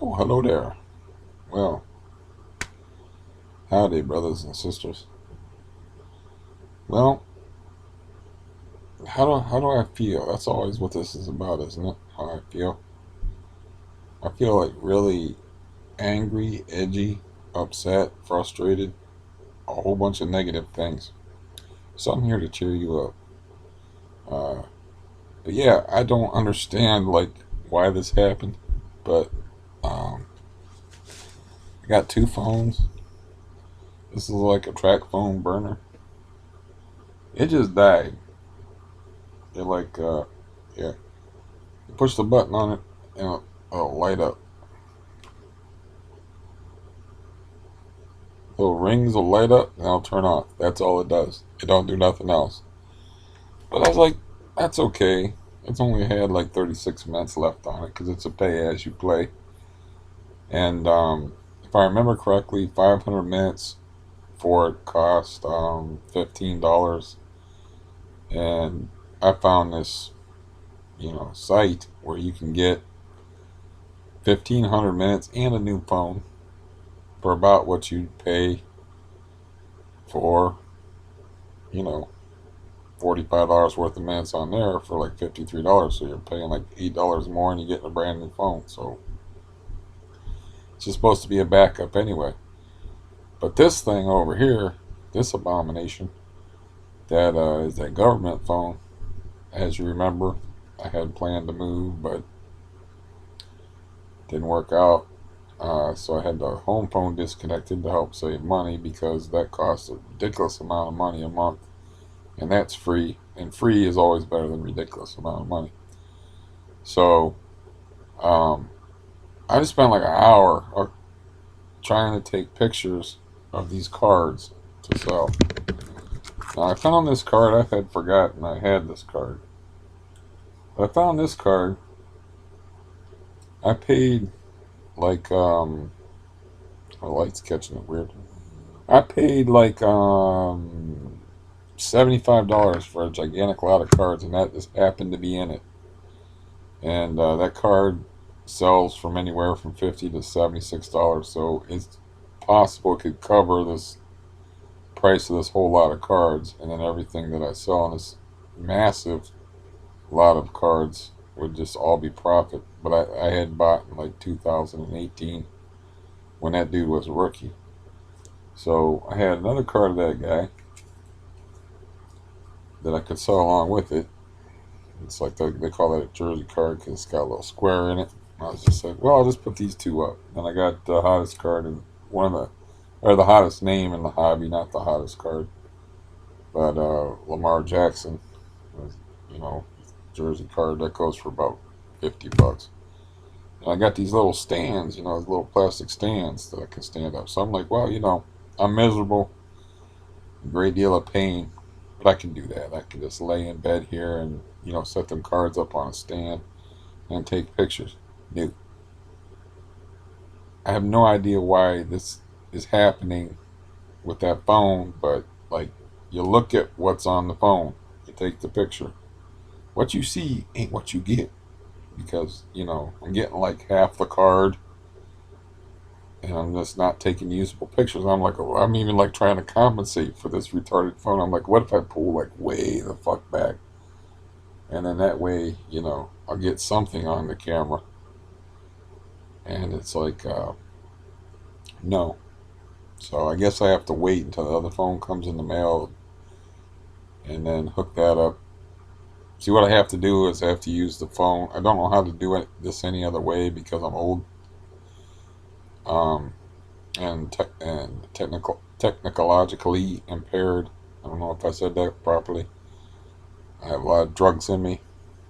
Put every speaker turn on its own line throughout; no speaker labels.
Oh, hello there. Well, howdy, brothers and sisters. Well, how do I feel? That's always what this is about, isn't it? How I feel. I feel like really angry, edgy, upset, frustrated, a whole bunch of negative things. So I'm here to cheer you up. Uh, but yeah, I don't understand like why this happened, but um, I got two phones. This is like a track phone burner. It just died. It like yeah, you push the button on it and it'll light up. Little rings will light up and it'll turn off. That's all it does. It don't do nothing else. But I was like, that's okay. It's only had like 36 minutes left on it because it's a pay as you play. And if I remember correctly, 500 minutes for it cost $15. And I found this, site where you can get 1,500 minutes and a new phone for about what you'd pay for, you know, $45 worth of minutes on there for like $53. So you're paying like $8 more and you're getting a brand new phone. So it's just supposed to be a backup anyway. But this thing over here, this abomination, that is that government phone. As you remember, I had planned to move, but didn't work out. So I had the home phone disconnected to help save money because that costs a ridiculous amount of money a month, and that's free. And free is always better than ridiculous amount of money. So um, I just spent like an hour trying to take pictures of these cards to sell. Now I found this card. I had forgotten I had this card. But I found this card. I paid like my light's catching it weird. I paid like $75 for a gigantic lot of cards, and that just happened to be in it. And that card sells from anywhere from $50 to $76, so it's possible it could cover this price of this whole lot of cards, and then everything that I sell on this massive lot of cards would just all be profit. But I had bought in like 2018 when that dude was a rookie. So I had another card of that guy that I could sell along with it. It's like they call that a jersey card because it's got a little square in it. I was just like, well, I'll just put these two up. Then I got the hottest card and the hottest name in the hobby, not the hottest card, but Lamar Jackson, you know, jersey card that goes for about $50. And I got these little stands, these little plastic stands that I can stand up. So I'm like, well, I'm miserable, a great deal of pain, but I can do that. I can just lay in bed here and set them cards up on a stand and take pictures. Dude, I have no idea why this is happening with that phone, but like you look at what's on the phone, you take the picture. What you see ain't what you get because I'm getting like half the card and I'm just not taking usable pictures. I'm like, oh, I'm even like trying to compensate for this retarded phone. I'm like, what if I pull like way the fuck back? And then that way, I'll get something on the camera. And it's like, no. So I guess I have to wait until the other phone comes in the mail and then hook that up. See, what I have to do is I have to use the phone. I don't know how to do this any other way because I'm old. Um, and technologically impaired. I don't know if I said that properly. I have a lot of drugs in me,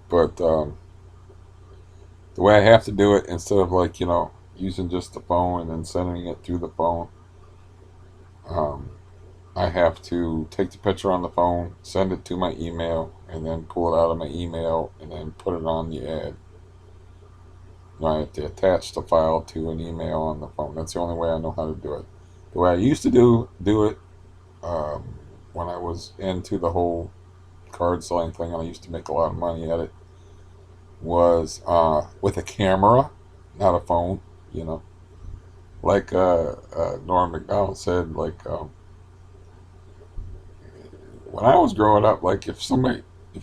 but the way I have to do it, instead of like using just the phone and then sending it through the phone, um, I have to take the picture on the phone, send it to my email, and then pull it out of my email and then put it on the ad. I have to attach the file to an email on the phone. That's the only way I know how to do it. The way I used to do it um, when I was into the whole card selling thing, and I used to make a lot of money at it, was with a camera, not a phone. You know, like Norm Macdonald said, like when I was growing up, like if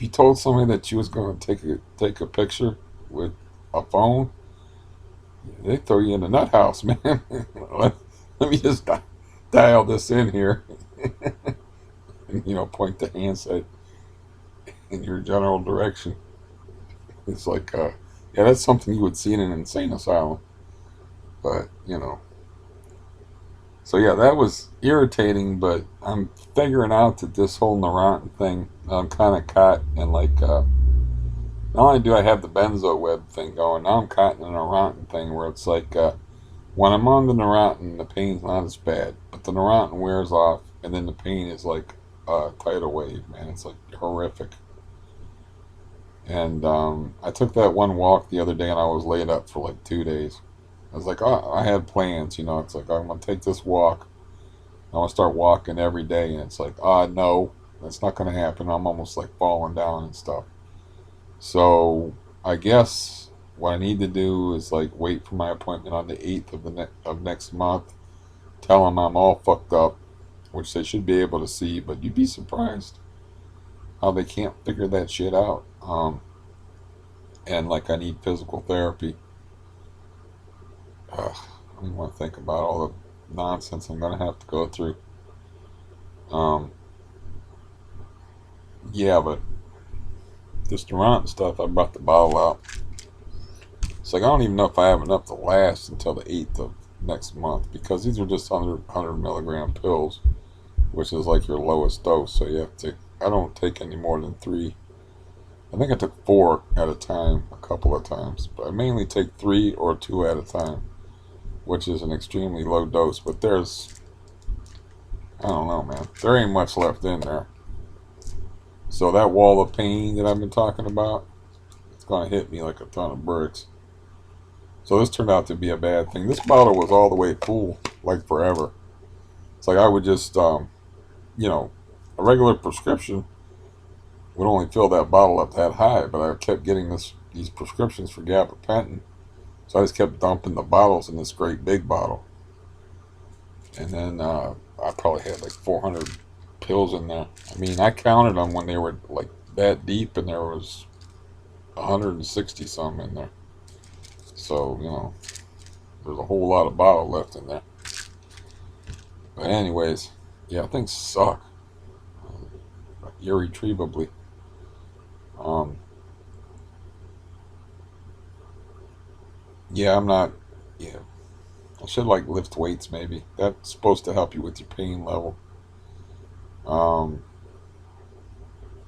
you told somebody that you was going to take a picture with a phone, they throw you in the nut house, man. Let me just dial this in here, and point the handset in your general direction. It's like, yeah, that's something you would see in an insane asylum. But so yeah, that was irritating. But I'm figuring out that this whole Narantan thing, I'm kind of caught in like. Not only do I have the benzo web thing going, now I'm caught in a Narantan thing where it's like when I'm on the Narantan, the pain's not as bad, but the Narantan wears off, and then the pain is like a tidal wave, man. It's like horrific. And I took that one walk the other day, and I was laid up for like 2 days. I was like, oh, I had plans, It's like I'm gonna take this walk. I'm gonna start walking every day, and it's like, no, that's not gonna happen. I'm almost like falling down and stuff. So I guess what I need to do is like wait for my appointment on the 8th of next month. Tell them I'm all fucked up, which they should be able to see. But you'd be surprised how they can't figure that shit out. And like I need physical therapy. Ugh, I don't even want to think about all the nonsense I'm gonna have to go through. Um, yeah, but this Durant stuff, I brought the bottle out. It's like I don't even know if I have enough to last until the 8th of next month because these are just 100 milligram pills, which is like your lowest dose. So you have to. I don't take any more than three. I think I took four at a time a couple of times, but I mainly take three or two at a time, which is an extremely low dose. But I don't know, man. There ain't much left in there. So that wall of pain that I've been talking about, it's gonna hit me like a ton of bricks. So this turned out to be a bad thing. This bottle was all the way full, like forever. It's like I would just, a regular prescription would only fill that bottle up that high, but I kept getting these prescriptions for gabapentin, so I just kept dumping the bottles in this great big bottle, and then I probably had like 400 pills in there. I mean, I counted them when they were like that deep, and there was 160 some in there. So there's a whole lot of bottle left in there. But anyways, yeah, things suck irretrievably. Um, yeah, I'm not. Yeah, I should like lift weights maybe. That's supposed to help you with your pain level. Um,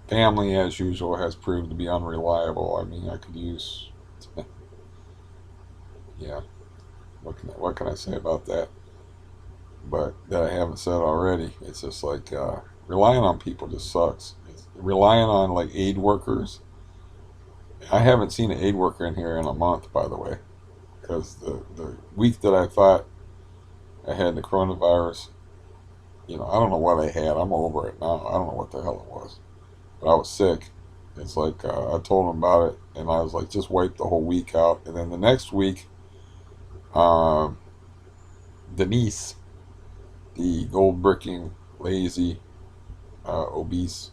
Family, as usual, has proved to be unreliable. I mean, I could use. Yeah, what can I say about that? But that I haven't said already. It's just like relying on people just sucks. Relying on like aid workers. I haven't seen an aid worker in here in a month, by the way, because the week that I thought I had the coronavirus, I don't know what I had. I'm over it now. I don't know what the hell it was, but I was sick. It's like I told them about it, and I was like, just wipe the whole week out. And then the next week, um, Denise, the gold bricking, lazy, obese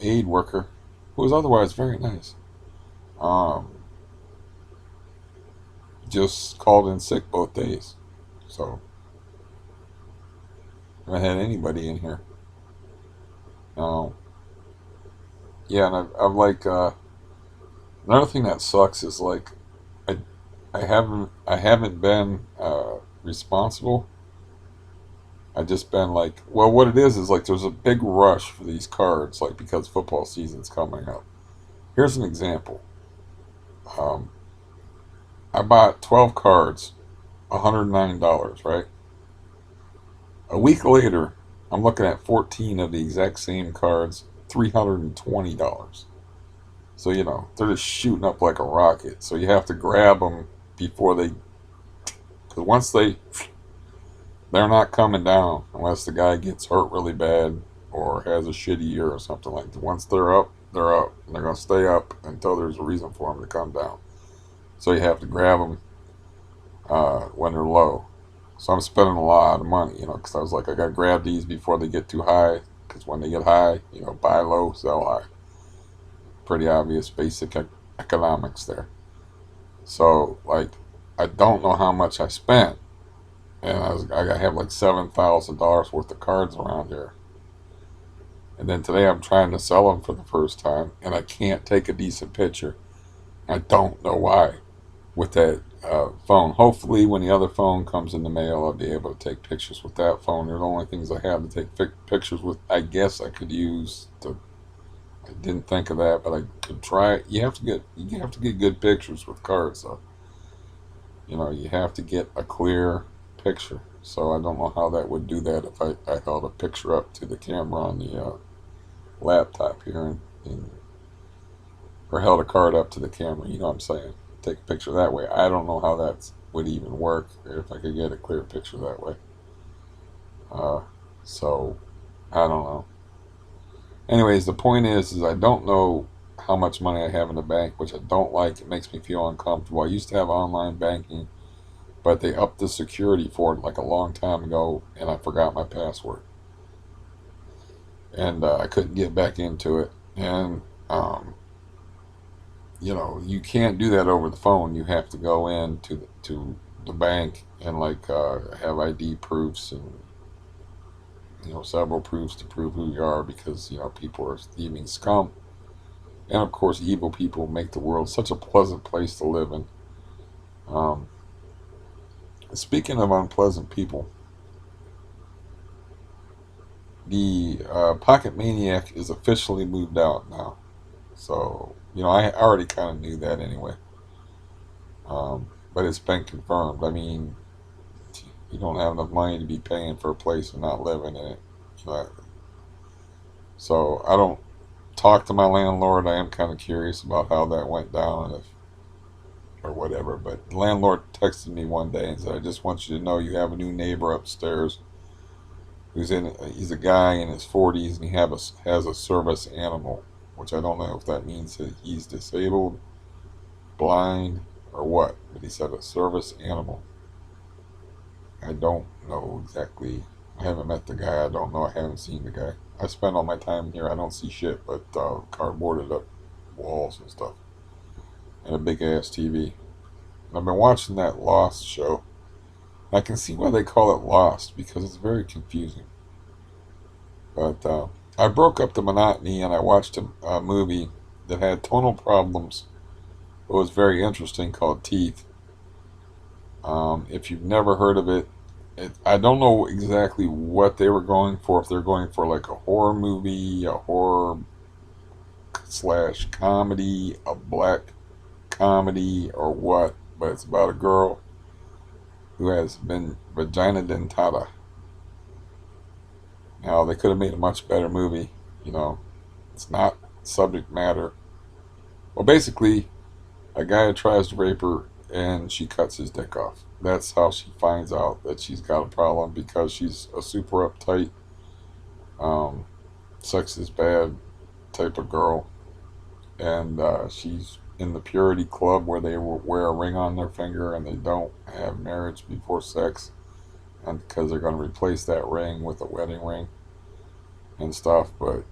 aid worker, who was otherwise very nice, um, just called in sick both days. So I haven't had anybody in here. Um, yeah, and I've like another thing that sucks is like I I haven't been responsible. I just been like, well, what it is like there's a big rush for these cards, like because football season's coming up. Here's an example. Um, I bought 12 cards, $109, right? A week later, I'm looking at 14 of the exact same cards, $320. So they're just shooting up like a rocket. So you have to grab them before because once they're not coming down unless the guy gets hurt really bad or has a shitty year or something like that. Once they're up, and they're gonna stay up until there's a reason for them to come down. So you have to grab them. when they're low. So I'm spending a lot of money, because I was like, I got to grab these before they get too high. Because when they get high, buy low, sell high. Pretty obvious basic economics there. So, like, I don't know how much I spent. And I have like $7,000 worth of cards around here. And then today I'm trying to sell them for the first time, and I can't take a decent picture. I don't know why with that phone. Hopefully, when the other phone comes in the mail, I'll be able to take pictures with that phone. They're the only things I have to take pictures with. I guess I could use the. I didn't think of that, but I could try. You have to get good pictures with cards, though. You have to get a clear picture. So I don't know how that would do that if I held a picture up to the camera on the laptop here and or held a card up to the camera. You know what I'm saying? Take a picture that way. I don't know how that would even work, or if I could get a clear picture that way. Uh, so I don't know. Anyways, the point is I don't know how much money I have in the bank, which I don't like. It makes me feel uncomfortable. I used to have online banking, but they upped the security for it like a long time ago, and I forgot my password, and I couldn't get back into it. And you can't do that over the phone. You have to go in to the bank and like have ID proofs and several proofs to prove who you are, because people are thieving scum, and of course evil people make the world such a pleasant place to live in. Um, Speaking of unpleasant people, the Pocket Maniac is officially moved out now. So I already kind of knew that anyway. But it's been confirmed. I mean, you don't have enough money to be paying for a place and not living in it. But, so I don't talk to my landlord. I am kind of curious about how that went down, and if or whatever. But the landlord texted me one day and said, "I just want you to know you have a new neighbor upstairs he's a guy in his 40s, and has a service animal," which I don't know if that means that he's disabled, blind, or what. But he said a service animal. I don't know exactly. I haven't met the guy. I don't know. I haven't seen the guy. I spend all my time here. I don't see shit but cardboarded up walls and stuff, and a big ass TV. And I've been watching that Lost show. I can see why they call it Lost, because it's very confusing. But I broke up the monotony and I watched a movie that had tonal problems. It was very interesting, called Teeth. If you've never heard of it, I don't know exactly what they were going for. If they're going for like a horror movie, a horror slash comedy, a black comedy, or what. But it's about a girl who has been vagina dentata. Now, they could have made a much better movie. You know, it's not subject matter. Well, basically, a guy tries to rape her and she cuts his dick off. That's how she finds out that she's got a problem, because she's a super uptight, um, sex is bad type of girl. And she's in the purity club where they will wear a ring on their finger and they don't have marriage before sex. And because they're going to replace that ring with a wedding ring and stuff. But,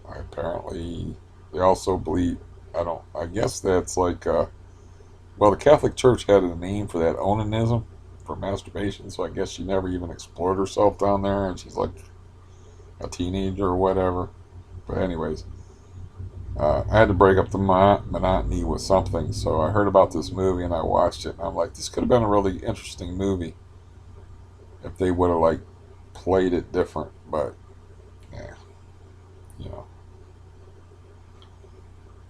apparently they also believe, I guess that's like, well, the Catholic Church had a name for that, onanism, for masturbation. So I guess she never even explored herself down there, and she's like a teenager or whatever. But anyways, I had to break up the monotony with something. So I heard about this movie and I watched it, and I'm like, this could have been a really interesting movie if they would have like played it different. But yeah, you know,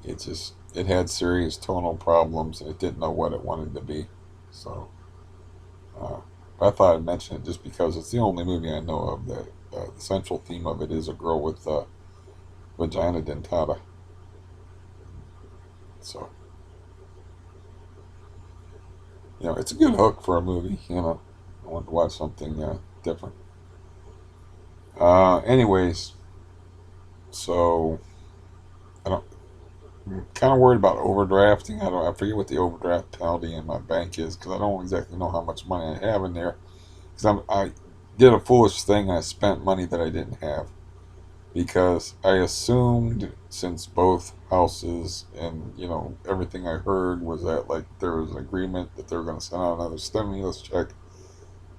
it had serious tonal problems and it didn't know what it wanted to be. So uh, I thought I'd mention it just because it's the only movie I know of that the central theme of it is a girl with vagina dentata. So it's a good hook for a movie. I want to watch something different. Anyways, so I don't. I'm kind of worried about overdrafting. I forget what the overdraft penalty in my bank is because I don't exactly know how much money I have in there. Because I did a foolish thing. I spent money that I didn't have because I assumed since both houses and everything I heard was that like there was an agreement that they were going to send out another stimulus check.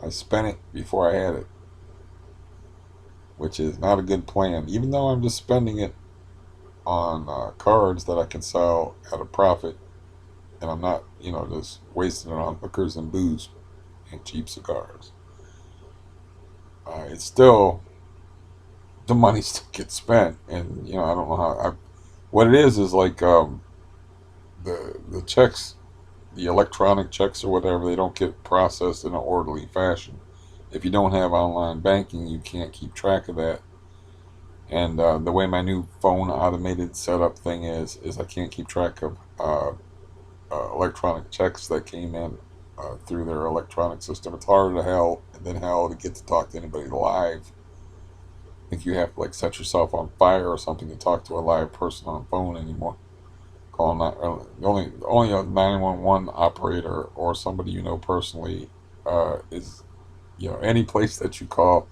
I spent it before I had it, which is not a good plan. Even though I'm just spending it on cards that I can sell at a profit, and I'm not just wasting it on hookers and booze and cheap cigars. It's still the money still gets spent, and I don't know how. What it is like the checks, the electronic checks or whatever, they don't get processed in an orderly fashion. If you don't have online banking, you can't keep track of that. And the way my new phone automated setup thing is I can't keep track of electronic checks that came in through their electronic system. It's harder to hell to get to talk to anybody live. I think you have to like set yourself on fire or something to talk to a live person on phone anymore. Call not only a 911 operator or somebody you know personally is any place that you call.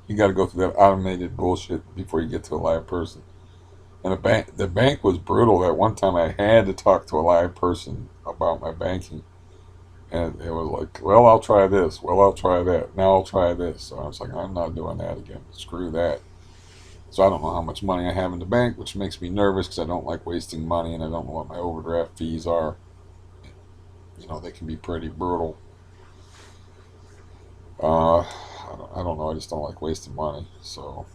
You got to go through that automated bullshit before you get to a live person. And the bank was brutal. At one time, I had to talk to a live person about my banking, and it was like, well, I'll try this. Well, I'll try that. Now I'll try this. So I was like, I'm not doing that again. Screw that. So I don't know how much money I have in the bank, which makes me nervous because I don't like wasting money, and I don't know what my overdraft fees are. They can be pretty brutal. I don't know. I just don't like wasting money. So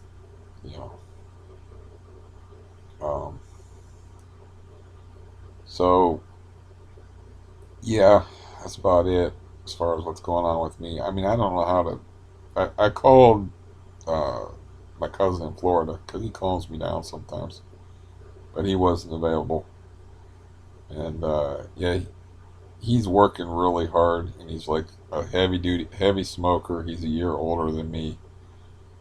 you know. Um, so yeah, that's about it as far as what's going on with me. I mean, I don't know how to. I called uh, my cousin in Florida because he calms me down sometimes, but he wasn't available. And yeah, he's working really hard, and he's like a heavy smoker. He's a year older than me.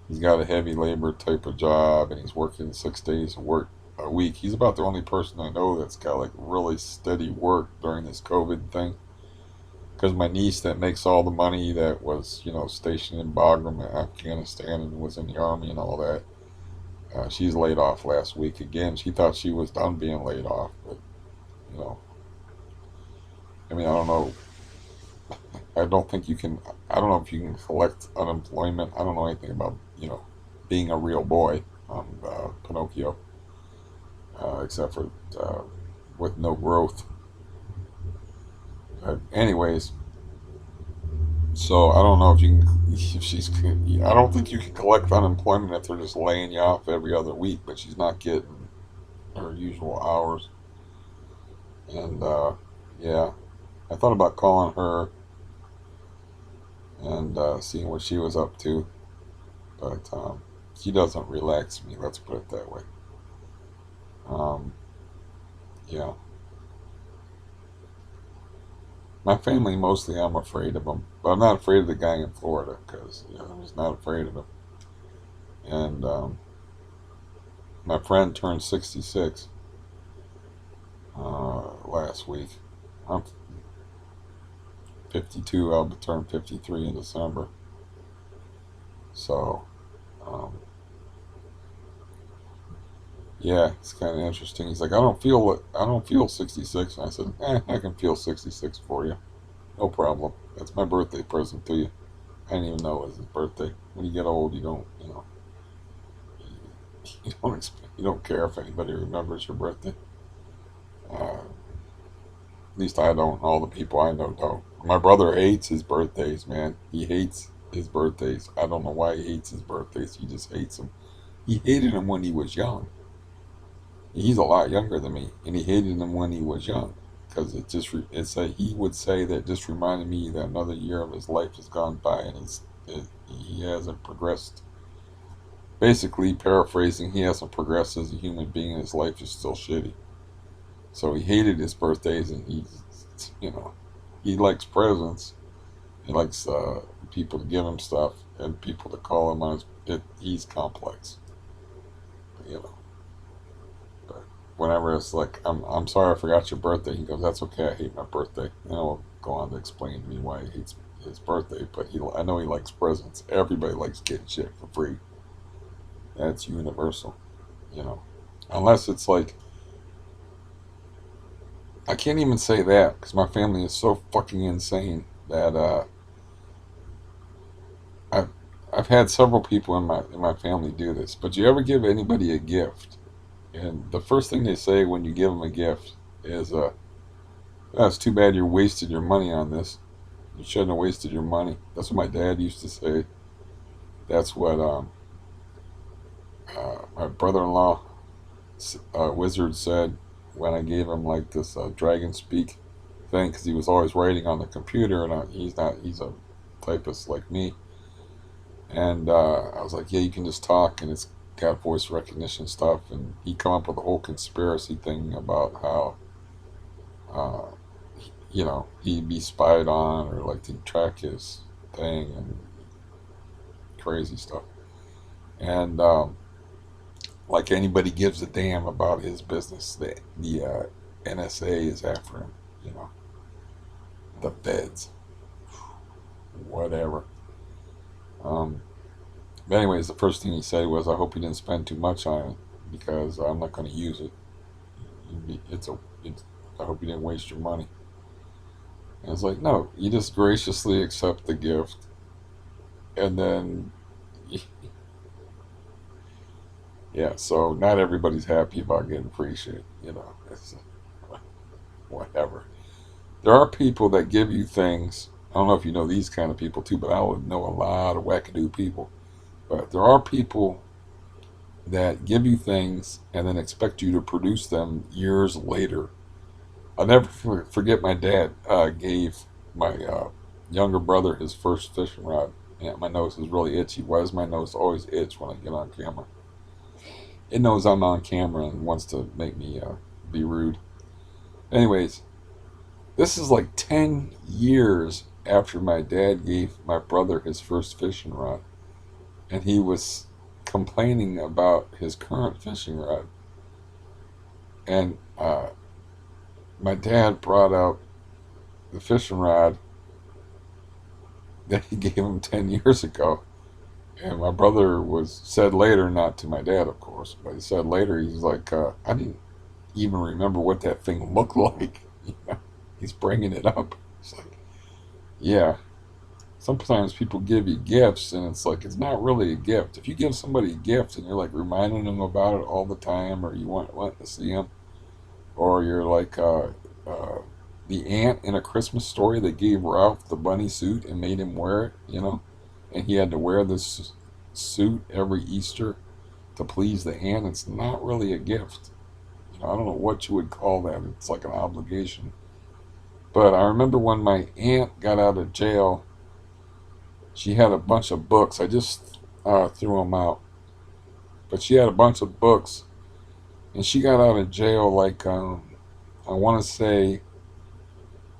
He's got a heavy labor type of job, and he's working 6 days of work a week. He's about the only person I know that's got like really steady work during this COVID thing. Because my niece that makes all the money that was stationed in Bagram, Afghanistan, and was in the army and all that, she's laid off last week again. She thought she was done being laid off, but you know, I mean, I don't know. I don't think you can. I don't know if you can collect unemployment. I don't know anything about being a real boy on Pinocchio, except for with no growth. Anyways, so I don't know if you can. If she's. I don't think you can collect unemployment if they're just laying you off every other week. But she's not getting her usual hours, and yeah, I thought about calling her and seeing what she was up to, but she doesn't relax me. Let's put it that way. Um, yeah, my family mostly I'm afraid of them, but I'm not afraid of the guy in Florida because I'm just not afraid of him. And my friend turned 66 last week. I'm 52. I'll turn 53 in December. So um, yeah, it's kind of interesting. He's like, I don't feel 66. And I said, I can feel 66 for you. No problem. That's my birthday present to you. I didn't even know it was his birthday. When you get old, you don't care if anybody remembers your birthday. At least I don't. All the people I know don't. My brother hates his birthdays, man. He hates his birthdays. I don't know why he hates his birthdays. He just hates them. He hated them when he was young. He's a lot younger than me, and he hated them when he was young because he would say that just reminded me that another year of his life has gone by and he hasn't progressed. Basically, paraphrasing, he hasn't progressed as a human being, and his life is still shitty. So he hated his birthdays, and you know, he likes presents. He likes people to give him stuff and people to call him on his. He's complex, you know. whenever it's like, I'm sorry I forgot your birthday, he goes, that's okay, I hate my birthday. And he'll go on to explain to me why he hates his birthday, but I know he likes presents. Everybody likes getting shit for free. That's universal, you know. Unless it's like, I can't even say that because my family is so fucking insane that I've I've had several people in my family do this. But you ever give anybody a gift, and the first thing they say when you give them a gift is, "Oh, it's too bad you wasted your money on this. You shouldn't have wasted your money." That's what my dad used to say. That's what my brother-in-law Wizard said when I gave him like this dragon speak thing because he was always writing on the computer and he's a typist like me. And I was like, yeah, you can just talk and it's got voice recognition stuff. And he come up with a whole conspiracy thing about how, uh, he'd be spied on or like to track his thing and crazy stuff. And like anybody gives a damn about his business, the NSA is after him. You know, the feds, whatever. Um, but anyways, the first thing he said was, "I hope you didn't spend too much on it because I'm not going to use it. It's a, it's. I hope you didn't waste your money." And it's like, no, you just graciously accept the gift, and then, yeah. So not everybody's happy about getting free shit. You know, it's whatever. There are people that give you things. I don't know if you know these kind of people too, but I would know a lot of wackadoo people. But there are people that give you things and then expect you to produce them years later. I'll never forget my dad gave my younger brother his first fishing rod. And my nose is really itchy. Why does my nose always itch when I get on camera? It knows I'm on camera and wants to make me be rude. Anyways, this is like 10 years after my dad gave my brother his first fishing rod. And he was complaining about his current fishing rod. And my dad brought out the fishing rod that he gave him 10 years ago. And my brother said later, not to my dad, of course, but he said later, he's like, I didn't even remember what that thing looked like. You know, he's bringing it up. It's like, yeah, sometimes people give you gifts and it's like, it's not really a gift. If you give somebody a gift and you're like reminding them about it all the time, or you want to see them, or you're like uh, the aunt in A Christmas Story that gave Ralph the bunny suit and made him wear it, and he had to wear this suit every Easter to please the aunt. It's not really a gift. I don't know what you would call that. It's like an obligation. But I remember when my aunt got out of jail, she had a bunch of books. I just threw them out. But she had a bunch of books, and she got out of jail like, I want to say,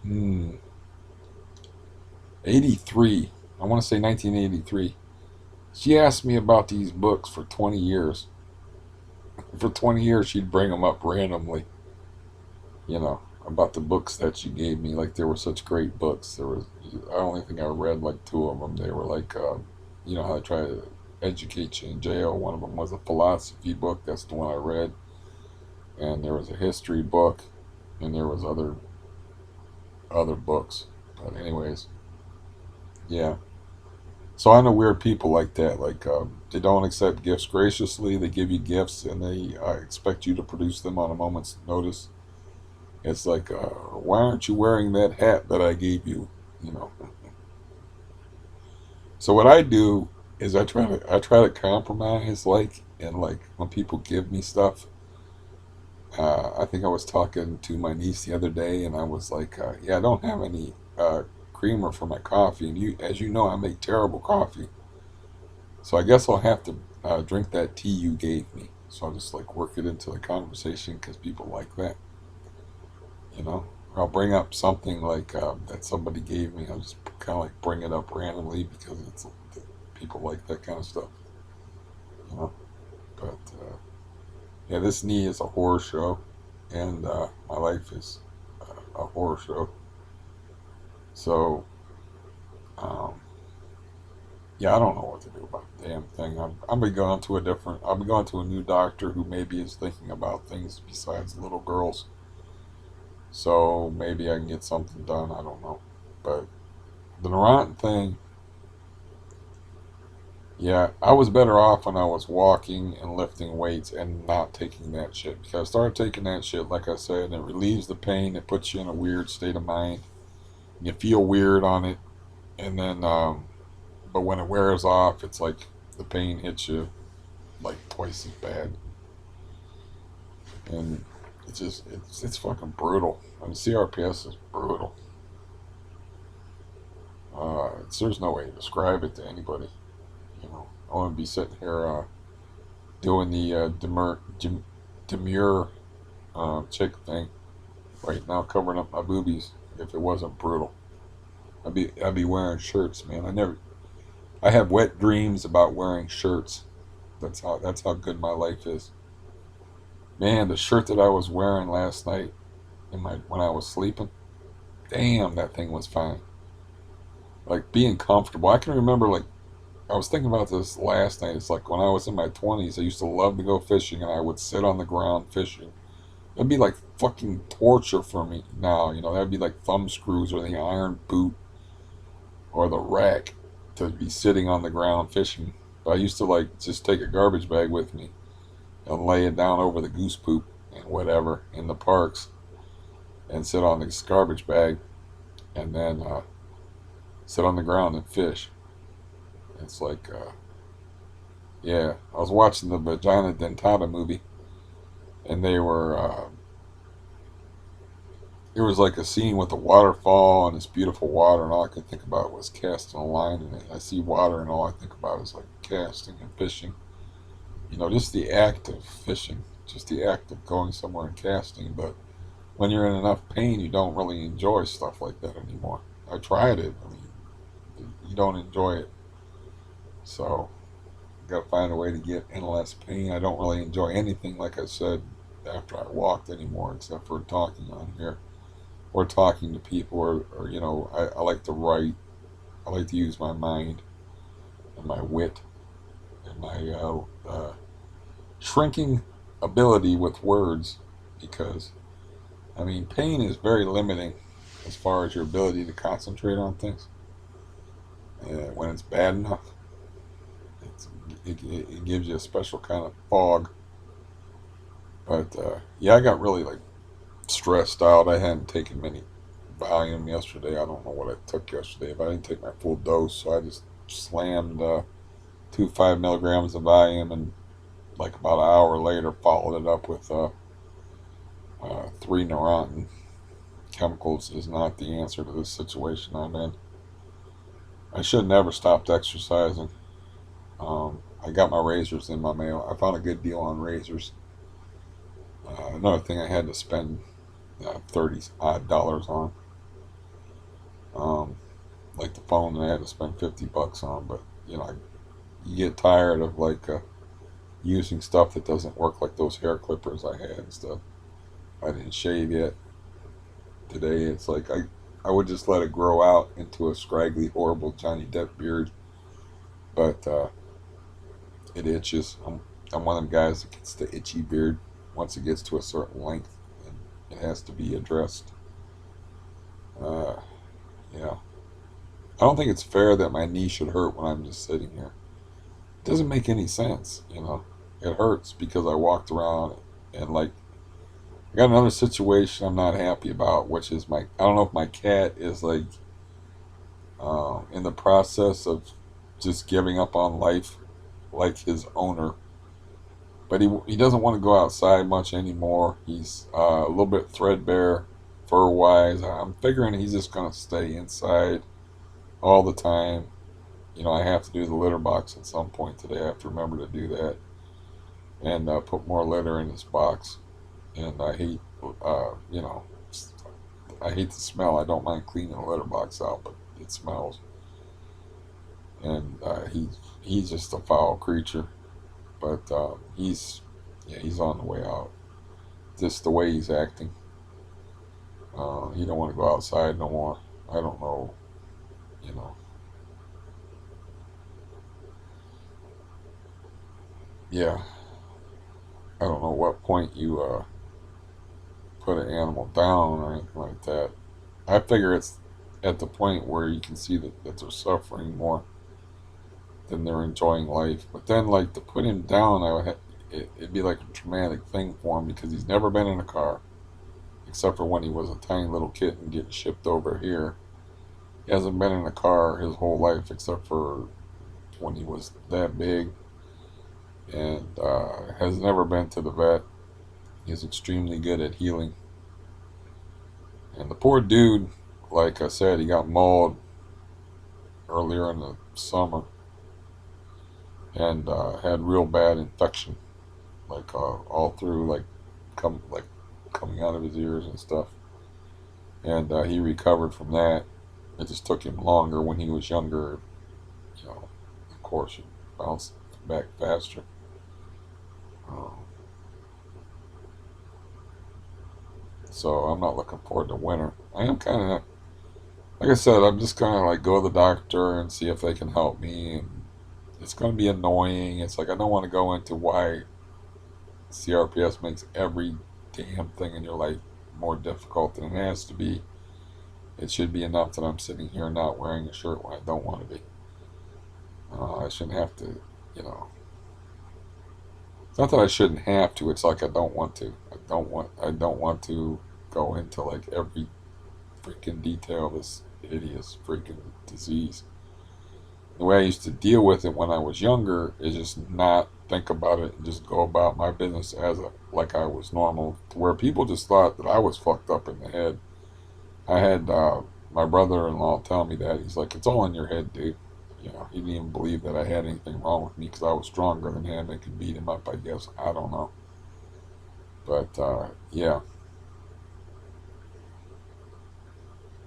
hmm, 83. I want to say 1983. She asked me about these books for 20 years. For 20 years, she'd bring them up randomly, about the books that she gave me. Like, they were such great books. I only think I read like two of them. They were like, how I try to educate you in jail. One of them was a philosophy book. That's the one I read. And there was a history book. And there was other books. But anyways, yeah. So I know weird people like that. Like, they don't accept gifts graciously. They give you gifts and they expect you to produce them on a moment's notice. It's like, why aren't you wearing that hat that I gave you? You know. So what I do is I try to compromise, like, and like when people give me stuff. I think I was talking to my niece the other day, and I was like, yeah, I don't have any creamer for my coffee, and as you know, I make terrible coffee. So I guess I'll have to drink that tea you gave me. So I'll just like work it into the conversation because people like that, you know. Or I'll bring up something like that somebody gave me. I'll just kind of like bring it up randomly because people like that kind of stuff, you know. But yeah, this knee is a horror show. and my life is a horror show. So, um, yeah, I don't know what to do about the damn thing. I'm be going to a different. I'll be going to a new doctor who maybe is thinking about things besides little girls. So maybe I can get something done. I don't know, but the Neurontin thing, yeah, I was better off when I was walking and lifting weights and not taking that shit. Because I started taking that shit, like I said, it relieves the pain. It puts you in a weird state of mind. You feel weird on it, and then, but when it wears off, it's like the pain hits you like twice as bad, and it's fucking brutal. I mean, CRPS is brutal. There's no way to describe it to anybody. You know, I want to be sitting here doing the demure chick thing right now, covering up my boobies. If it wasn't brutal, I'd be wearing shirts, man. I have wet dreams about wearing shirts. That's how good my life is. Man, the shirt that I was wearing last night in my when I was sleeping, damn, that thing was fine. Like being comfortable. I can remember like I was thinking about this last night. It's like when I was in my 20s, I used to love to go fishing and I would sit on the ground fishing. It'd be like fucking torture for me now. You know, that'd be like thumb screws or the iron boot or the rack to be sitting on the ground fishing. But I used to like just take a garbage bag with me and lay it down over the goose poop and whatever in the parks and sit on this garbage bag and then sit on the ground and fish. It's like, yeah, I was watching the Vagina Dentata movie and they were it was like a scene with a waterfall and this beautiful water, and all I could think about was casting a line in it. I see water, and all I think about is like casting and fishing. You know, just the act of fishing, just the act of going somewhere and casting. But when you're in enough pain, you don't really enjoy stuff like that anymore. I tried it. I mean, you don't enjoy it. So, got to find a way to get in less pain. I don't really enjoy anything, like I said, after I walked anymore, except for talking on here or talking to people, or you know, I like to write. I like to use my mind and my wit and my shrinking ability with words, because I mean, pain is very limiting as far as your ability to concentrate on things. When it's bad enough, it's, it gives you a special kind of fog. But yeah, I got really like stressed out. I hadn't taken many Valium yesterday. I don't know what I took yesterday, but I didn't take my full dose, so I just slammed 2 5 milligrams of Valium, and like about an hour later, followed it up with 3 Neurontin. Chemicals is not the answer to this situation I'm in. I should never stopped exercising. I got my razors in my mail. I found a good deal on razors. Another thing I had to spend 30 odd dollars on. Um, like the phone that I had to spend $50 on, but you know, you get tired of like using stuff that doesn't work, like those hair clippers I had and stuff. I didn't shave yet today. It's like I would just let it grow out into a scraggly, horrible Johnny Depp beard, but it itches. I'm one of them guys that gets the itchy beard once it gets to a certain length, and it has to be addressed. Uh, yeah, I don't think it's fair that my knee should hurt when I'm just sitting here. It doesn't make any sense, you know. It hurts because I walked around and like I got another situation I'm not happy about, which is my I don't know if my cat is like in the process of just giving up on life, like his owner. But he doesn't want to go outside much anymore. He's a little bit threadbare fur wise. I'm figuring he's just gonna stay inside all the time. You know, I have to do the litter box at some point today. I have to remember to do that and put more litter in this box. And I hate, you know, I hate the smell. I don't mind cleaning the litter box out, but it smells. And he's just a foul creature. But he's yeah, he's on the way out. just the way he's acting. He don't want to go outside no more. I don't know, you know. Yeah, I don't know what point you put an animal down or anything like that. I figure it's at the point where you can see that they're suffering more than they're enjoying life. But then, like, to put him down, it'd be like a traumatic thing for him because he's never been in a car except for when he was a tiny little kitten getting shipped over here. He hasn't been in a car his whole life except for when he was that big, and has never been to the vet. He's extremely good at healing. And the poor dude, like I said, he got mauled earlier in the summer and had real bad infection, like all through, like coming out of his ears and stuff. And he recovered from that. It just took him longer when he was younger. You know, of course, it bounced back faster. Um, so I'm not looking forward to winter. I am kind of, like I said, I'm just gonna like go to the doctor and see if they can help me. And it's gonna be annoying. It's like I don't want to go into why CRPS makes every damn thing in your life more difficult than it has to be. It should be enough that I'm sitting here not wearing a shirt when I don't want to be. I shouldn't have to, you know. It's not that I shouldn't have to. It's like I don't want to. I don't want to go into like every freaking detail of this hideous freaking disease. The way I used to deal with it when I was younger is just not think about it and just go about my business like I was normal. To where people just thought that I was fucked up in the head. I had my brother-in-law tell me that. He's like, "It's all in your head, dude." You know, he didn't even believe that I had anything wrong with me because I was stronger than him and could beat him up. I guess I don't know, but yeah,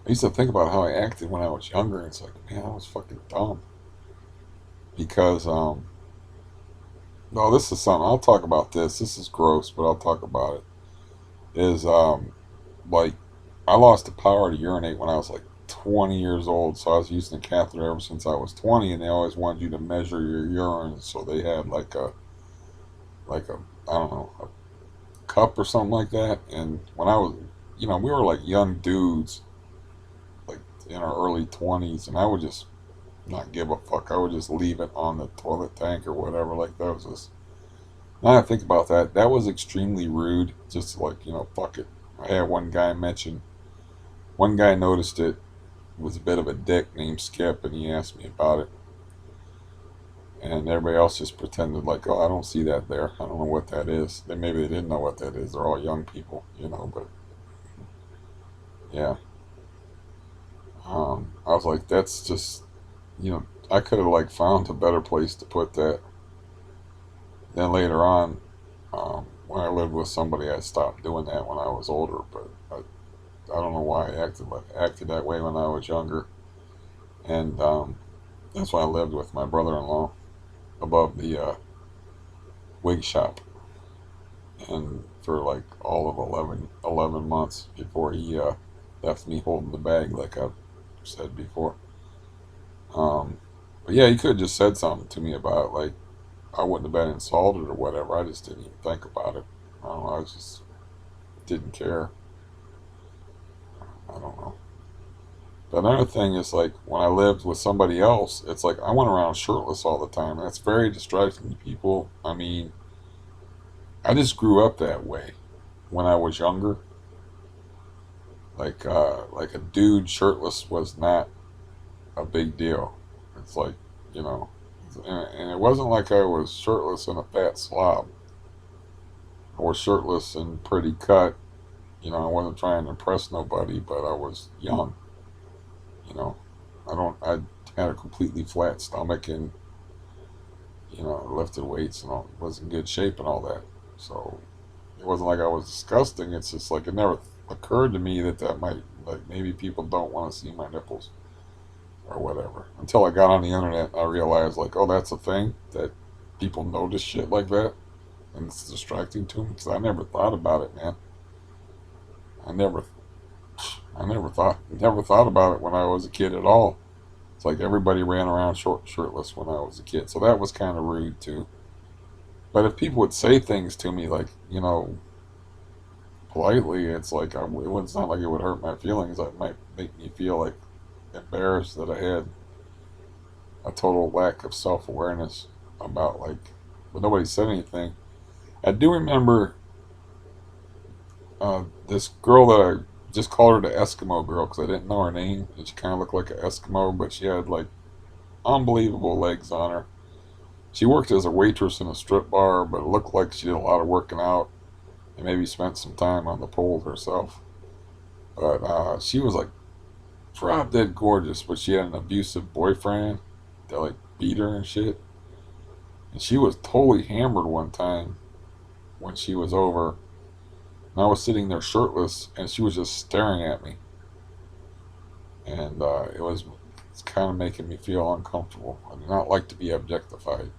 I used to think about how I acted when I was younger. And it's like, man, I was fucking dumb because no, this is something I'll talk about. This is gross, but I'll talk about it. Is like I lost the power to urinate when I was like 20 years old. So I was using a catheter ever since I was 20, and they always wanted you to measure your urine. So they had like a I don't know, a cup or something like that. And when I was, we were like young dudes, like in our early 20s, and I would just not give a fuck. I would just leave it on the toilet tank or whatever. Like that was just. Now I think about that, that was extremely rude. Just like fuck it. I had one guy mention. One guy noticed it, was a bit of a dick named Skip, and he asked me about it. And everybody else just pretended like, oh, I don't see that there. I don't know what that is. Maybe they didn't know what that is. They're all young people, But yeah, I was like, that's just, I could have like found a better place to put that. Then later on, when I lived with somebody, I stopped doing that when I was older. But I don't know why I acted that way when I was younger. And that's why I lived with my brother-in-law above the wig shop, and for like all of 11 months before he left me holding the bag, like I've said before. Um, but yeah, he could have just said something to me about it, like I wouldn't have been insulted or whatever. I just didn't even think about it. I don't know. I just didn't care. I don't know. But another thing is like when I lived with somebody else, it's like I went around shirtless all the time. And that's very distracting to people. I mean, I just grew up that way when I was younger. Like a dude shirtless was not a big deal. It's like, you know, and it wasn't like I was shirtless and a fat slob. I was shirtless and pretty cut. I wasn't trying to impress nobody, but I was young. You know, I had a completely flat stomach and, lifted weights and all, was in good shape and all that. So it wasn't like I was disgusting. It's just like it never occurred to me that might, like, maybe people don't want to see my nipples or whatever. Until I got on the internet, I realized, like, oh, that's a thing that people notice shit like that. and it's distracting to me because I never thought about it, man. I never, never thought about it when I was a kid at all. It's like everybody ran around shirtless when I was a kid, so that was kind of rude too. But if people would say things to me like, politely, it's like it's not like it would hurt my feelings. It might make me feel like embarrassed that I had a total lack of self awareness about like, but nobody said anything. I do remember this girl that I just called her the Eskimo girl because I didn't know her name, and she kind of looked like an Eskimo, but she had like unbelievable legs on her. She worked as a waitress in a strip bar, but it looked like she did a lot of working out and maybe spent some time on the pole herself. But she was like drop dead gorgeous, but she had an abusive boyfriend that like beat her and shit. And she was totally hammered one time when she was over. And I was sitting there shirtless, and she was just staring at me, and it's kind of making me feel uncomfortable. I do not like to be objectified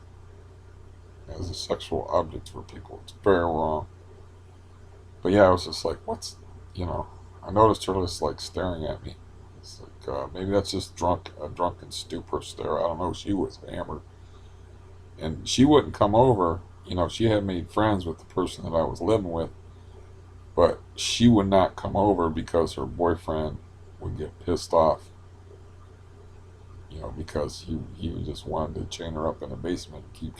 as a sexual object for people. It's very wrong. But yeah, I was just like, you know, I noticed her just like staring at me. It's like maybe that's just a drunken stupor stare. I don't know. She was hammered, and she wouldn't come over. She had made friends with the person that I was living with, but she would not come over because her boyfriend would get pissed off. Because he just wanted to chain her up in the basement and keep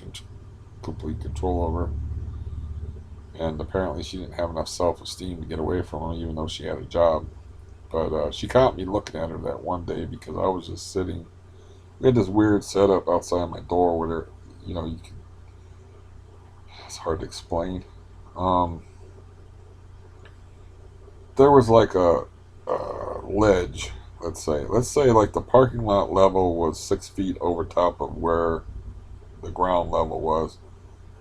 complete control over her. And apparently she didn't have enough self-esteem to get away from him, even though she had a job. But she caught me looking at her that one day because I was just sitting. We had this weird setup outside my door where you can. It's hard to explain. Um, there was like a ledge. Let's say like the parking lot level was 6 feet over top of where the ground level was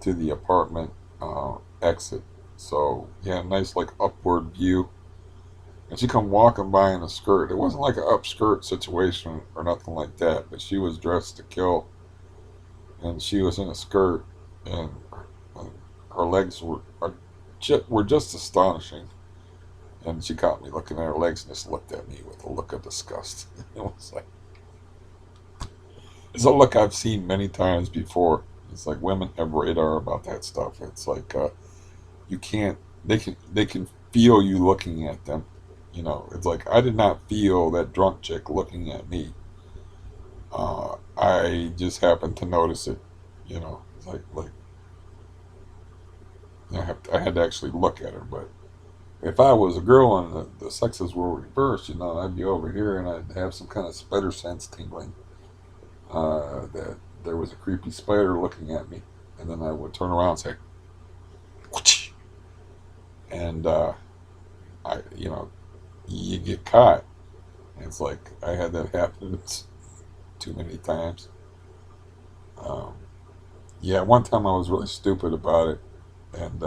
to the apartment exit. So you had a nice like upward view. And she come walking by in a skirt. It wasn't like an upskirt situation or nothing like that, but she was dressed to kill, and she was in a skirt, and her legs were just astonishing. And she caught me looking at her legs and just looked at me with a look of disgust. It was like it's a look I've seen many times before. It's like women have radar about that stuff. It's like you can't. They can feel you looking at them. It's like I did not feel that drunk chick looking at me. I just happened to notice it. It's like I had to actually look at her. But if I was a girl and the sexes were reversed, I'd be over here and I'd have some kind of spider sense tingling. That there was a creepy spider looking at me, and then I would turn around and say, "Whoosh," and you get caught. And it's like I had that happen too many times. Um, yeah, one time I was really stupid about it, and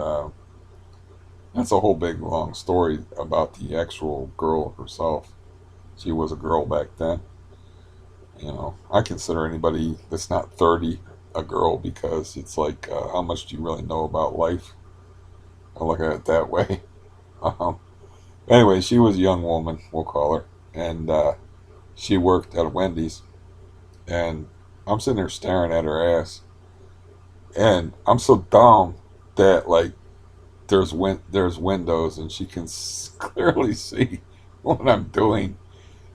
that's a whole big long story about the actual girl herself. She was a girl back then. I consider anybody that's not 30 a girl because it's like, how much do you really know about life? I look at it that way. Um, anyway, she was a young woman, we'll call her, and she worked at a Wendy's, and I'm sitting there staring at her ass, and I'm so dumb that like there's windows, and she can clearly see what I'm doing,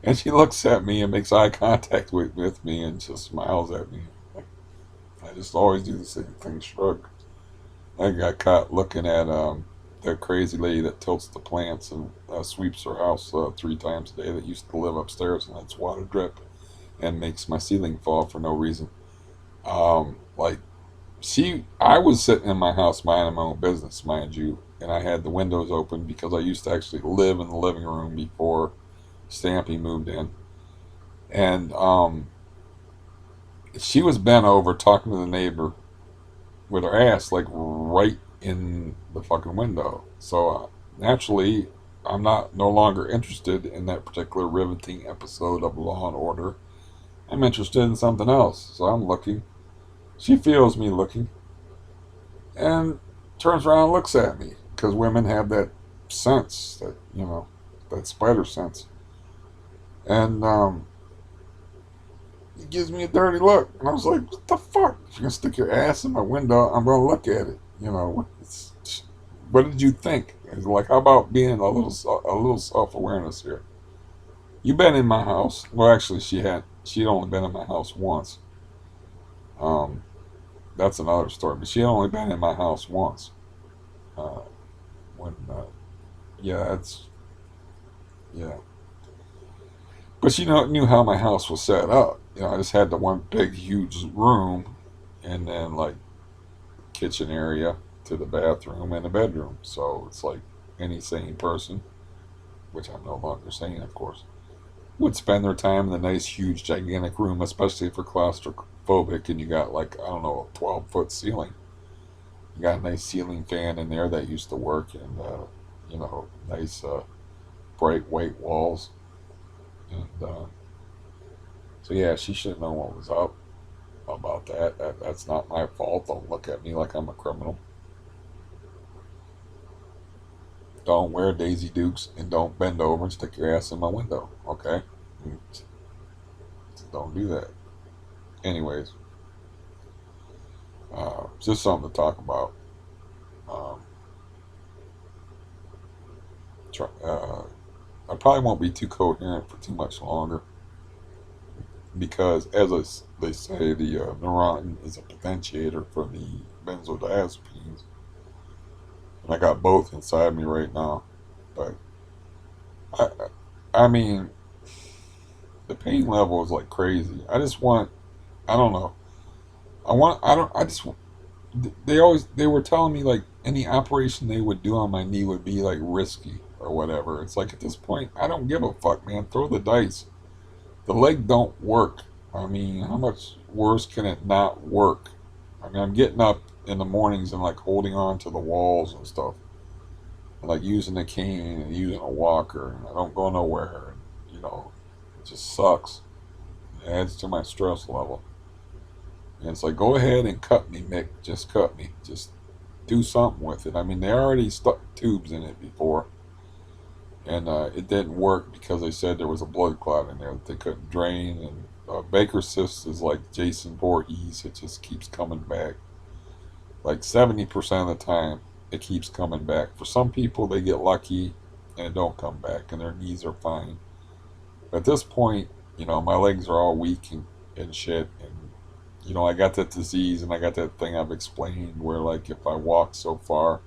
and she looks at me and makes eye contact with me and just smiles at me. I just always do the same thing, shrug. I got caught looking at that crazy lady that tilts the plants and sweeps her house 3 times a day that used to live upstairs and lets water drip and makes my ceiling fall for no reason. Like I was sitting in my house minding my own business, mind you, and I had the windows open because I used to actually live in the living room before Stampy moved in, and she was bent over talking to the neighbor with her ass like right in the fucking window. So naturally, I'm not no longer interested in that particular riveting episode of Law and Order. I'm interested in something else. So I'm looking. She feels me looking, and turns around and looks at me because women have that sense that that spider sense, and he gives me a dirty look, and I was like, "What the fuck? If you're gonna stick your ass in my window, I'm gonna look at it." What did you think? It's like, how about being a little self awareness here? You've been in my house. Well, actually, she'd only been in my house once. Um, that's another story. But she had only been in my house once. Uh, when yeah, it's yeah. But she knew how my house was set up. I just had the one big, huge room, and then like kitchen area to the bathroom and the bedroom. So it's like any sane person, which I'm no longer sane, of course, would spend their time in the nice, huge, gigantic room, especially if you're claustrophobic and you got like, I don't know, a 12-foot ceiling. You got a nice ceiling fan in there that used to work, and nice bright white walls. And so yeah, she should know what was up about that. That's not my fault. Don't look at me like I'm a criminal. Don't wear Daisy Dukes, and don't bend over and stick your ass in my window. Okay, don't do that. Anyways, just something to talk about. Um, I probably won't be too coherent for too much longer because, they say, the neuron is a potentiator for the benzodiazepines, and I got both inside me right now. But I, I mean, the pain level is like crazy. I just want. I don't know. I want. I don't. I just. They were telling me like any operation they would do on my knee would be like risky or whatever. It's like at this point, I don't give a fuck, man. Throw the dice. The leg don't work. I mean, how much worse can it not work? I mean, I'm getting up in the mornings and like holding on to the walls and stuff, and like using a cane and using a walker, and I don't go nowhere. And, it just sucks. It adds to my stress level. And it's like, go ahead and cut me, Mick. Just cut me. Just do something with it. I mean, they already stuck tubes in it before, and it didn't work because they said there was a blood clot in there that they couldn't drain. And Baker's cyst is like Jason Voorhees; it just keeps coming back. Like 70% of the time, it keeps coming back. For some people, they get lucky and it don't come back, and their knees are fine. But at this point, my legs are all weak and shit, and I got that disease, and I got that thing I've explained where, like, if I walk so far,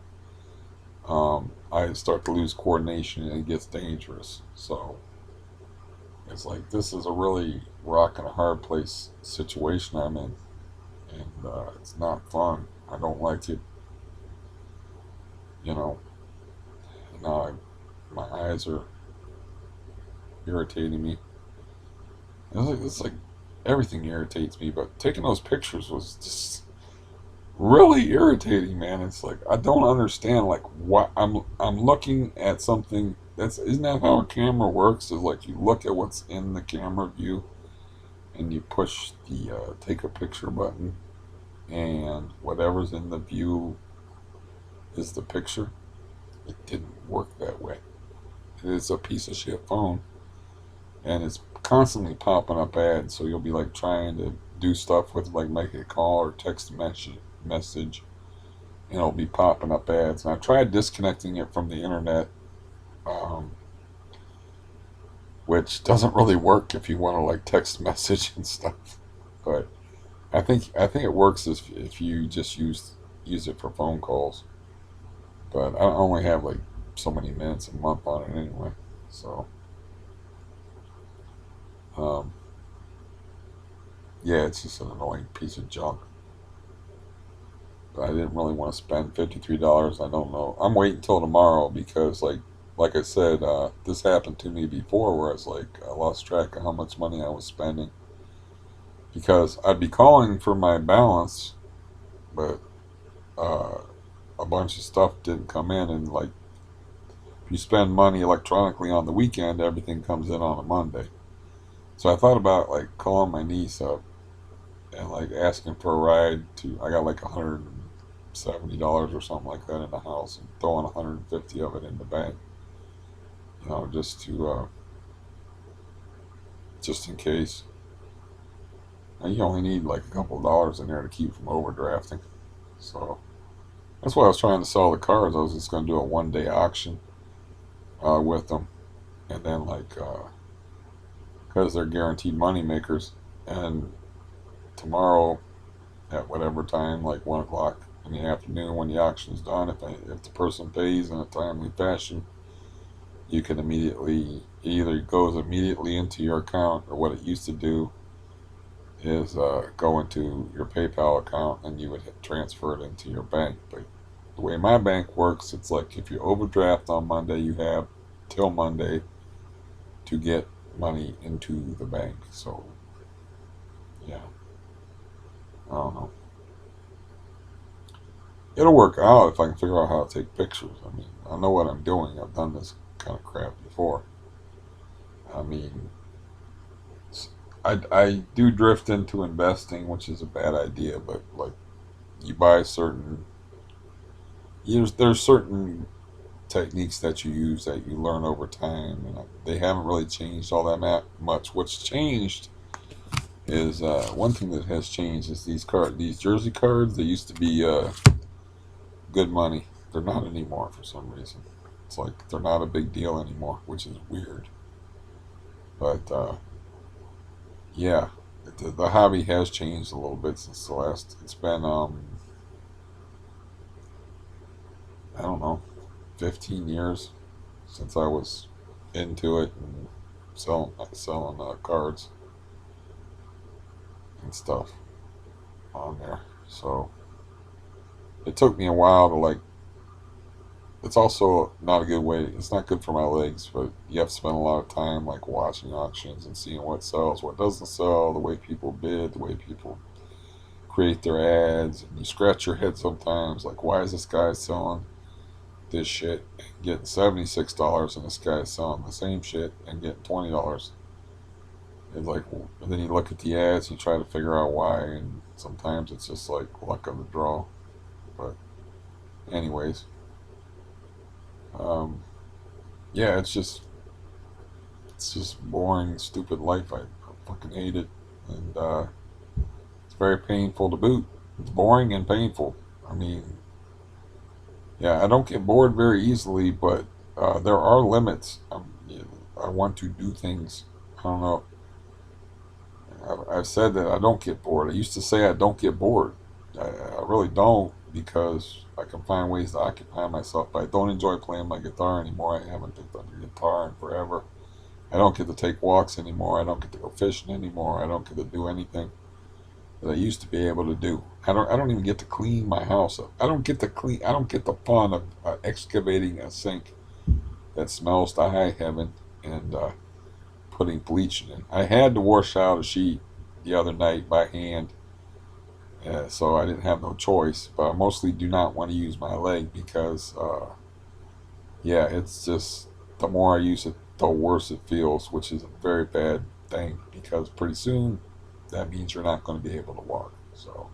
I start to lose coordination and it gets dangerous. So it's like this is a really rock and a hard place situation I'm in, and it's not fun. I don't like it. You know, now my eyes are irritating me. It's like everything irritates me, but taking those pictures was just really irritating, man. It's like I don't understand like what I'm looking at something that's isn't that how a camera works? Is like you look at what's in the camera view and you push the take a picture button, and whatever's in the view is the picture. It didn't work that way. It is a piece of shit phone, and it's constantly popping up ads. So you'll be like trying to do stuff with like make a call or text message, and it'll be popping up ads. And I tried disconnecting it from the internet, um, which doesn't really work if you want to like text message and stuff. But I think it works if you just use it for phone calls. But I only have like so many minutes a month on it anyway. So um, yeah, it's just an annoying piece of junk. But I didn't really want to spend $53. I don't know. I'm waiting till tomorrow because like I said, this happened to me before where it's like I lost track of how much money I was spending because I'd be calling for my balance, but uh, a bunch of stuff didn't come in, and like if you spend money electronically on the weekend, everything comes in on a Monday. So I thought about like calling my niece up and like asking for a ride to. I got like $70 or something like that in the house and throwing 150 of it in the bank, just in case. And you only need like a couple of dollars in there to keep from overdrafting. So that's why I was trying to sell the cars. I was just going to do a 1 day auction with them, and then because they're guaranteed money makers, and tomorrow at whatever time, like 1 o'clock in the afternoon when the auction is done, if the person pays in a timely fashion, you can immediately either goes immediately into your account, or what it used to do is go into your PayPal account and you would transfer it into your bank. But the way my bank works, it's like if you overdraft on Monday, you have till Monday to get money into the bank. So yeah, I don't know. It'll work out if I can figure out how to take pictures. I mean, I know what I'm doing. I've done this kind of crap before. I mean, I do drift into investing, which is a bad idea. But like, you buy certain, there's certain techniques that you use that you learn over time, and they haven't really changed all that much. What's changed is one thing that has changed is these jersey cards. They used to be good money. They're not anymore for some reason. It's like they're not a big deal anymore, which is weird. But yeah, the hobby has changed a little bit since the last. It's been I don't know, 15 years since I was into it and selling cards and stuff on there. So it took me a while to like. It's also not a good way. It's not good for my legs, but you have to spend a lot of time like watching auctions and seeing what sells, what doesn't sell, the way people bid, the way people create their ads, and you scratch your head sometimes like, why is this guy selling this shit and getting $76, and this guy is selling the same shit and getting $20? It's like, and then you look at the ads, and you try to figure out why, and sometimes it's just like luck of the draw. But anyways, um, yeah, it's just boring, stupid life. I fucking hate it, and it's very painful to boot. It's boring and painful. I mean, yeah, I don't get bored very easily, but there are limits. I want to do things. I don't know. I've said that I don't get bored. I used to say I don't get bored. I really don't, because I can find ways to occupy myself. But I don't enjoy playing my guitar anymore. I haven't picked up a guitar in forever. I don't get to take walks anymore. I don't get to go fishing anymore. I don't get to do anything that I used to be able to do. I don't even get to clean my house up. I don't get to clean. I don't get the fun of excavating a sink that smells to high heaven and putting bleach in it. I had to wash out a sheet the other night by hand, so I didn't have no choice. But I mostly do not want to use my leg because, yeah, it's just the more I use it, the worse it feels, which is a very bad thing because pretty soon that means you're not going to be able to walk. So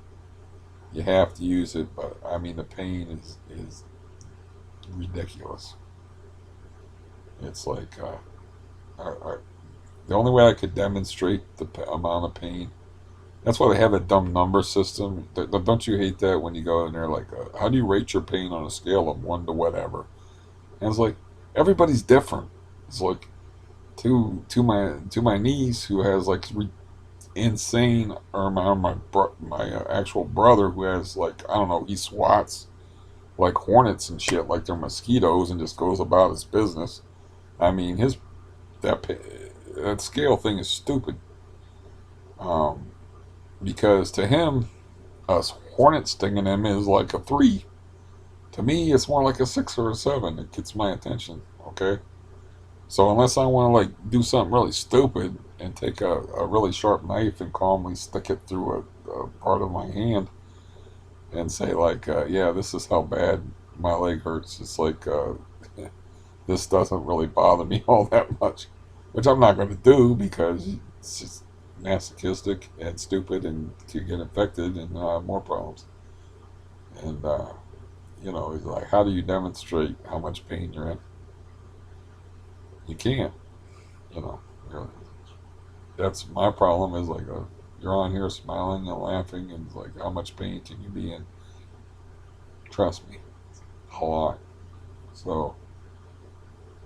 you have to use it, but I mean the pain is ridiculous. It's like the only way I could demonstrate the amount of pain. That's why they have a dumb number system. Don't you hate that when you go in there like, how do you rate your pain on a scale of 1 to whatever? And it's like everybody's different. It's like to my niece who has like insane, or my actual brother who has like, I don't know, he swats like hornets and shit like they're mosquitoes and just goes about his business. I mean that that scale thing is stupid, um, because to him a hornet stinging him is like a 3. To me it's more like a 6 or a 7. It gets my attention. Okay. So unless I want to like do something really stupid and take a really sharp knife and calmly stick it through a part of my hand and say like, yeah, this is how bad my leg hurts. It's like, this doesn't really bother me all that much, which I'm not going to do because it's just masochistic and stupid and could get infected and more problems. And it's like, how do you demonstrate how much pain you're in? You can't. You know, you're, that's my problem. Is like, you're on here smiling and laughing, and it's like, how much pain can you be in? Trust me, a lot. So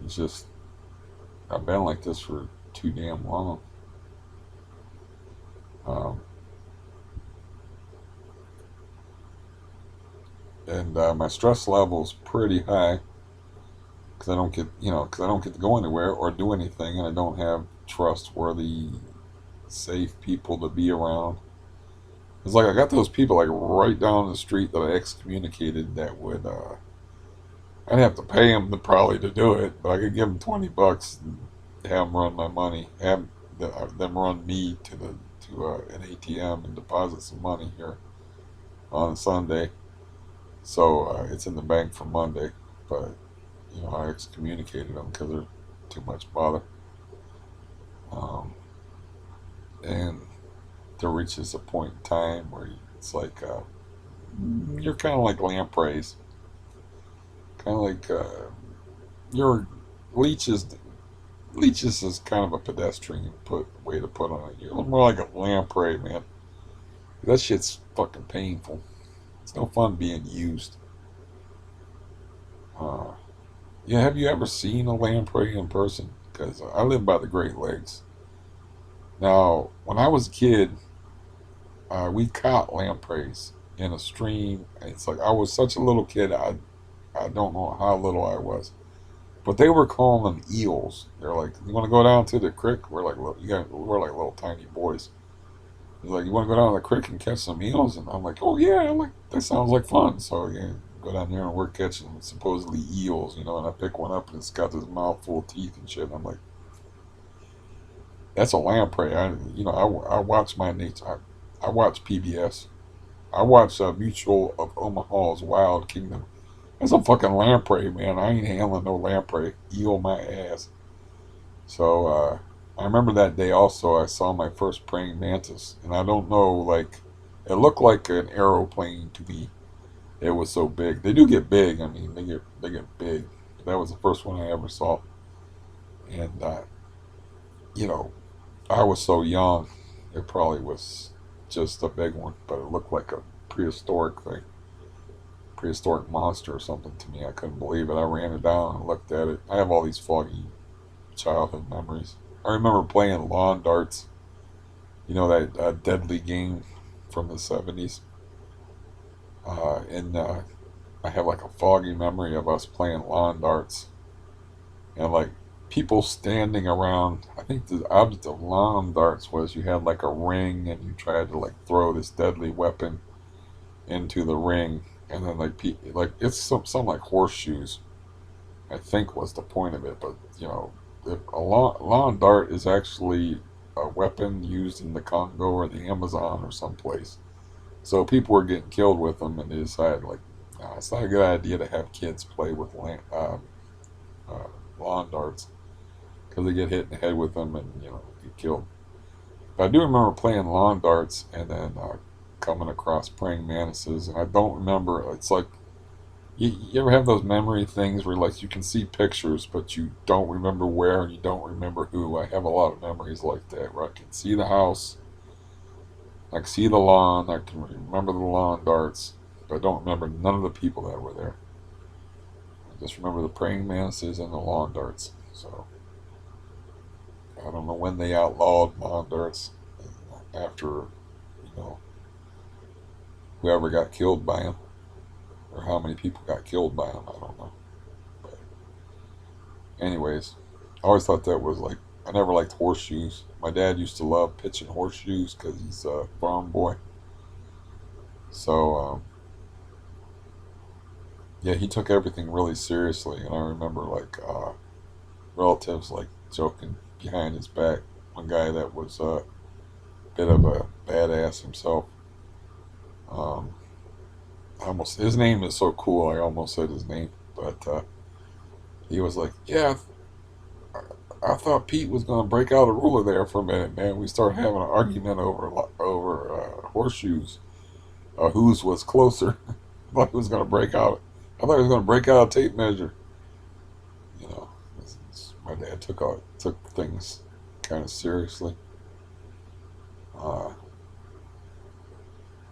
it's just, I've been like this for too damn long. Um, and my stress level's pretty high because I don't get, because I don't get to go anywhere or do anything, and I don't have trustworthy, safe people to be around. It's like I got those people like right down the street that I excommunicated that would, I'd have to pay them probably to do it, but I could give them $20 and have them run my money, have them run me to an ATM and deposit some money here on Sunday, so it's in the bank for Monday. But I excommunicated them because they're too much bother. Um, and there reaches a point in time where it's like, you're kind of like lampreys, kind of like, your leeches. Leeches is kind of a pedestrian way to put on it. You're more like a lamprey, man. That shit's fucking painful. It's no fun being used. Uh, yeah, have you ever seen a lamprey in person? Because I live by the Great Lakes. Now, when I was a kid, we caught lampreys in a stream. It's like I was such a little kid. I don't know how little I was, but they were calling them eels. They're like, you want to go down to the creek? We're like, we're like little tiny boys. He's like, you want to go down to the creek and catch some eels? And I'm like, oh yeah, I'm like, that sounds like fun. So yeah, go down there and we're catching supposedly eels, and I pick one up and it's got this mouth full of teeth and shit. And I'm like, that's a lamprey. I watch my nature. I watch PBS. I watch Mutual of Omaha's Wild Kingdom. That's a fucking lamprey, man. I ain't handling no lamprey. Eel my ass. So I remember that day also. I saw my first praying mantis, and I don't know, like, it looked like an aeroplane to me. It was so big. They do get big. I mean, they get big. But that was the first one I ever saw, and you know, I was so young. It probably was just a big one, but it looked like a prehistoric thing, prehistoric monster or something to me. I couldn't believe it. I ran it down and looked at it. I have all these foggy childhood memories. I remember playing lawn darts. You know that deadly game from the '70s, and I have like a foggy memory of us playing lawn darts and like people standing around. I think the object of lawn darts was you had like a ring and you tried to like throw this deadly weapon into the ring, and then like it's some like horseshoes. I think was the point of it, but a lawn dart is actually a weapon used in the Congo or the Amazon or someplace. So people were getting killed with them, and they decided like, nah, it's not a good idea to have kids play with uh, lawn darts because they get hit in the head with them and get killed. But I do remember playing lawn darts and then coming across praying mantises, and I don't remember. It's like you ever have those memory things where like you can see pictures, but you don't remember where and you don't remember who. I have a lot of memories like that where I can see the house, I can see the lawn, I can remember the lawn darts, but I don't remember none of the people that were there. I just remember the praying mantises and the lawn darts. So I don't know when they outlawed lawn darts after, whoever got killed by them or how many people got killed by them. I don't know. But anyways, I always thought that was like, I never liked horseshoes. My dad used to love pitching horseshoes because he's a farm boy. So yeah, he took everything really seriously, and I remember like relatives like joking behind his back. One guy that was a bit of a badass himself. Um, almost his name is so cool. I almost said his name, but he was like, "Yeah, I thought Pete was gonna break out a ruler there for a minute, man." We started having an argument over horseshoes, whose was closer. thought he was going to break out. I thought he was going to break out a tape measure. You know, my dad took things kind of seriously. Uh,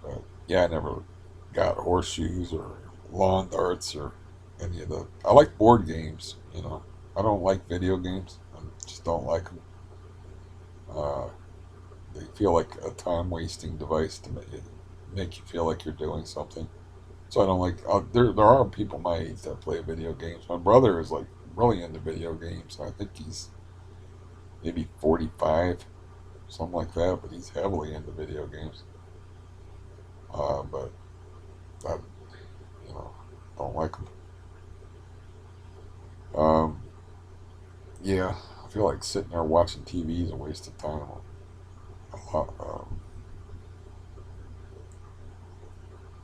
but yeah, I never got horseshoes or lawn darts or any of the. I like board games. You know, I don't like video games. I just don't like them. Uh, they feel like a time wasting device to make you feel like you're doing something. So I don't like. There are people my age that play video games. My brother is like really into video games. I think he's maybe 45, something like that. But he's heavily into video games. But I, you know, don't like them. Um, yeah, I feel like sitting there watching TV is a waste of time. A lot.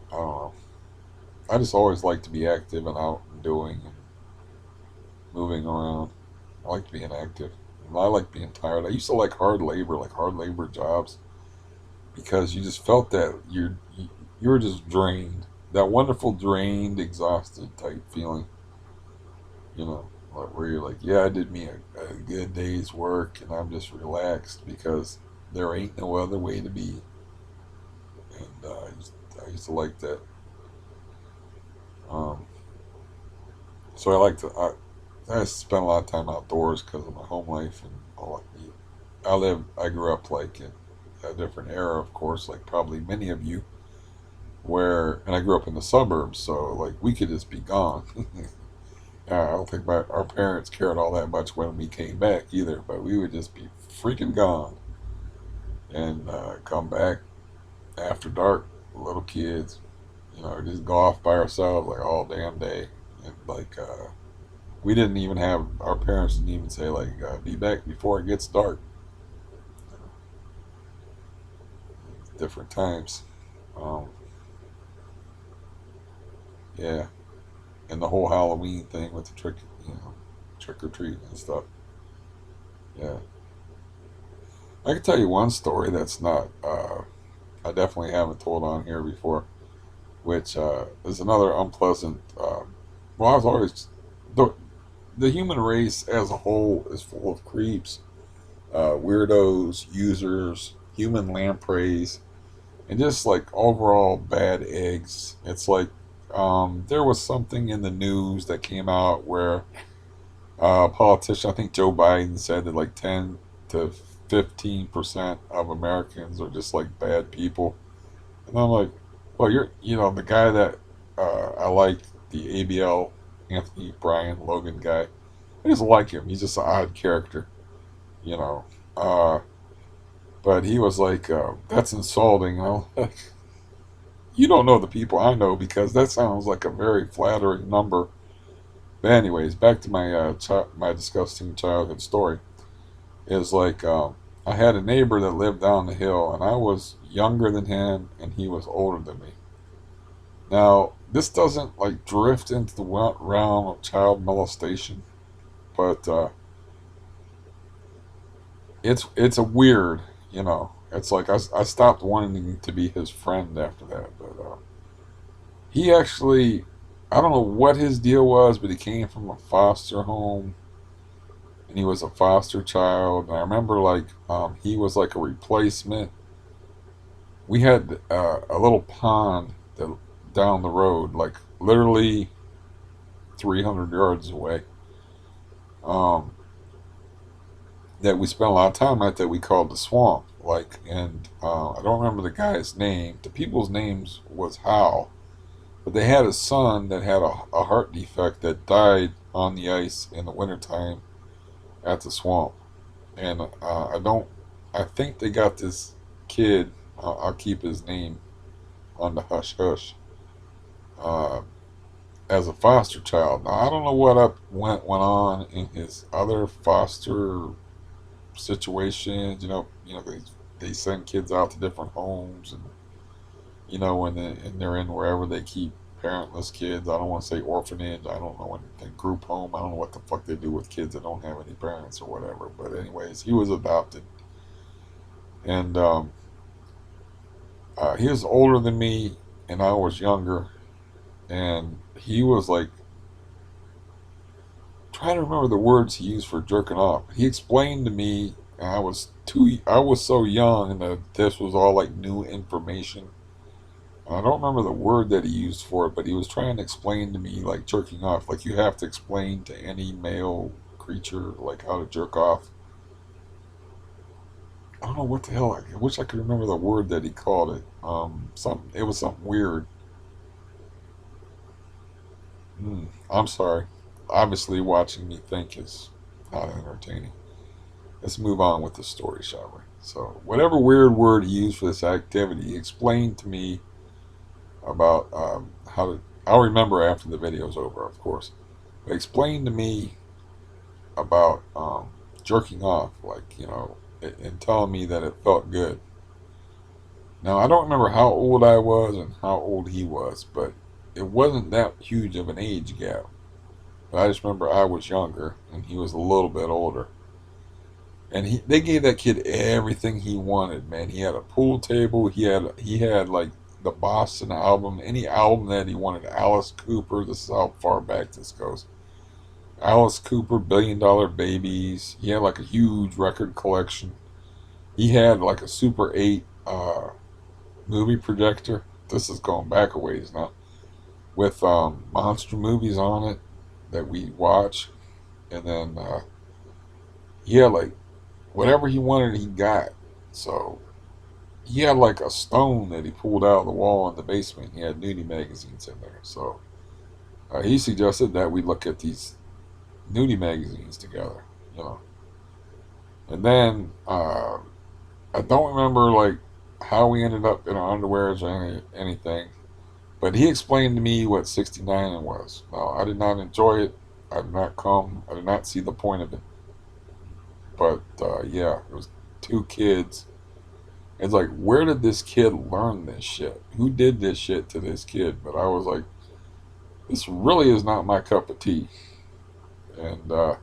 I don't know. I just always like to be active and out and doing and moving around. I like being active. And I like being tired. I used to like hard labor jobs, because you just felt that you were just drained. That wonderful drained, exhausted type feeling. You know, like where you're like, yeah, I did me a good day's work, and I'm just relaxed because there ain't no other way to be. And I used to like that. Um, so I like to. I spend a lot of time outdoors because of my home life and all. I grew up like in a different era, of course, like probably many of you, and I grew up in the suburbs, so like we could just be gone. I don't think our parents cared all that much when we came back either, but we would just be freaking gone and come back after dark, little kids, just go off by ourselves like all damn day. And like, we didn't even have, our parents didn't even say, like, be back before it gets dark. Different times. Um, yeah. And the whole Halloween thing with the trick or treat and stuff. Yeah. I can tell you one story that's not, I definitely haven't told on here before, which is another unpleasant. Well, I was always the the human race as a whole is full of creeps, weirdos, users, human lampreys, and just like overall bad eggs. It's like there was something in the news that came out where a politician, I think Joe Biden, said that like 10 to 15% of Americans are just like bad people. And I'm like, well, the guy that I like, the ABL Anthony Bryan Logan guy. I just like him. He's just an odd character, you know. Uh, but he was like, that's insulting. And I'm like, you don't know the people I know, because that sounds like a very flattering number. But anyways, back to my disgusting childhood story. Is like, I had a neighbor that lived down the hill, and I was younger than him, and he was older than me. Now, this doesn't like drift into the realm of child molestation, but it's a weird, It's like I stopped wanting to be his friend after that, but he actually, I don't know what his deal was, but he came from a foster home, and he was a foster child. And I remember like he was like a replacement. We had a little pond down the road, like literally 300 yards away. Um, that we spent a lot of time at, that we called the swamp. Like, and I don't remember the guy's name. The people's names was Hal, but they had a son that had a heart defect that died on the ice in the wintertime at the swamp. And I think they got this kid. I'll keep his name on the hush hush. Uh, as a foster child. Now I don't know what went on in his other foster situations. They send kids out to different homes, and and they're in wherever they keep parentless kids. I don't want to say orphanage. I don't know anything. Group home. I don't know what the fuck they do with kids that don't have any parents or whatever. But anyways, he was adopted, and he was older than me, and I was younger. and he was like trying to remember the words he used for jerking off. He explained to me, and I was so young that this was all like new information. And I don't remember the word that he used for it, but he was trying to explain to me like jerking off. Like you have to explain to any male creature like how to jerk off. I don't know what the hell. I wish I could remember the word that he called it. Something. It was something weird. I'm sorry. Obviously, watching me think is not entertaining. Let's move on with the story, shall we? So, whatever weird word he used for this activity, he explained to me about how to. I'll remember after the video's over, of course. But explained to me about jerking off, like, and telling me that it felt good. Now, I don't remember how old I was and how old he was, but it wasn't that huge of an age gap. But I just remember I was younger and he was a little bit older. And they gave that kid everything he wanted, man. He had a pool table. He had like the Boston album, any album that he wanted. Alice Cooper. This is how far back this goes. Alice Cooper, Billion Dollar Babies. He had like a huge record collection. He had like a Super 8 movie projector. This is going back a ways now. With monster movies on it that we watch. And then he had like whatever he wanted, he got. So he had like a stone that he pulled out of the wall in the basement. He had nudie magazines in there. So he suggested that we look at these nudie magazines together, you know. And then I don't remember like how we ended up in our underwears or anything, but he explained to me what 69 was. Now I did not enjoy it. I did not come. I did not see the point of it. But yeah, it was two kids. It's like, where did this kid learn this shit? Who did this shit to this kid? But I was like, this really is not my cup of tea. And I,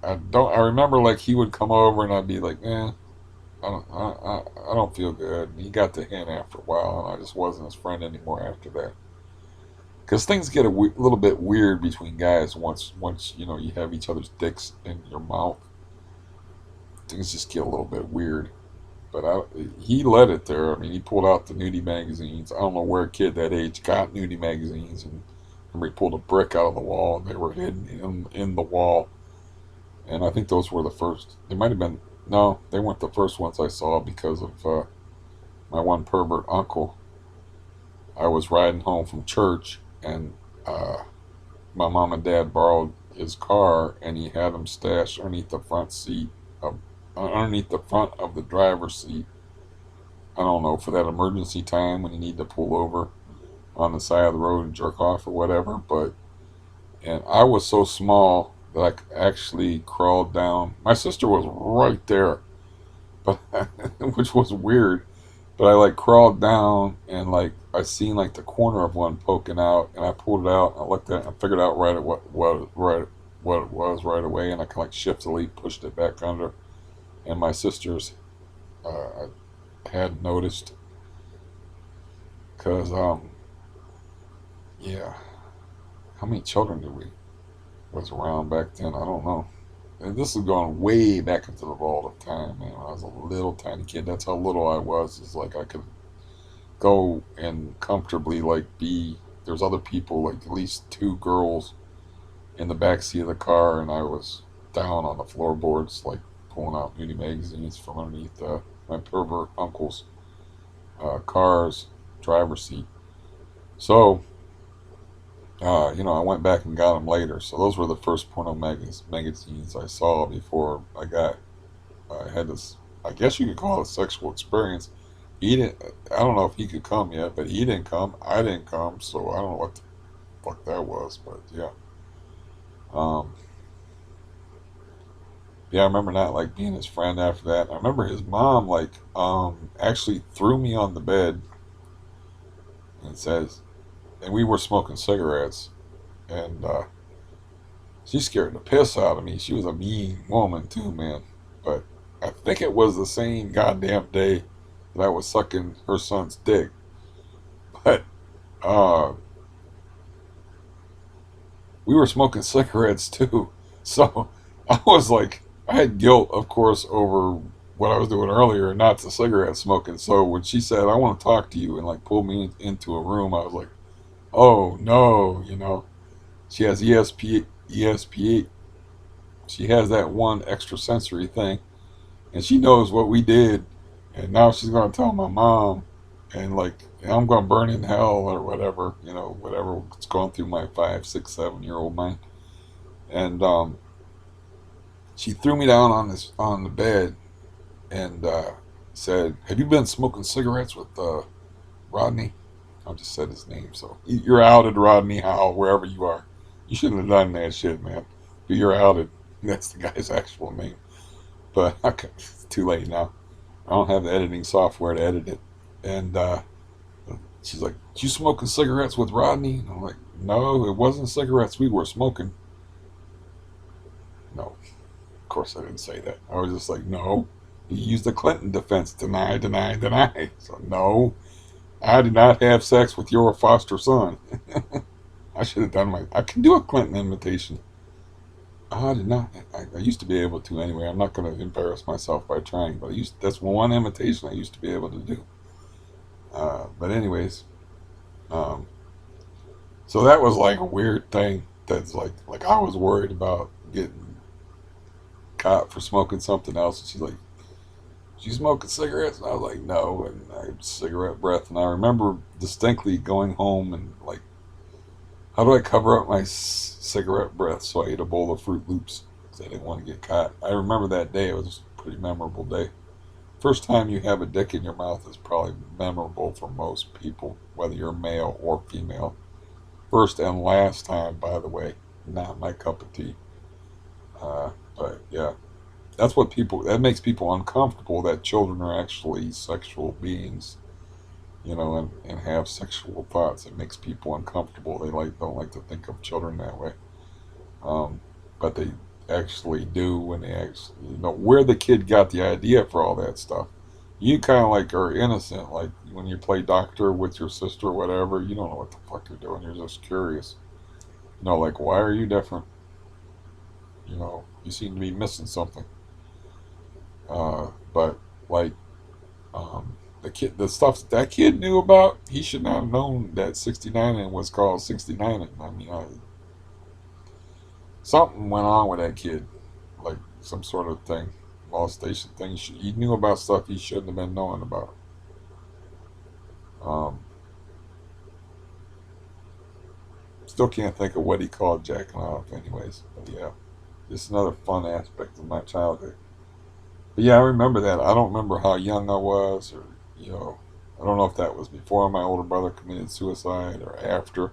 I don't. I remember like he would come over and I'd be like, I don't feel good. And he got the hint after a while, and I just wasn't his friend anymore after that. Because things get little bit weird between guys once you have each other's dicks in your mouth. Things just get a little bit weird. But he led it there. I mean, he pulled out the nudie magazines. I don't know where a kid that age got nudie magazines, and remember he pulled a brick out of the wall, and they were hidden in the wall. And I think those were the first. They might have been. No, they weren't the first ones I saw because of my one pervert uncle. I was riding home from church, and my mom and dad borrowed his car, and he had them stashed underneath the front seat of underneath the front of the driver's seat. I don't know, for that emergency time when you need to pull over on the side of the road and jerk off or whatever. But and I was so small that I actually crawled down. My sister was right there, but which was weird. But I like crawled down and like I seen like the corner of one poking out, and I pulled it out. And I looked at it and I figured out right at what it was right away, and I kind of like shiftily pushed it back under. And my sister's I had noticed because yeah, how many children did we was around back then? I don't know. And this is going way back into the vault of time, man. When I was a little tiny kid, that's how little I was. It's like I could go and comfortably like be. There's other people, like at least two girls in the back seat of the car, and I was down on the floorboards, like pulling out nudie magazines from underneath my pervert uncle's car's driver's seat. So, I went back and got them later. So those were the first porno magazines I saw before I had this. I guess you could call it a sexual experience. He didn't. I don't know if he could come yet, but he didn't come. I didn't come, so I don't know what the fuck that was. But yeah, um, yeah, I remember not like being his friend after that. I remember his mom like actually threw me on the bed and says, and we were smoking cigarettes, and she scared the piss out of me. She was a mean woman too, man. But I think it was the same goddamn day that I was sucking her son's dick. But uh, we were smoking cigarettes too. So I was like, I had guilt, of course, over what I was doing earlier, not the cigarette smoking. So when she said, I want to talk to you, and like pulled me into a room, I was like, oh no, she has ESP. She has that one extra sensory thing, and she knows what we did, and now she's gonna tell my mom, and like I'm gonna burn in hell or whatever, whatever's going through my 5, 6, 7 year old mind. And she threw me down on the bed and said, "Have you been smoking cigarettes with Rodney?" I just said his name, so you're outed, Rodney Howell, wherever you are. You shouldn't have done that shit, man. But you're outed. That's the guy's actual name. But okay, it's too late now. I don't have the editing software to edit it. And she's like, "You smoking cigarettes with Rodney?" And I'm like, "No, it wasn't cigarettes we were smoking." No, of course I didn't say that. I was just like, "No." You used the Clinton defense. Deny, deny, deny. So no, I did not have sex with your foster son. I should have done my. I can do a Clinton imitation. I did not. I used to be able to anyway. I'm not going to embarrass myself by trying, but that's one imitation I used to be able to do. But anyways, um, so that was like a weird thing. That's like I was worried about getting caught for smoking something else. And she's like, "You smoking cigarettes?" And I was like, "No." And I had cigarette breath. And I remember distinctly going home and like, how do I cover up my cigarette breath? So I ate a bowl of Fruit Loops because I didn't want to get caught. I remember that day. It was a pretty memorable day. First time you have a dick in your mouth is probably memorable for most people, whether you're male or female. First and last time, by the way, not my cup of tea. But yeah, that makes people uncomfortable that children are actually sexual beings, and have sexual thoughts. It makes people uncomfortable. They don't like to think of children that way. Um, but they actually do when they actually, where the kid got the idea for all that stuff. You kind of like are innocent, like when you play doctor with your sister or whatever. You don't know what the fuck you're doing. You're just curious. Like why are you different? You seem to be missing something. But like the stuff that kid knew about, he should not have known that 69 and was called 69. I mean, something went on with that kid, like some sort of thing, molestation thing. He knew about stuff he shouldn't have been knowing about. Um, Still can't think of what he called jacking off, anyways. But yeah, just another fun aspect of my childhood. But yeah, I remember that. I don't remember how young I was, or you know, I don't know if that was before my older brother committed suicide or after.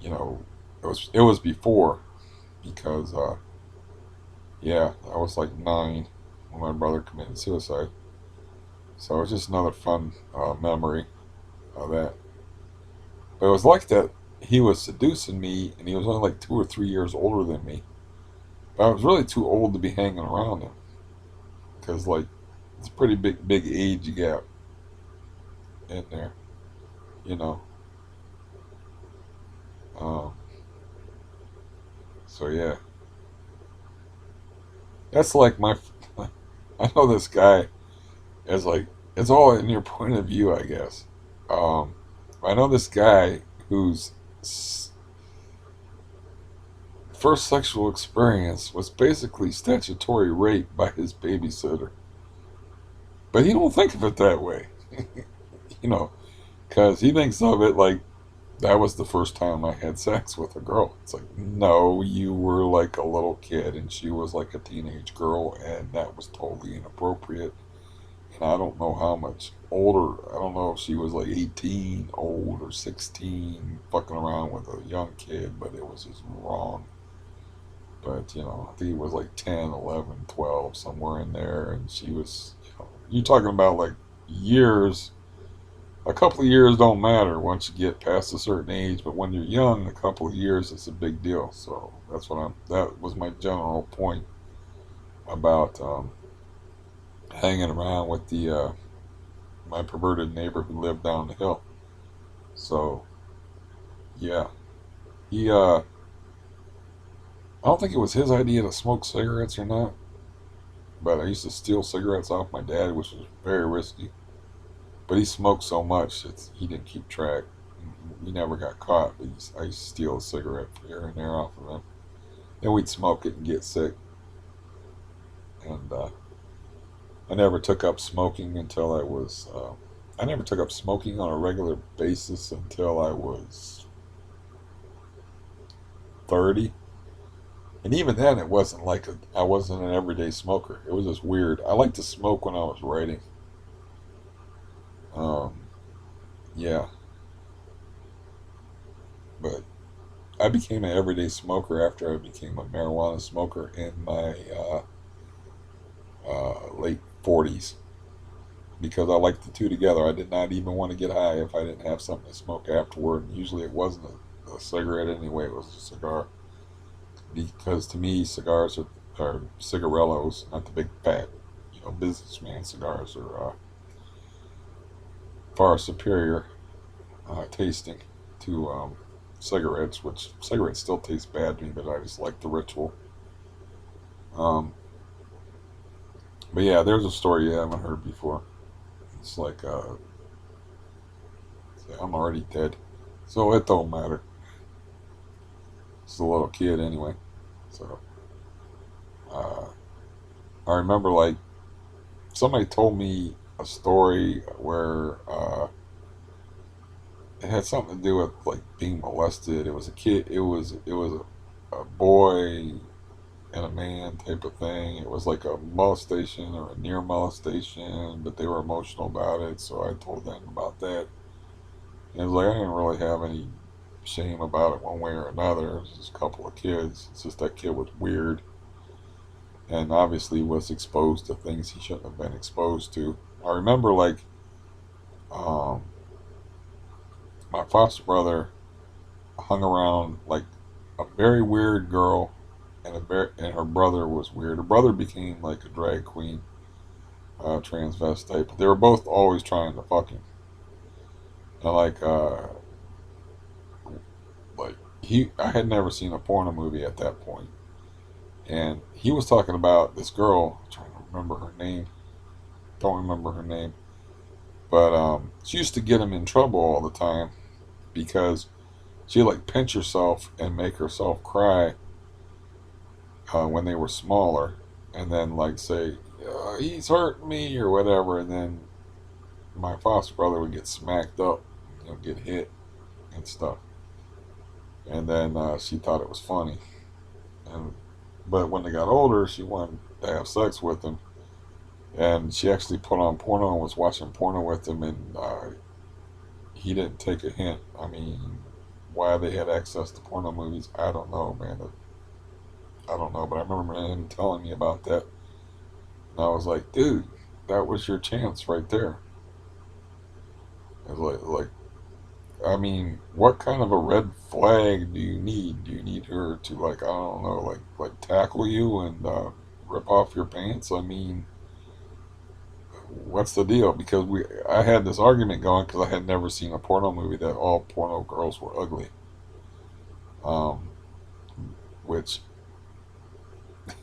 You know, it was before because yeah, I was like 9 when my brother committed suicide. So it's just another fun memory of that. But it was like that he was seducing me, and he was only like 2 or 3 years older than me. But I was really too old to be hanging around him because like it's a pretty big age gap in there, you know. Um, so yeah, that's like my. I know this guy is like it's all in your point of view, I guess. Um, I know this guy whose first sexual experience was basically statutory rape by his babysitter. But he don't think of it that way, you know, because he thinks of it like that was the first time I had sex with a girl. It's like, no, you were like a little kid and she was like a teenage girl, and that was totally inappropriate. And I don't know how much older, I don't know if she was like 18, old, or 16, fucking around with a young kid, but it was just wrong. But, I think it was like 10, 11, 12, somewhere in there. And she was, you're talking about like years. A couple of years don't matter once you get past a certain age, but when you're young, a couple of years is a big deal. So that was my general point about hanging around with the my perverted neighbor who lived down the hill. So yeah, he I don't think it was his idea to smoke cigarettes or not, but I used to steal cigarettes off my dad, which was very risky. But he smoked so much he didn't keep track. He never got caught. But I used to steal a cigarette here and there off of him. Then we'd smoke it and get sick. And I never took up smoking until I was. I never took up smoking on a regular basis until I was 30. And even then, it wasn't like I wasn't an everyday smoker. It was just weird. I liked to smoke when I was writing. Um, yeah, but I became an everyday smoker after I became a marijuana smoker in my late 40s because I liked the two together. I did not even want to get high if I didn't have something to smoke afterward. And usually it wasn't a cigarette anyway, it was a cigar. Because to me, cigars are cigarellos, not the big fat, businessman cigars are far superior tasting to cigarettes, which cigarettes still taste bad to me, but I just like the ritual. Um, but yeah, there's a story you haven't heard before. It's like, I'm already dead, so it don't matter. It's a little kid anyway. So uh, I remember like somebody told me a story where it had something to do with like being molested. It was a kid. It was a boy and a man type of thing. It was like a molestation or a near molestation, but they were emotional about it. So I told them about that. And it was like I didn't really have any shame about it one way or another. It was just a couple of kids. It's just that kid was weird and obviously was exposed to things he shouldn't have been exposed to. I remember like um, my foster brother hung around like a very weird girl, and her brother was weird. Her brother became like a drag queen, transvestite, but they were both always trying to fuck him. And like I had never seen a porno movie at that point, and he was talking about this girl. I'm trying to remember her name. Don't remember her name, but she used to get him in trouble all the time because she'd like pinch herself and make herself cry when they were smaller, and then like say he's hurting me or whatever, and then my foster brother would get smacked up, get hit and stuff, and then she thought it was funny, and but when they got older, she wanted to have sex with him, and she actually put on porno and was watching porno with him, and he didn't take a hint. I mean, why they had access to porno movies, I don't know, man. I don't know, but I remember him telling me about that. And I was like, dude, that was your chance right there. It was like, I mean, what kind of a red flag do you need? Do you need her to like, I don't know, like tackle you and rip off your pants? I mean, what's the deal? Because I had this argument going because I had never seen a porno movie that all porno girls were ugly. Um, which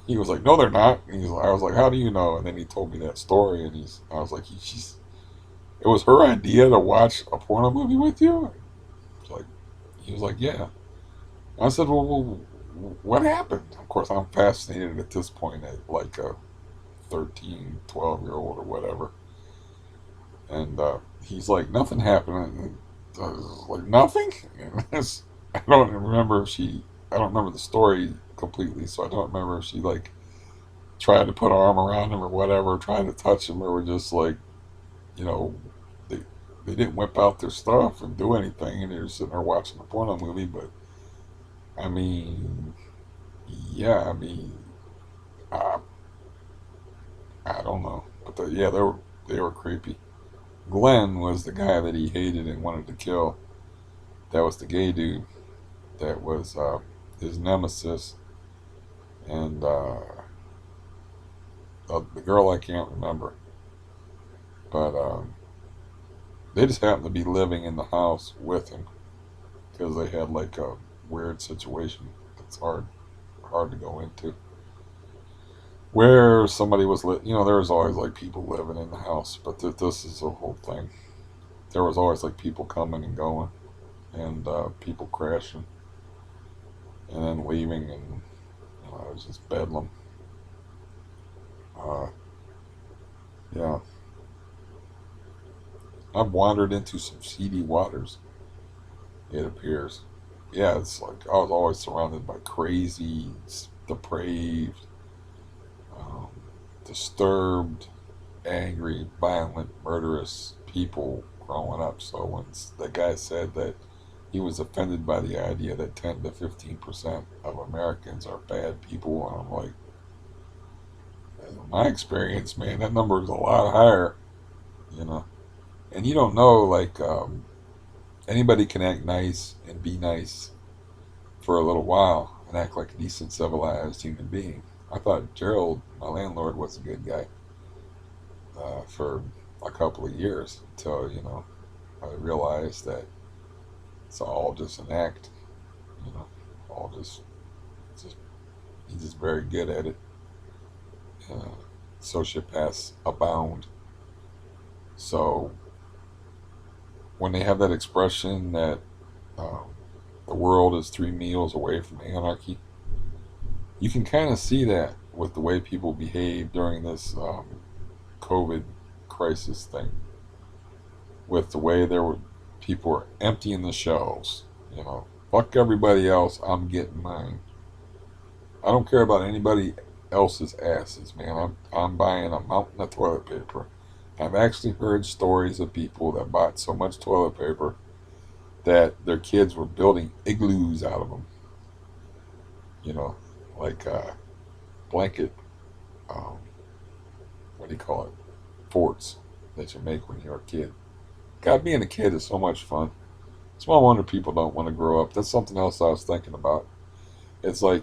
he was like, no, they're not. I was like, how do you know? And then he told me that story, and I was like, she's. It was her idea to watch a porno movie with you. Like, he was like, yeah. And I said, well, what happened? Of course, I'm fascinated at this point at like a 13, 12-year-old or whatever. And he's like, nothing happened. And I was like, nothing? I don't remember if she, I don't remember the story completely, so I don't remember if she like tried to put her arm around him or whatever, trying to touch him, or were just like, you know, they they didn't whip out their stuff and do anything, and they were sitting there watching a porno movie. But I mean, yeah, I mean, I, I don't know, but yeah, they were creepy. Glenn was the guy that he hated and wanted to kill. That was the gay dude. That was his nemesis, and the girl I can't remember, but They just happened to be living in the house with him because they had like a weird situation that's hard to go into. Where somebody was there was always like people living in the house, but this is a whole thing. There was always like people coming and going, and people crashing and then leaving, and it was just bedlam. Uh, yeah, I've wandered into some seedy waters. It appears. Yeah, it's like I was always surrounded by crazy, depraved, um, disturbed, angry, violent, murderous people growing up. So when the guy said that he was offended by the idea that 10 to 15% of Americans are bad people, and I'm like, in my experience, man, that number is a lot higher, you know. And you don't know, like, anybody can act nice and be nice for a little while and act like a decent, civilized human being. I thought Gerald, my landlord, was a good guy for a couple of years until, I realized that it's all just an act, you know, all just he's just very good at it. Uh, Sociopaths abound. So when they have that expression that um, the world is 3 meals away from anarchy, you can kind of see that with the way people behave during this COVID crisis thing, with the way there were people were emptying the shelves. Fuck everybody else. I'm getting mine. I don't care about anybody else's asses, man. I'm buying a mountain of toilet paper. I've actually heard stories of people that bought so much toilet paper that their kids were building igloos out of them. You know, like blanket. Um, what do you call it? Forts that you make when you're a kid. God, being a kid is so much fun. Small wonder people don't want to grow up. That's something else I was thinking about. It's like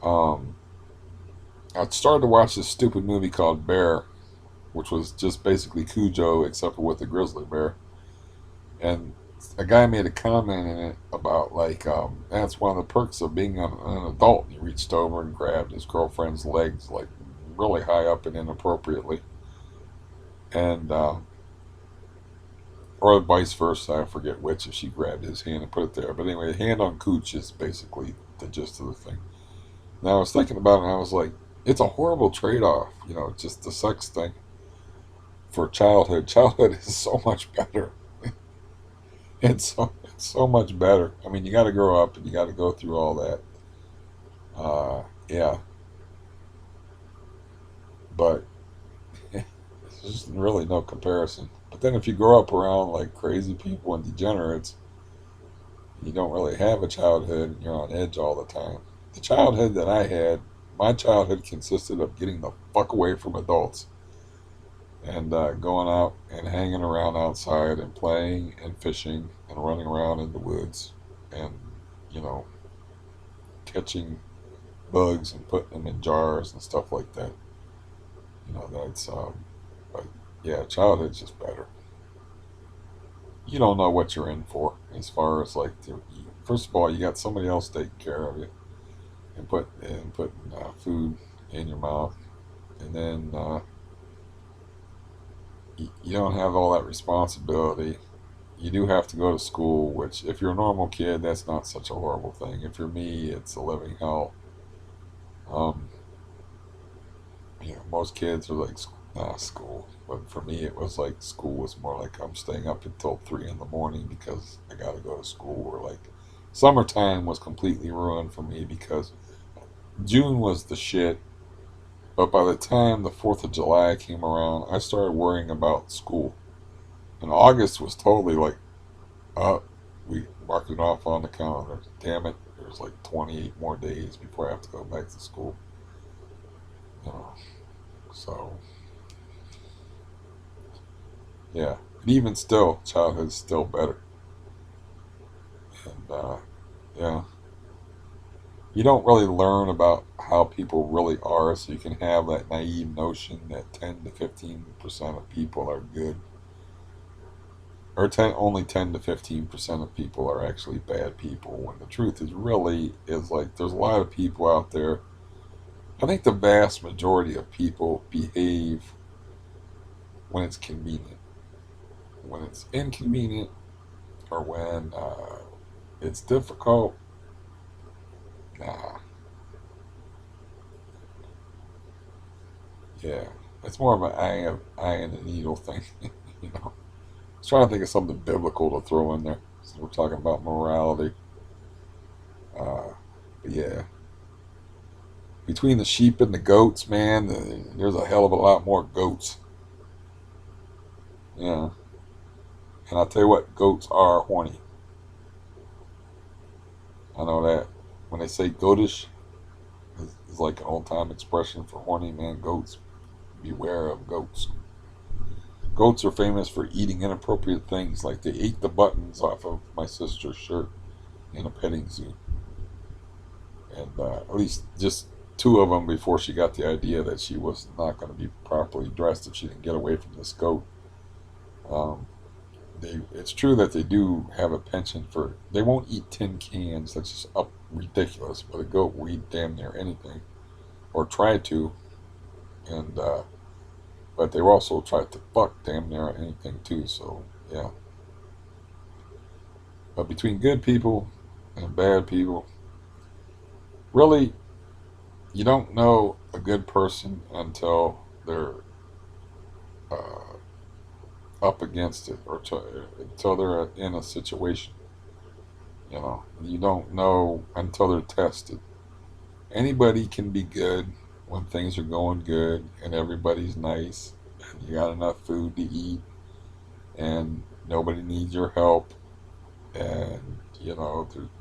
um, I started to watch this stupid movie called Bear, which was just basically Cujo except for with a grizzly bear. And a guy made a comment in it about like that's one of the perks of being an adult. And he reached over and grabbed his girlfriend's legs like really high up and inappropriately, and or vice versa. I forget which. If she grabbed his hand and put it there, but anyway, hand on cooch is basically the gist of the thing. Now I was thinking about it, and I was like, it's a horrible trade-off. Just the sex thing for childhood. Childhood is so much better. It's so much better. I mean, you got to grow up and you got to go through all that. Yeah, but there's just really no comparison. But then if you grow up around like crazy people and degenerates, you don't really have a childhood and you're on edge all the time. The childhood that I had, my childhood consisted of getting the fuck away from adults and going out and hanging around outside and playing and fishing and running around in the woods and, you know, catching bugs and putting them in jars and stuff like that. That's, but yeah, childhood's just better. You don't know what you're in for as far as like, first of all, you got somebody else taking care of you and putting food in your mouth, and then you don't have all that responsibility. You do have to go to school, which if you're a normal kid, that's not such a horrible thing. If you're me, it's a living hell. Um, most kids are like school, but for me, it was like school was more like I'm staying up until 3 in the morning because I got to go to school. Or like summertime was completely ruined for me because June was the shit. But by the time the 4th of July came around, I started worrying about school. And August was totally like, uh, we marked it off on the calendar. Damn it, there's like 28 more days before I have to go back to school. You know, so yeah. And even still, childhood's still better. And yeah, you don't really learn about how people really are, so you can have that naive notion that 10 to 15% of people are good. or only 10 to 15% of people are actually bad people. When the truth is really is like there's a lot of people out there. I think the vast majority of people behave when it's convenient. When it's inconvenient or when it's difficult, nah, yeah, it's more of an eye in the needle thing, you know. I was trying to think of something biblical to throw in there. So we're talking about morality. But yeah, between the sheep and the goats, man, there's a hell of a lot more goats. Yeah, and I'll tell you what, goats are horny. I know that. When they say goatish, it's like an old time expression for horny man. Goats, beware of goats. Goats are famous for eating inappropriate things, like they ate the buttons off of my sister's shirt in a petting zoo. And at least just two of them before she got the idea that she was not going to be properly dressed if she didn't get away from this goat. Um, it's true that they do have a penchant for, they won't eat tin cans. That's just up ridiculous. But a goat will eat damn near anything, or try to. And but they will also try to fuck damn near anything too. So yeah. But between good people and bad people, really, you don't know a good person until they're uh, up against it, or until they're in a situation. You know, you don't know until they're tested. Anybody can be good when things are going good and everybody's nice and you got enough food to eat and nobody needs your help, and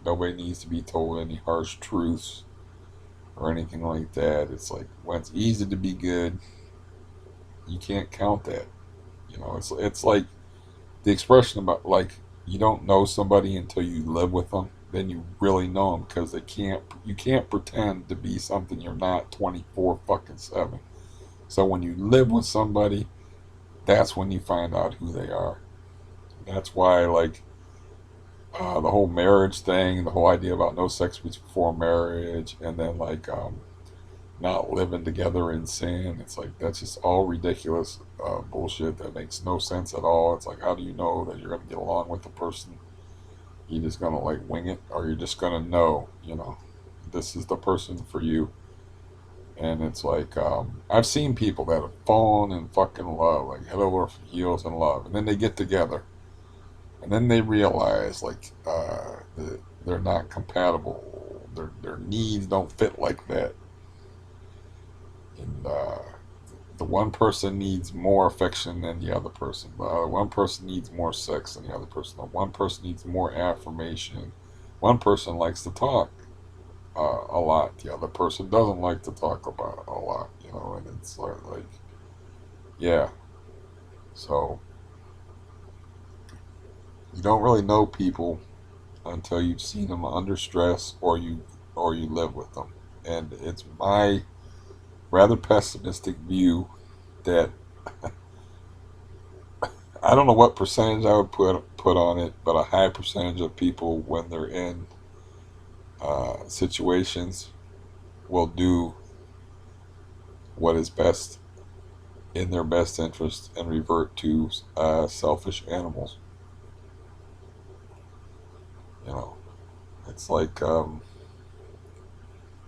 nobody needs to be told any harsh truths or anything like that. It's like when it's easy to be good, you can't count that. It's like the expression about like you don't know somebody until you live with them. Then you really know them because you can't pretend to be something you're not 24 fucking 7. So when you live with somebody, that's when you find out who they are. That's why like the whole marriage thing, the whole idea about no sex before marriage, and then like not living together in sin. It's like that's just all ridiculous bullshit that makes no sense at all. It's like how do you know that you're gonna get along with the person? You just gonna like wing it, or you're just gonna know, this is the person for you. And it's like I've seen people that have fallen in fucking love, like head over heels in love, and then they get together, and then they realize like they're not compatible. Their needs don't fit like that, and the one person needs more affection than the other person. One person needs more sex than the other person. The one person needs more affirmation. One person likes to talk a lot. The other person doesn't like to talk about a lot. And it's like yeah. So you don't really know people until you've seen them under stress, or you live with them. And it's my rather pessimistic view that I don't know what percentage I would put on it, but a high percentage of people, when they're in situations, will do what is best in their best interest and revert to selfish animals. You know, it's like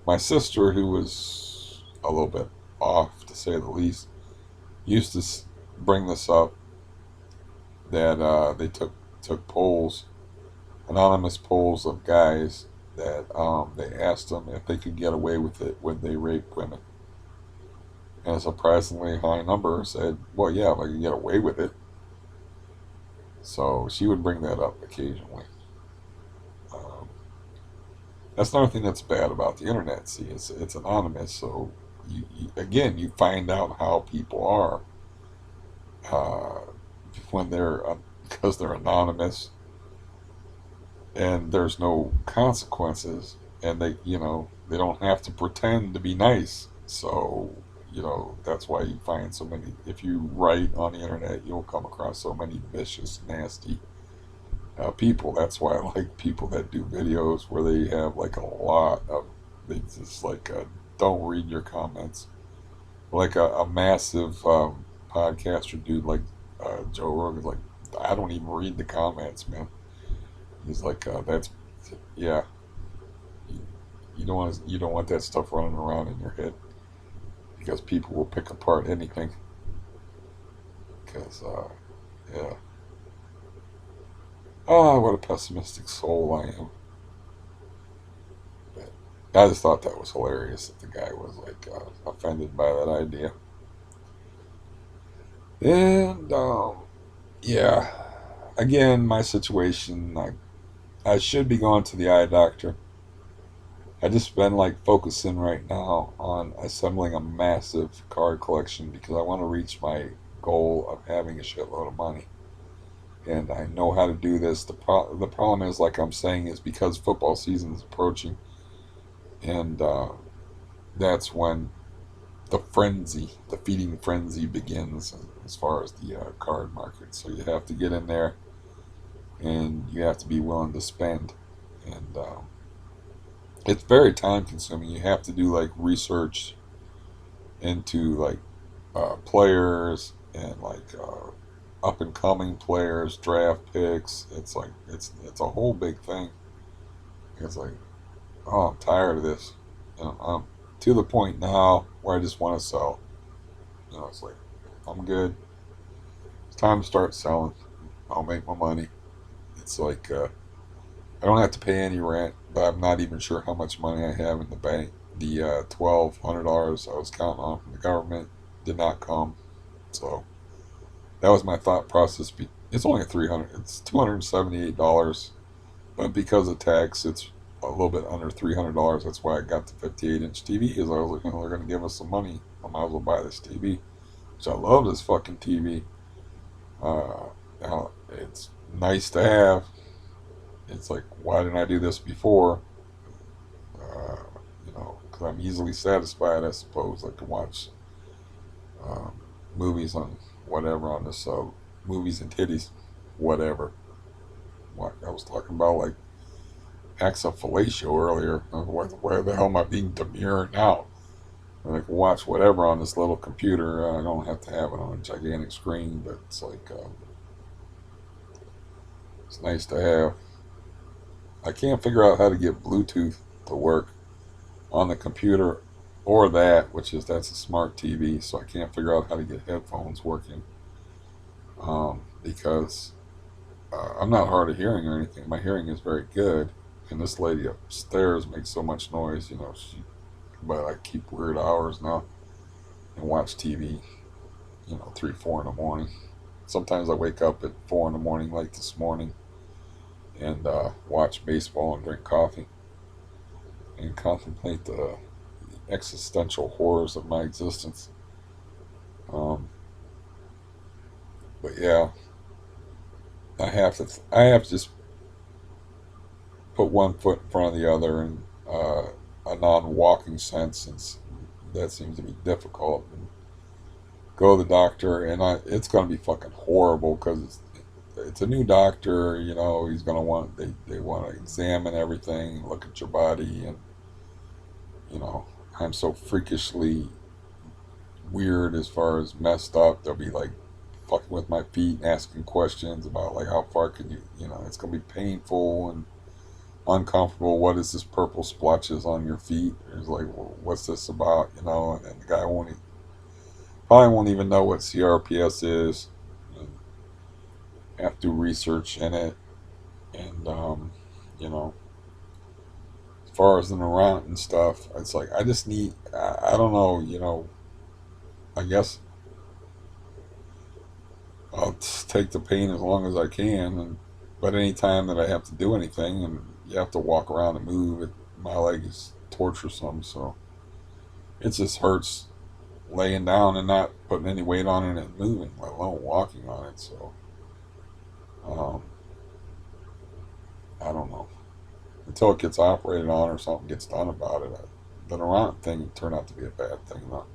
my sister, who was a little bit off to say the least, used to bring this up that they took polls, anonymous polls of guys that they asked them if they could get away with it when they rape women. And a surprisingly high number said, well, yeah, if I could get away with it. So she would bring that up occasionally. Um, that's another thing that's bad about the internet. See, it's anonymous, so again you find out how people are uh, when they're because they're anonymous and there's no consequences, and they don't have to pretend to be nice. So that's why you find so many. If you write on the internet, you'll come across so many vicious, nasty people. That's why I like people that do videos where they have like a lot of. They just like don't read your comments. Like a massive podcaster dude like Joe Rogan. Like I don't even read the comments, man. He's like that's yeah. You, you don't want that stuff running around in your head because people will pick apart anything. Because yeah. Oh, what a pessimistic soul I am. But I just thought that was hilarious that the guy was like offended by that idea. And yeah, again, my situation, I should be going to the eye doctor. I just been like focusing right now on assembling a massive card collection because I want to reach my goal of having a shitload of money. And I know how to do this. The problem is, like I'm saying, is because football season is approaching, and that's when the frenzy, the feeding frenzy begins as far as the card market. So you have to get in there, and you have to be willing to spend, and it's very time consuming. You have to do like research into like players and like up and coming players, draft picks. It's like it's a whole big thing. It's like, oh, I'm tired of this. I'm to the point now where I just want to sell. It's like I'm good. It's time to start selling. I'll make my money. It's like I don't have to pay any rent, but I'm not even sure how much money I have in the bank. The $1,200 I was counting on from the government did not come, so that was my thought process. It's only 300. It's $278, but because of tax, it's a little bit under $300. That's why I got the 58-inch TV. Because I was like, they're going to give us some money. I might as well buy this TV. Which I love this fucking TV. Now it's nice to have. It's like, why didn't I do this before? Uh, because I'm easily satisfied, I suppose. I can watch um, movies on whatever on this, movies and titties, whatever. What I was talking about, like acts of fellatio earlier. Where the hell am I being demure now? And I can watch whatever on this little computer. I don't have to have it on a gigantic screen, but it's like it's nice to have. I can't figure out how to get Bluetooth to work on the computer or that's a smart TV, so I can't figure out how to get headphones working because I'm not hard of hearing or anything. My hearing is very good, and this lady upstairs makes so much noise. But I keep weird hours now and watch TV. 3, 4 in the morning. Sometimes I wake up at 4 in the morning, like this morning, and watch baseball and drink coffee and contemplate the existential horrors of my existence. Um, but yeah, I have to just put one foot in front of the other in a non-walking sense, since that seems to be difficult. And go to the doctor, and it's going to be fucking horrible because it's a new doctor. He's going to they want to examine everything, look at your body, and you know, I'm so freakishly weird as far as messed up. They'll be like fucking with my feet and asking questions about like how far can it's gonna be painful and uncomfortable. What is this purple splotches on your feet? It's like, well, what's this about? And the guy probably won't even know what CRPS is. And have to do research in it, and you know, as far as the neuront and stuff, it's like I just need. I don't know. I guess I'll take the pain as long as I can, but anytime that I have to do anything and you have to walk around and move, my leg is torturesome. So it just hurts laying down and not putting any weight on it and moving, let alone walking on it. So um, I don't know until it gets operated on or something gets done about it. The neuront thing turned out to be a bad thing, though.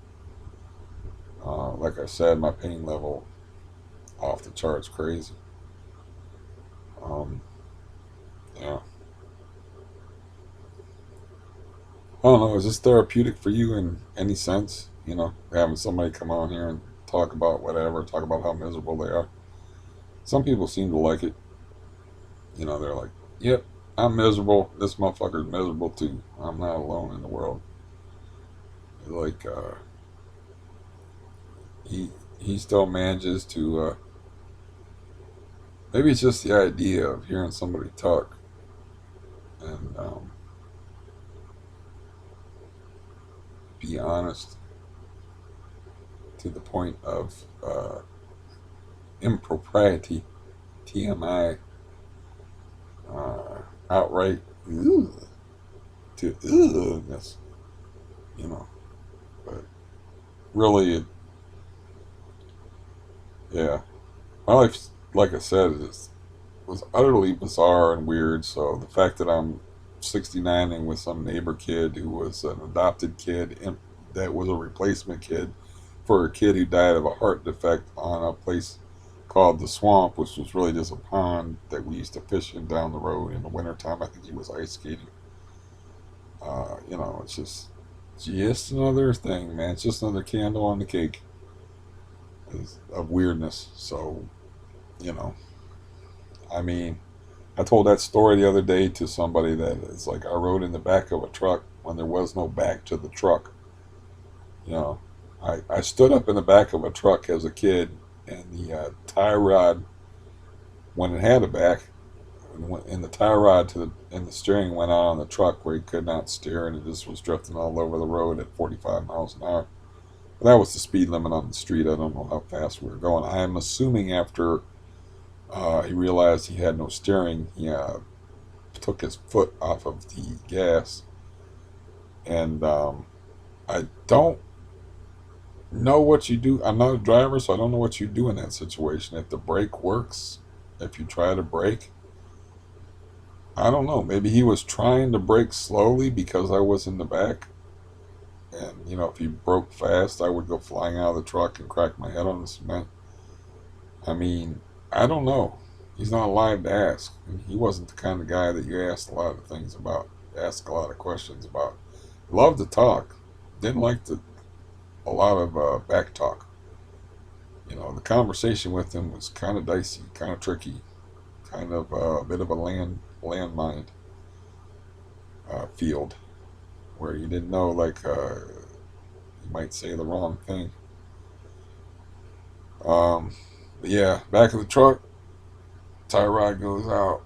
Like I said, my pain level off the charts crazy. Um, yeah. I don't know. Is this therapeutic for you in any sense? Having somebody come on here and talk about whatever, talk about how miserable they are. Some people seem to like it. They're like, "Yep, I'm miserable. This motherfucker's miserable too. I'm not alone in the world." Like he he still manages to. Maybe it's just the idea of hearing somebody talk and be honest to the point of impropriety, TMI, outright ugh, to ughness, you know. But really, yeah, my life, like I said, was utterly bizarre and weird. So the fact that I'm 69 and with some neighbor kid who was an adopted kid that was a replacement kid for a kid who died of a heart defect on a place called the Swamp, which was really just a pond that we used to fish in down the road in the wintertime. I think he was ice skating. It's just another thing, man. It's just another candle on the cake of weirdness. So, you know, I mean, I told that story the other day to somebody that it's like I rode in the back of a truck when there was no back to the truck. You know, I stood up in the back of a truck as a kid, and the tie rod, when it had a back, and the tie rod and the steering went out on the truck where he could not steer, and it just was drifting all over the road at 45 miles an hour. But that was the speed limit on the street. I don't know how fast we were going. I'm assuming after he realized he had no steering, he took his foot off of the gas, and I don't know what you do. I'm not a driver, so I don't know what you do in that situation. If the brake works, if you try to brake, I don't know. Maybe he was trying to brake slowly because I was in the back. And, if he broke fast, I would go flying out of the truck and crack my head on the cement. I mean, I don't know. He's not alive to ask. He wasn't the kind of guy that you asked a lot of things about, ask a lot of questions about. Loved to talk. Didn't like a lot of back talk. The conversation with him was kind of dicey, kind of tricky, kind of a bit of a landmine field where you didn't know, like, you might say the wrong thing. Um, but yeah, back of the truck, tie rod goes out.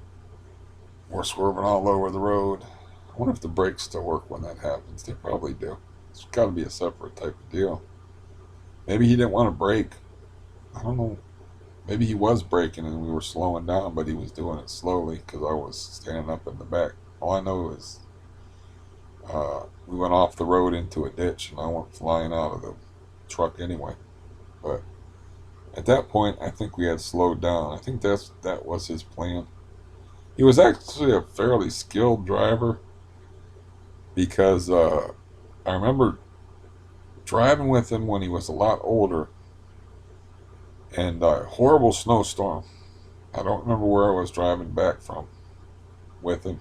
We're swerving all over the road. I wonder if the brakes still work when that happens. They probably do. It's got to be a separate type of deal. Maybe he didn't want to brake. I don't know. Maybe he was braking and we were slowing down, but he was doing it slowly because I was standing up in the back. All I know is we went off the road into a ditch and I went flying out of the truck anyway. But at that point, I think we had slowed down. I think that was his plan. He was actually a fairly skilled driver because I remember driving with him when he was a lot older and a horrible snowstorm. I don't remember where I was driving back from with him.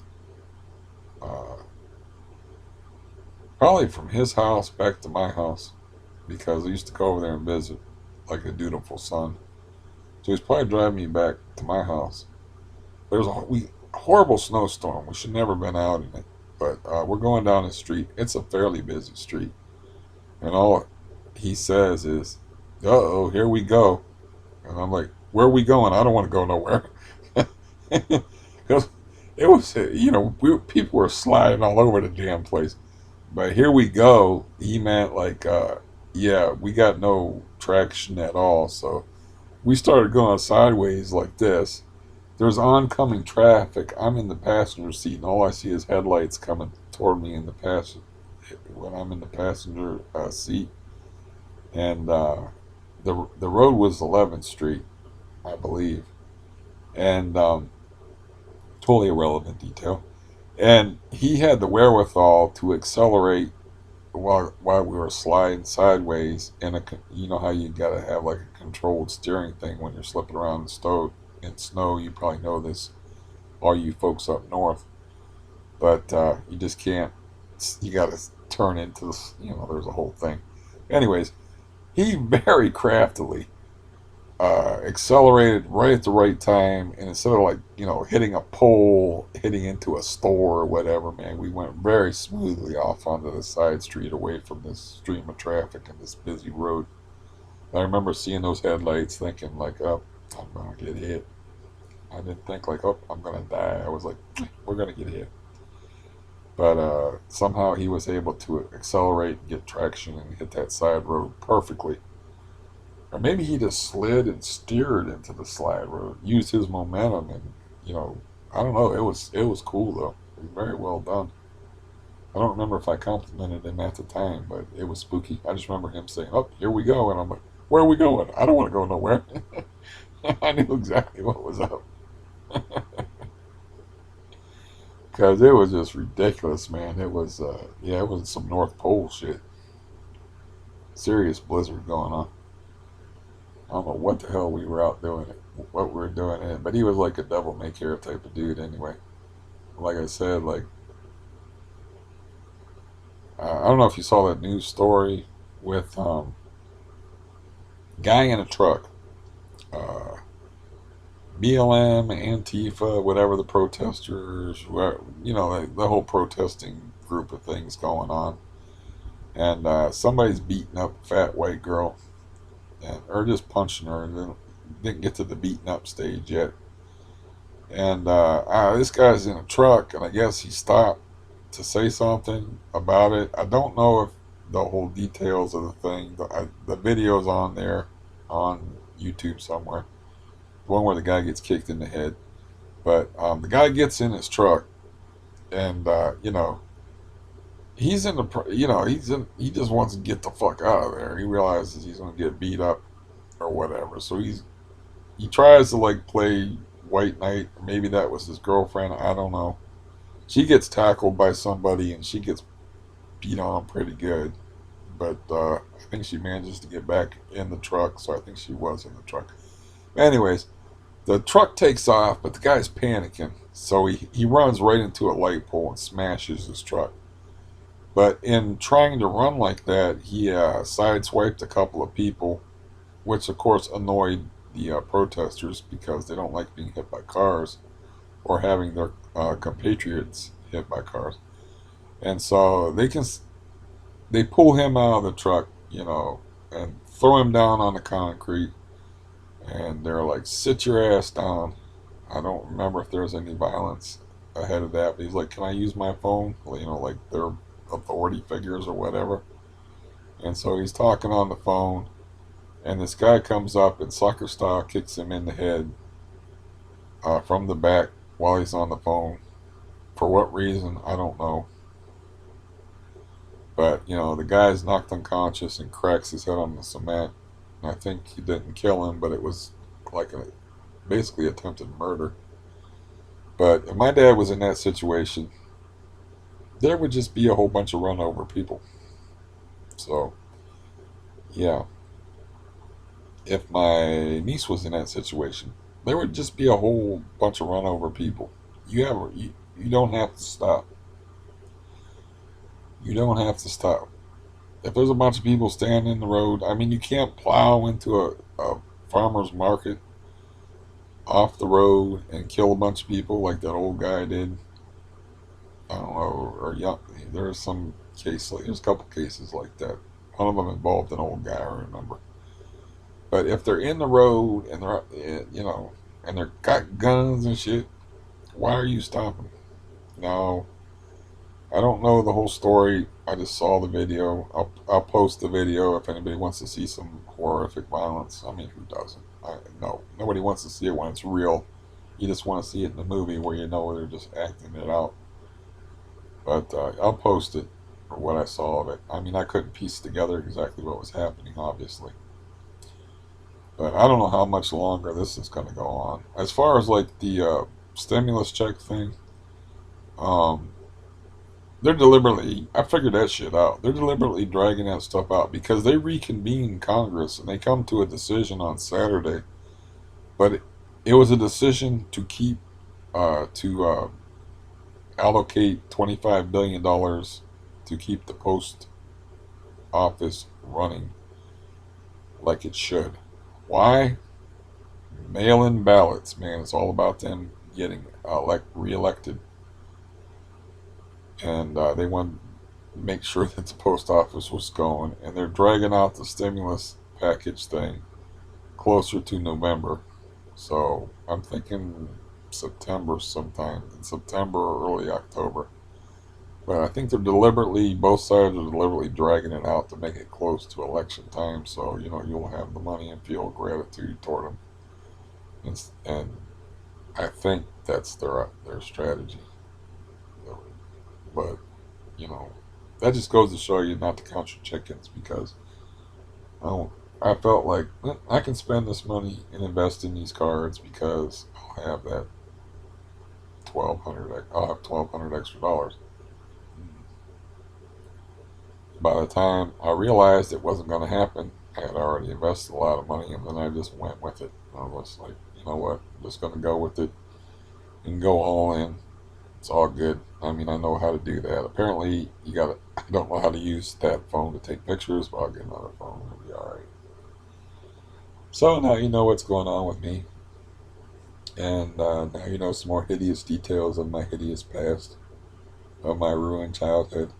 Uh, Probably from his house back to my house because I used to go over there and visit like a dutiful son. So he's probably driving me back to my house. There's a horrible snowstorm. We should never have been out in it. But we're going down the street. It's a fairly busy street. And all he says is, "Uh-oh, here we go." And I'm like, "Where are we going? I don't want to go nowhere." Because it was, people were sliding all over the damn place. But here we go. He meant like, yeah, we got no traction at all. So we started going sideways like this. There's oncoming traffic. I'm in the passenger seat, and all I see is headlights coming toward me in the when I'm in the passenger seat. And the road was 11th Street, I believe, and totally irrelevant detail. And he had the wherewithal to accelerate while we were sliding sideways in a, you know how you gotta have like a controlled steering thing when you're slipping around in snow. You probably know this, all you folks up north, but you just can't. You gotta turn into this. You know, there's a whole thing. Anyways, he very craftily accelerated right at the right time, and instead of like hitting a pole, hitting into a store or whatever, man, we went very smoothly off onto the side street away from this stream of traffic and this busy road. I remember seeing those headlights, thinking like, "Oh, I'm gonna get hit." I didn't think like, "Oh, I'm gonna die." I was like, "We're gonna get hit." But somehow he was able to accelerate and get traction and hit that side road perfectly. Or maybe he just slid and steered into the slide road, used his momentum, and you know, I don't know. It was cool though. It was very well done. I don't remember if I complimented him at the time, but it was spooky. I just remember him saying, "Oh, here we go," and I'm like, "Where are we going? I don't want to go nowhere." I knew exactly what was up because it was just ridiculous, man. It was, yeah, it was some North Pole shit. Serious blizzard going on. I don't know what the hell we were out doing it, what we were doing it, but he was like a devil may care type of dude anyway. Like I said, like I don't know if you saw that news story with guy in a truck, uh, BLM, Antifa, whatever the protesters, the whole protesting group of things going on, and somebody's beating up a fat white girl, or just punching her, and then didn't get to the beating up stage yet. And this guy's in a truck, and I guess he stopped to say something about it. I don't know if the whole details of the thing. The video's on there on YouTube somewhere. The one where the guy gets kicked in the head. But the guy gets in his truck, and he's in the he just wants to get the fuck out of there. He realizes he's gonna get beat up or whatever. So he tries to like play white knight. Maybe that was his girlfriend. I don't know. She gets tackled by somebody and she gets beat on pretty good. But I think she manages to get back in the truck, so I think she was in the truck. Anyways, the truck takes off, but the guy's panicking, so he runs right into a light pole and smashes his truck. But in trying to run like that, he sideswiped a couple of people, which of course annoyed the protesters because they don't like being hit by cars or having their compatriots hit by cars. And so they pull him out of the truck, and throw him down on the concrete, and they're like, "Sit your ass down." I don't remember if there was any violence ahead of that, but he's like, "Can I use my phone?" Well, like they're authority figures or whatever. And so he's talking on the phone, and this guy comes up and soccer style kicks him in the head from the back while he's on the phone. For what reason, I don't know. But, the guy's knocked unconscious and cracks his head on the cement. And I think he didn't kill him, but it was like basically attempted murder. But if my dad was in that situation, there would just be a whole bunch of run over people. So, yeah. If my niece was in that situation, there would just be a whole bunch of run over people. You don't have to stop. You don't have to stop. If there's a bunch of people standing in the road, I mean, you can't plow into a farmer's market off the road and kill a bunch of people like that old guy did. I don't know, or young. There's some case, like there's a couple cases like that. One of them involved an old guy, I remember. But if they're in the road and they're, and they're got guns and shit, why are you stopping? No, I don't know the whole story. I just saw the video. I'll post the video if anybody wants to see some horrific violence. I mean, who doesn't? No, nobody wants to see it when it's real. You just want to see it in the movie where they're just acting it out. But I'll post it for what I saw of it. I mean, I couldn't piece together exactly what was happening, obviously. But I don't know how much longer this is going to go on. As far as like the stimulus check thing, um, they're deliberately. I figured that shit out. They're deliberately dragging that stuff out because they reconvene Congress and they come to a decision on Saturday. But it was a decision to keep to allocate $25 billion to keep the post office running like it should. Why? Mail-in ballots, man. It's all about them getting reelected, and they want to make sure that the post office was going, and they're dragging out the stimulus package thing closer to November. So I'm thinking September sometime, in September or early October. But I think they're deliberately, both sides are deliberately dragging it out to make it close to election time, so you'll have the money and feel gratitude toward them. And I think that's their strategy. But you know, that just goes to show you not to count your chickens because I don't. I felt like I can spend this money and invest in these cards because I'll have that 1,200. I'll have 1,200 extra dollars. By the time I realized it wasn't going to happen, I had already invested a lot of money, and then I just went with it. I was like, you know what, I'm just going to go with it and go all in. It's all good. I mean, I know how to do that. Apparently, you got to. I don't know how to use that phone to take pictures, but I'll get another phone. It'll be all right. So now you know what's going on with me, and now you know some more hideous details of my hideous past, of my ruined childhood,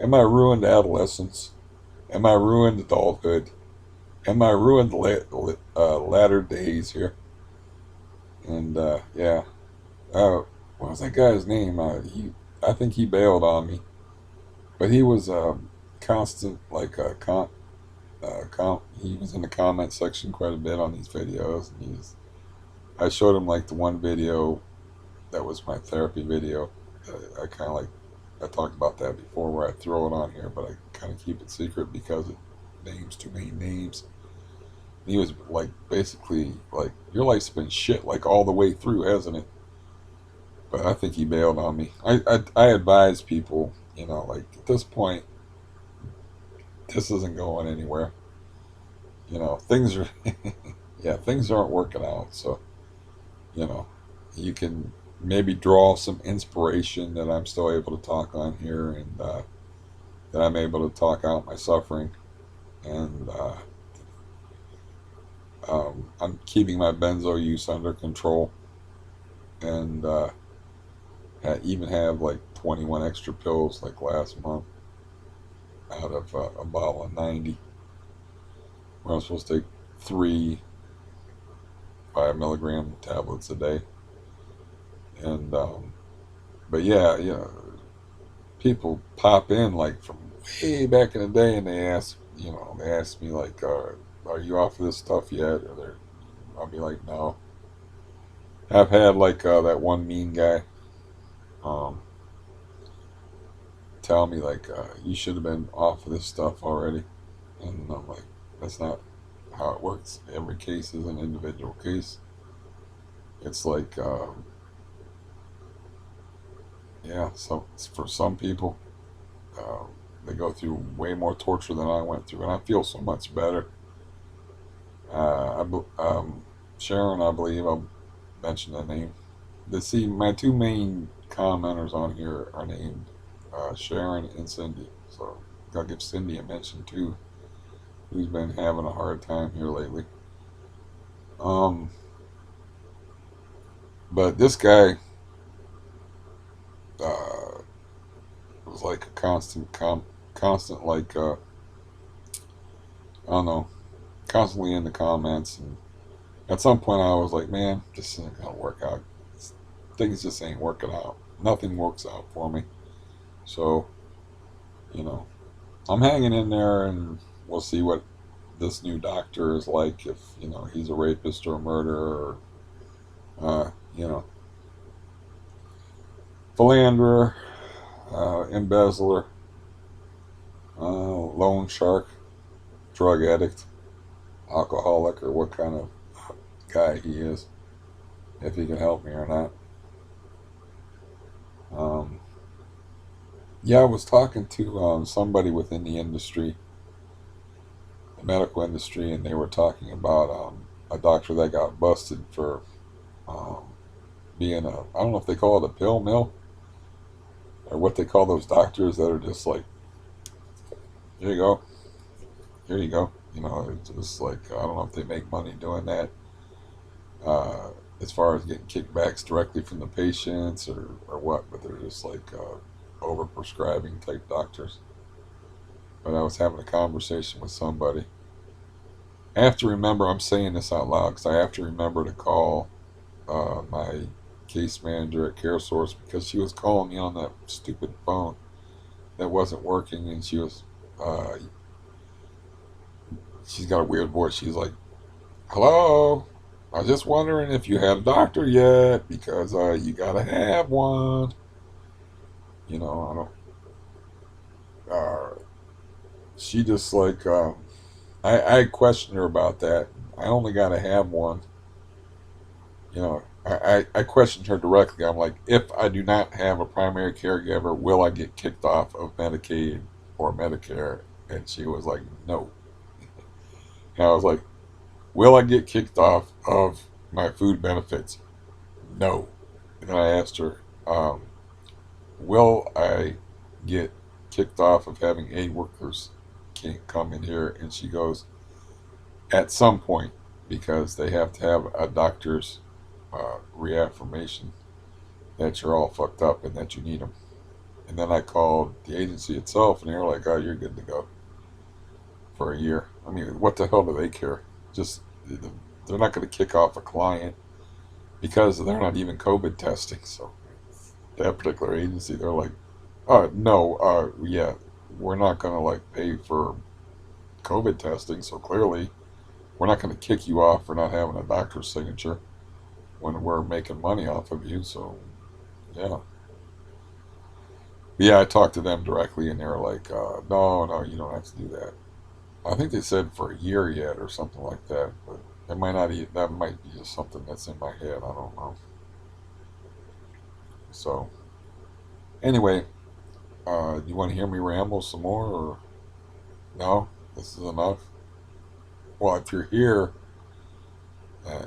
and my ruined adolescence, and my ruined adulthood, and my ruined latter days here. And yeah, what was that guy's name? I think he bailed on me, but he was constant, like he was in the comment section quite a bit on these videos, and I showed him like the one video that was my therapy video. I kind of like, I talked about that before where I throw it on here, but I kind of keep it secret because it names too many names. And he was like, basically, like, your life's been shit like all the way through, hasn't it? But I think he bailed on me. I advise people, like at this point, this isn't going anywhere. Things are, yeah, things aren't working out. So, you know, you can maybe draw some inspiration that I'm still able to talk on here, and that I'm able to talk out my suffering. And I'm keeping my benzo use under control, and I even have like 21 extra pills like last month out of a bottle of 90. Where I'm supposed to take 3 5 milligram tablets a day. And but yeah, people pop in like from way back in the day, and they ask me like, "Are you off of this stuff yet?" Or I'll be like, "No." I've had like that one mean guy um, tell me like, "You should have been off of this stuff already," and I'm like, "That's not how it works. Every case is an individual case." It's like, yeah, so for some people, uh, they go through way more torture than I went through, and I feel so much better. Sharon, I believe I'll mention that name. See, my two main commenters on here are named Sharon and Cindy, so I'll give Cindy a mention too, who's been having a hard time here lately. Um, but this guy uh, was like a constant like I don't know, constantly in the comments, and at some point I was like, man, this isn't gonna work out. Things just ain't working out. Nothing works out for me. So, you know, I'm hanging in there, and we'll see what this new doctor is like. If he's a rapist or a murderer, or philanderer, embezzler, loan shark, drug addict, alcoholic, or what kind of guy he is. If he can help me or not. Um, Yeah, I was talking to somebody within the industry, the medical industry, and they were talking about a doctor that got busted for um, being a, I don't know if they call it a pill mill or what they call those doctors that are just like, here you go, here you go. You know, it's just like, I don't know if they make money doing that uh, as far as getting kickbacks directly from the patients or what, but they're just like over prescribing type doctors. But I was having a conversation with somebody. I have to remember, I'm saying this out loud because I have to remember to call my case manager at CareSource because she was calling me on that stupid phone that wasn't working, and uh, she's got a weird voice. She's like, "Hello, I was just wondering if you had a doctor yet because you gotta have one." You know, I don't. She just like I questioned her about that. I only gotta have one. You know, I questioned her directly. I'm like, if I do not have a primary caregiver, will I get kicked off of Medicaid or Medicare? And she was like, no. And I was like, will I get kicked off of my food benefits? No. And then I asked her, will I get kicked off of having aid workers can't come in here? And she goes, at some point, because they have to have a doctor's reaffirmation that you're all fucked up and that you need them. And then I called the agency itself, and they were like, "Oh, you're good to go for a year." I mean, what the hell do they care? Just they're not going to kick off a client because they're not even COVID testing. So that particular agency, they're like, no, yeah, we're not going to like pay for COVID testing. So clearly, we're not going to kick you off for not having a doctor's signature when we're making money off of you." So yeah. Yeah, I talked to them directly, and they were like, "No, no, you don't have to do that." I think they said for a year yet, or something like that. But it might not. That might be just something that's in my head. I don't know. So anyway, do you want to hear me ramble some more, or no? This is enough. Well, if you're here uh,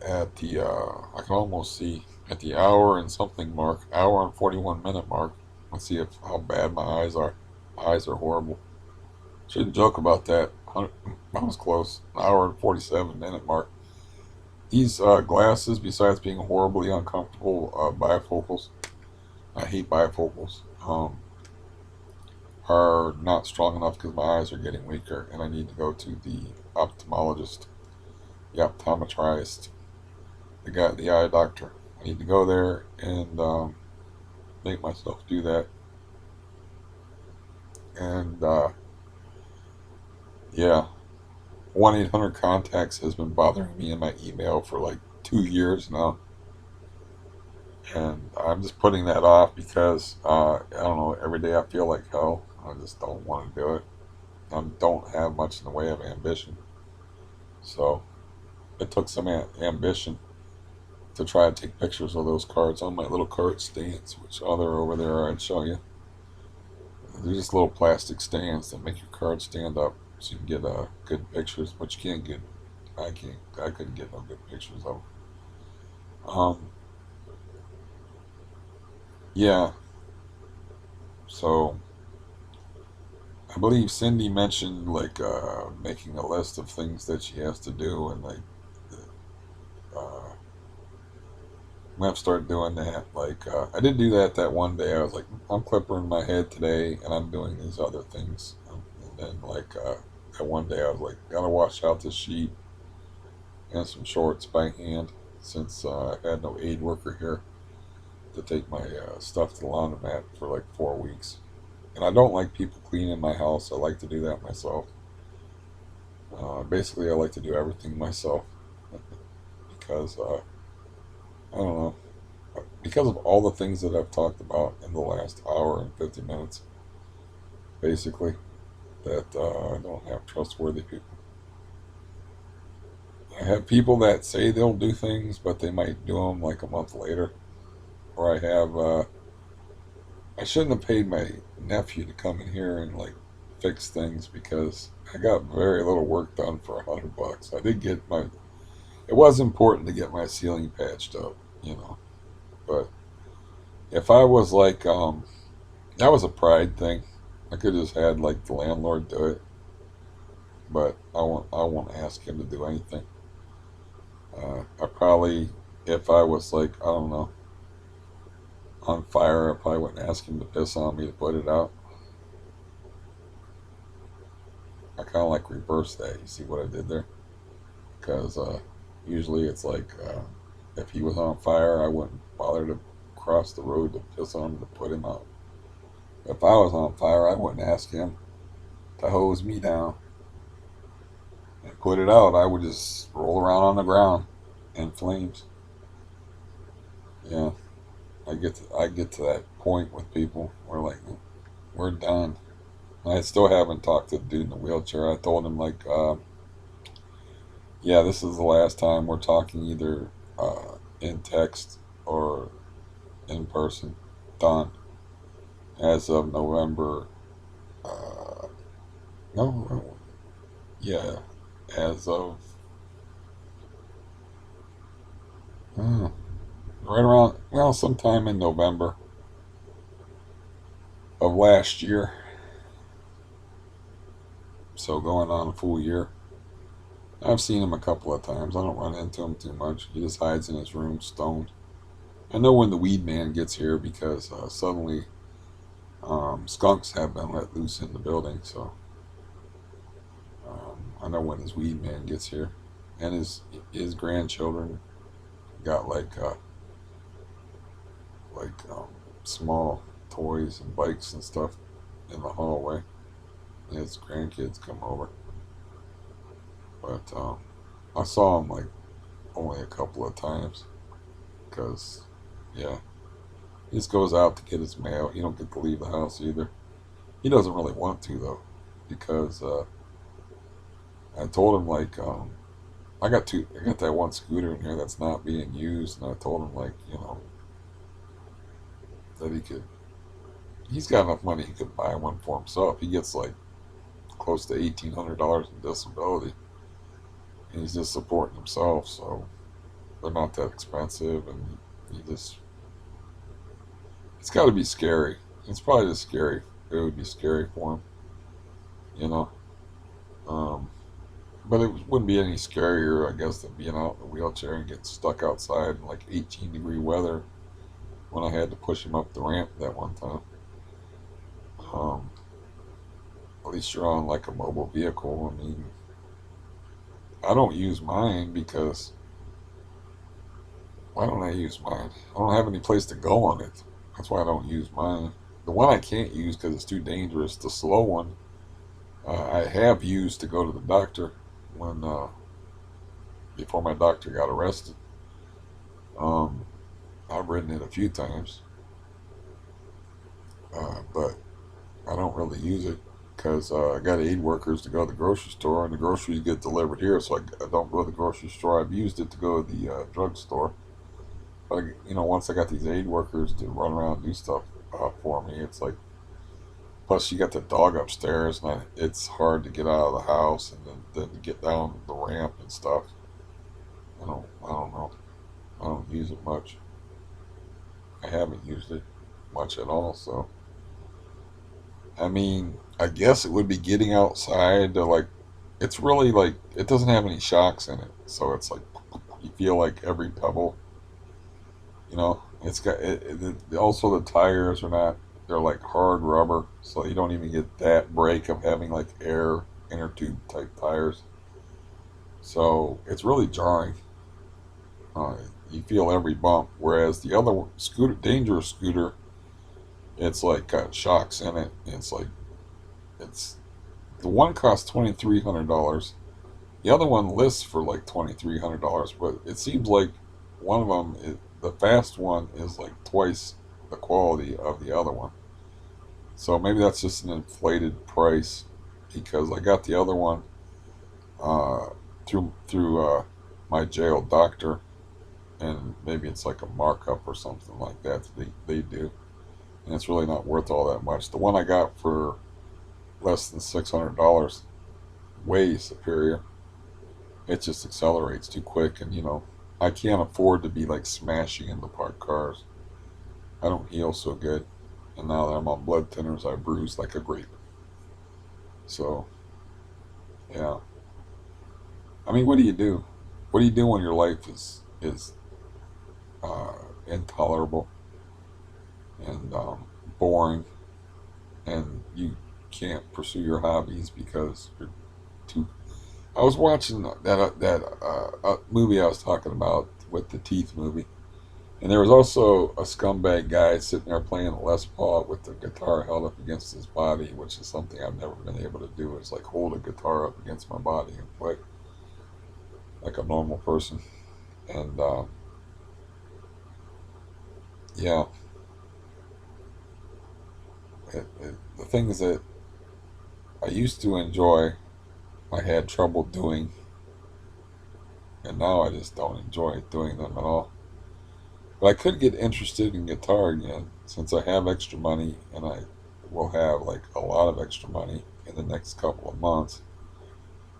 at the, I can almost see at the hour and something mark, hour and 41 minute mark. Let's see if how bad my eyes are. My eyes are horrible. Shouldn't joke about that. I was close. An hour and 47 minute mark. These glasses, besides being horribly uncomfortable bifocals, I hate bifocals, are not strong enough because my eyes are getting weaker and I need to go to the ophthalmologist, the optometrist, the eye doctor. I need to go there and make myself do that. And yeah, 1-800 contacts has been bothering me in my email for like 2 years now. And I'm just putting that off because I don't know. Every day I feel like hell. I just don't want to do it. I don't have much in the way of ambition, so it took some ambition to try to take pictures of those cards on my little card stands, which they're over there. I'd show you. They're just little plastic stands that make your card stand up, so you can get good pictures. But you can't get. I can't. I couldn't get no good pictures of. Um. Yeah. So I believe Cindy mentioned like making a list of things that she has to do, and like I'm gonna have to start doing that. Like I did do that that one day. I was like, I'm clipping my head today, and I'm doing these other things. And then like that one day, I was like, gotta wash out this sheet and some shorts by hand since I had no aid worker here to take my stuff to the laundromat for like 4 weeks. And I don't like people cleaning my house. I like to do that myself. Basically, I like to do everything myself because I don't know. Because of all the things that I've talked about in the last hour and 50 minutes, basically, that I don't have trustworthy people. I have people that say they'll do things, but they might do them like a month later. Or I have I shouldn't have paid my nephew to come in here and like fix things because I got very little work done for $100. I did get my. It was important to get my ceiling patched up, you know. But if I was like, that was a pride thing. I could have just had like the landlord do it, but I won't ask him to do anything. I probably, if I was like, I don't know, on fire, I probably wouldn't ask him to piss on me to put it out. I kind of like reverse that. You see what I did there? Because usually it's like if he was on fire, I wouldn't bother to cross the road to piss on him to put him out. If I was on fire, I wouldn't ask him to hose me down and put it out. I would just roll around on the ground in flames. Yeah, I get to that point with people where like we're done. I still haven't talked to the dude in the wheelchair. I told him like, yeah, this is the last time we're talking either in text or in person. Done. As of November, uh, no, yeah, as of uh, right around, well, sometime in November of last year. So going on a full year. I've seen him a couple of times. I don't run into him too much. He just hides in his room, stoned. I know when the weed man gets here because suddenly skunks have been let loose in the building. So I know when his weed man gets here, and his grandchildren got like small toys and bikes and stuff in the hallway. His grandkids come over, but I saw him like only a couple of times because yeah, he just goes out to get his mail. He don't get to leave the house either. He doesn't really want to though, because I told him like I got that one scooter in here that's not being used, and I told him like that he's got enough money he could buy one for himself. He gets like close to $1,800 in disability, and he's just supporting himself, so they're not that expensive, and he just it's got to be scary. It's probably just scary. It would be scary for him, you know. Um, but it wouldn't be any scarier, I guess, than being out in a wheelchair and getting stuck outside in like 18-degree weather when I had to push him up the ramp that one time. Um, at least you're on like a mobile vehicle. I mean, I don't use mine because why don't I use mine? I don't have any place to go on it. That's why I don't use mine. The one I can't use because it's too dangerous. The slow one I have used to go to the doctor when before my doctor got arrested. Um, I've ridden it a few times, but I don't really use it because I got aid workers to go to the grocery store, and the groceries get delivered here, so I don't go to the grocery store. I've used it to go to the drugstore, but once I got these aid workers to run around and do stuff for me, it's like. Plus, you got the dog upstairs, and it's hard to get out of the house and then to get down the ramp and stuff. I don't know. I don't use it much. I haven't used it much at all. So, I mean, I guess it would be getting outside to like. It's really like it doesn't have any shocks in it, so it's like you feel like every pebble. It's got also the tires are not. They're like hard rubber, so you don't even get that break of having like air inner tube type tires. So it's really jarring. Uh, you feel every bump, whereas the other scooter, dangerous scooter, it's like got shocks in it. It's like it's the one costs $2,300. The other one lists for like $2,300, but it seems like one of them, the fast one, is like twice the quality of the other one. So maybe that's just an inflated price because I got the other one uh, through my jail doctor, and maybe it's like a markup or something like that they do. and it's really not worth all that much. The one I got for less than $600, way superior. It just accelerates too quick, and I can't afford to be like smashing into parked cars. I don't heal so good, and now that I'm on blood thinners, I bruise like a grape. So yeah, I mean, what do you do? What do you do when your life is uh, intolerable and boring, and you can't pursue your hobbies because you're too. I was watching that movie I was talking about with the teeth movie, and there was also a scumbag guy sitting there playing a Les Paul with the guitar held up against his body, which is something I've never been able to do. Is like hold a guitar up against my body and play like a normal person. And yeah, the things that I used to enjoy, I had trouble doing, and now I just don't enjoy doing them at all. But I could get interested in guitar again since I have extra money, and I will have like a lot of extra money in the next couple of months.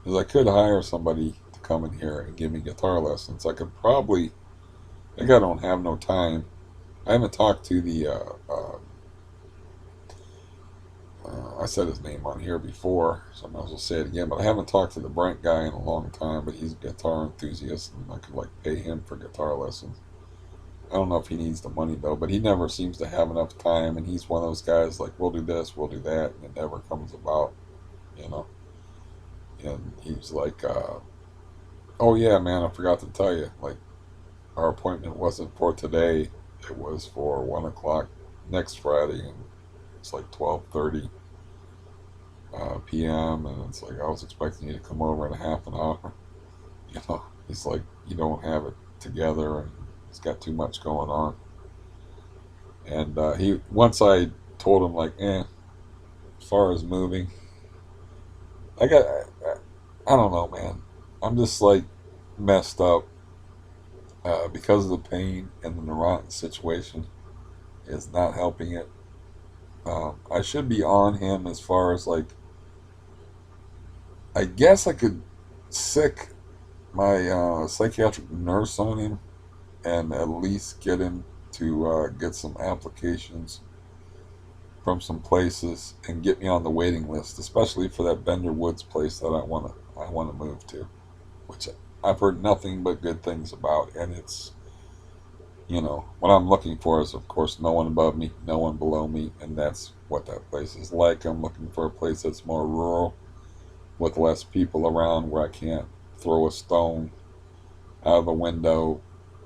Because I could hire somebody to come in here and give me guitar lessons. I could probably, like, I don't have no time. I haven't talked to I said his name on here before, so I might as well say it again. But I haven't talked to the Brent guy in a long time. But he's a guitar enthusiast, and I could like pay him for guitar lessons. I don't know if he needs the money though, but he never seems to have enough time. And he's one of those guys like, we'll do this, we'll do that, and it never comes about, you know. And he's like, oh yeah, man, I forgot to tell you, like our appointment wasn't for today; it was for 1 o'clock next Friday, and it's like 12:30 p.m. And it's like I was expecting you to come over in a half an hour. He's like, you don't have it together, and he's got too much going on. And he once I told him like, as far as moving, I got, I don't know, man. I'm just like messed up because of the pain and the neurotic situation is not helping it. I should be on him as far as like, I guess I could sick my psychiatric nurse on him and at least get him to get some applications from some places and get me on the waiting list, especially for that Bender Woods place that I want to move to, which I've heard nothing but good things about. And it's, what I'm looking for is, of course, no one above me, no one below me, and that's what that place is like. I'm looking for a place that's more rural with less people around, where I can't throw a stone out of the window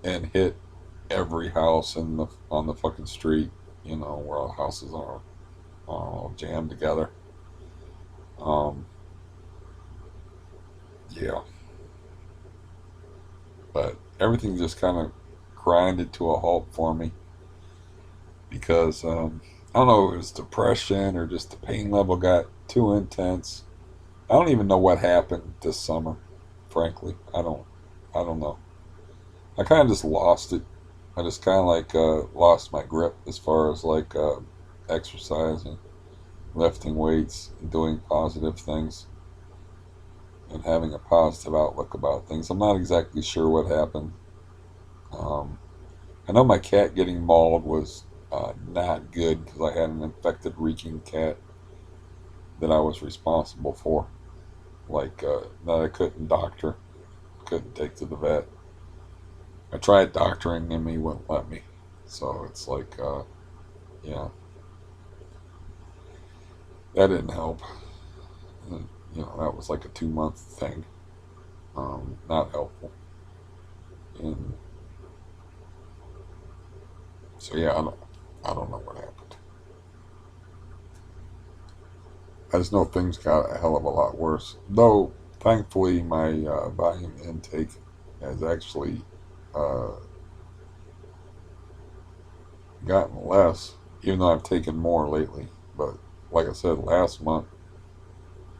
and hit every house on the fucking street, where all the houses are all jammed together. Um, yeah, but everything just kind of grinded to a halt for me because I don't know if it was depression or just the pain level got too intense. I don't even know what happened this summer. Frankly, I don't know. I kind of just lost it. I just kind of like lost my grip as far as like exercising, lifting weights, and doing positive things, and having a positive outlook about things. I'm not exactly sure what happened. Um, I know my cat getting mauled was not good because I had an infected, reeking cat that I was responsible for. Like that I couldn't doctor, couldn't take to the vet. I tried doctoring him, he wouldn't let me. So it's like, yeah, that didn't help. And, that was like a 2 month thing. Not helpful. And so yeah, I don't know what happened. I just know things got a hell of a lot worse. Though, thankfully, my volume intake has actually uh, gotten less, even though I've taken more lately. But like I said, last month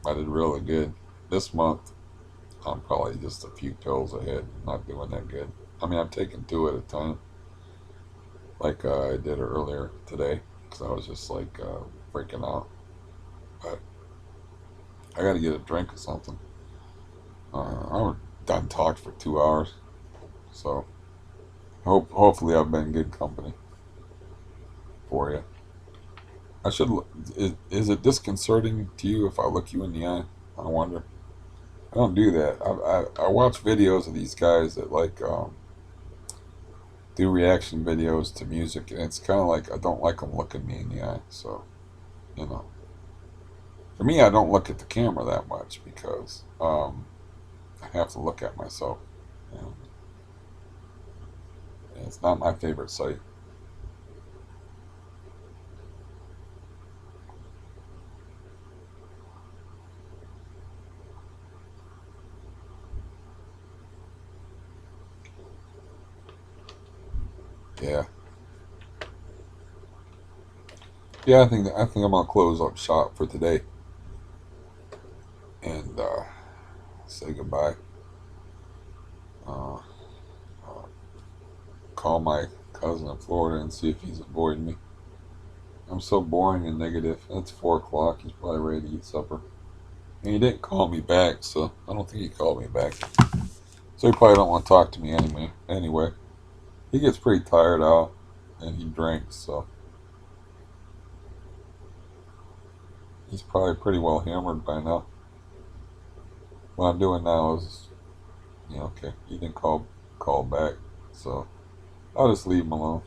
I did really good. This month I'm probably just a few pills ahead, not doing that good. I mean, I'm taking two at a time, like I did earlier today. because I was just like freaking out. But I got to get a drink or something. I'm done talked for 2 hours, so hopefully I've been good company for you. I should. Is it disconcerting to you if I look you in the eye? I wonder. I don't do that. I watch videos of these guys that like do reaction videos to music, and it's kind of like I don't like them looking me in the eye. So you know, for me, I don't look at the camera that much because I have to look at myself, and it's not my favorite sight. Yeah, yeah. I think I'm gonna close up shop for today and say goodbye. Uh, uh, Call my cousin in Florida and see if he's avoiding me. I'm so boring and negative. It's 4 o'clock. He's probably ready to eat supper. And he didn't call me back, so I don't think he called me back. So he probably don't want to talk to me anyway. Anyway, he gets pretty tired out, and he drinks, so he's probably pretty well hammered by now. What I'm doing now is, okay, he didn't call back, so I'll just leave him alone.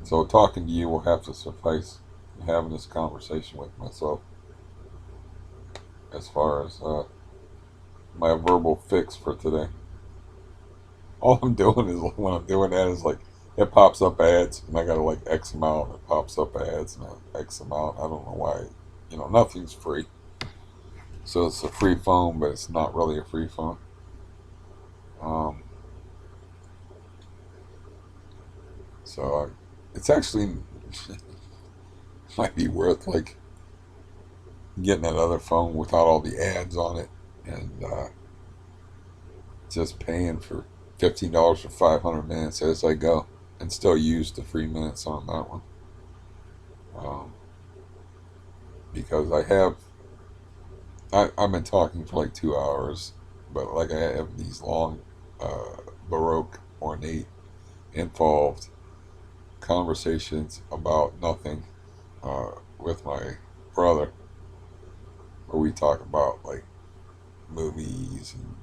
So talking to you will have to suffice having this conversation with myself as far as my verbal fix for today. All I'm doing is when I'm doing that is like it pops up ads and I gotta like X them out. It pops up ads and I X them out. I don't know why. Nothing's free. So it's a free phone, but it's not really a free phone. Um, so it's actually might be worth like getting that other phone without all the ads on it and just paying for $15 for 500 minutes as I go and still use the free minutes on that one. Um, because I've been talking for like 2 hours, but like I have these long, baroque, ornate, involved conversations about nothing with my brother, where we talk about like movies and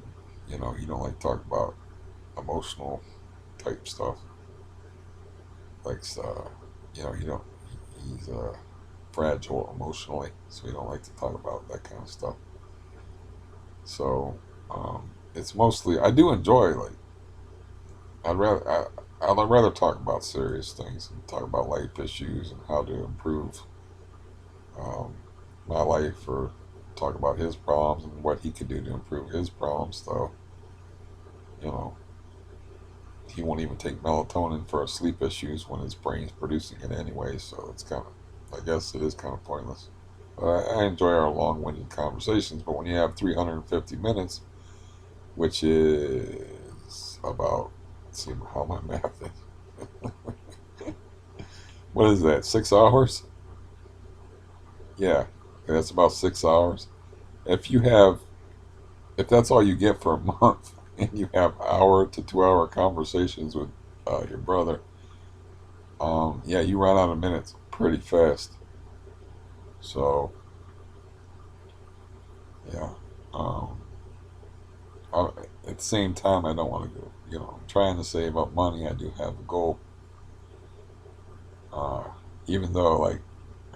you don't like talk about emotional type stuff, like you don't. He's fragile emotionally, so he don't like to talk about that kind of stuff. So it's mostly I do enjoy like I'd rather I'd rather talk about serious things and talk about life issues and how to improve um, my life or talk about his problems and what he could do to improve his problems. Though you know he won't even take melatonin for his sleep issues when his brain's producing it anyway. So it's kind of I guess it is kind of pointless. But I enjoy our long-winded conversations. But when you have 350 minutes, which is about let's see how my math is. What is that? 6 hours? Yeah, that's about 6 hours. If you have, if that's all you get for a month, and you have hour to 2 hour conversations with your brother, yeah, you run out of minutes pretty fast. So yeah, um, I, at the same time, I don't want to go. I'm trying to save up money. I do have a goal. Uh, Even though like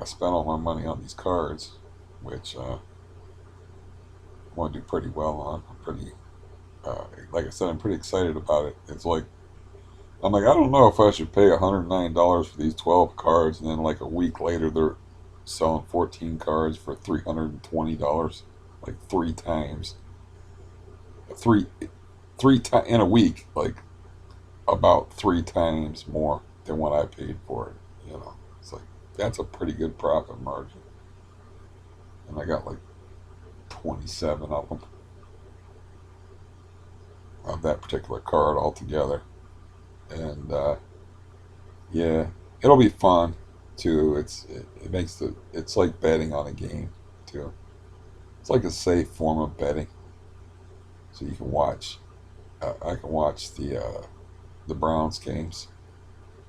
I spent all my money on these cards, which I want to do pretty well on. I'm pretty, like I said, I'm pretty excited about it. It's like I'm like I don't know if I should pay $109 for these 12 cards, and then like a week later they're selling 14 cards for $320, like three times, three in a week, like about three times more than what I paid for it. It's like that's a pretty good profit margin, and I got like 27 of them of that particular card altogether, and yeah. it'll be fun too. It makes it's like betting on a game too. It's like a safe form of betting, so you can watch. I can watch the Browns games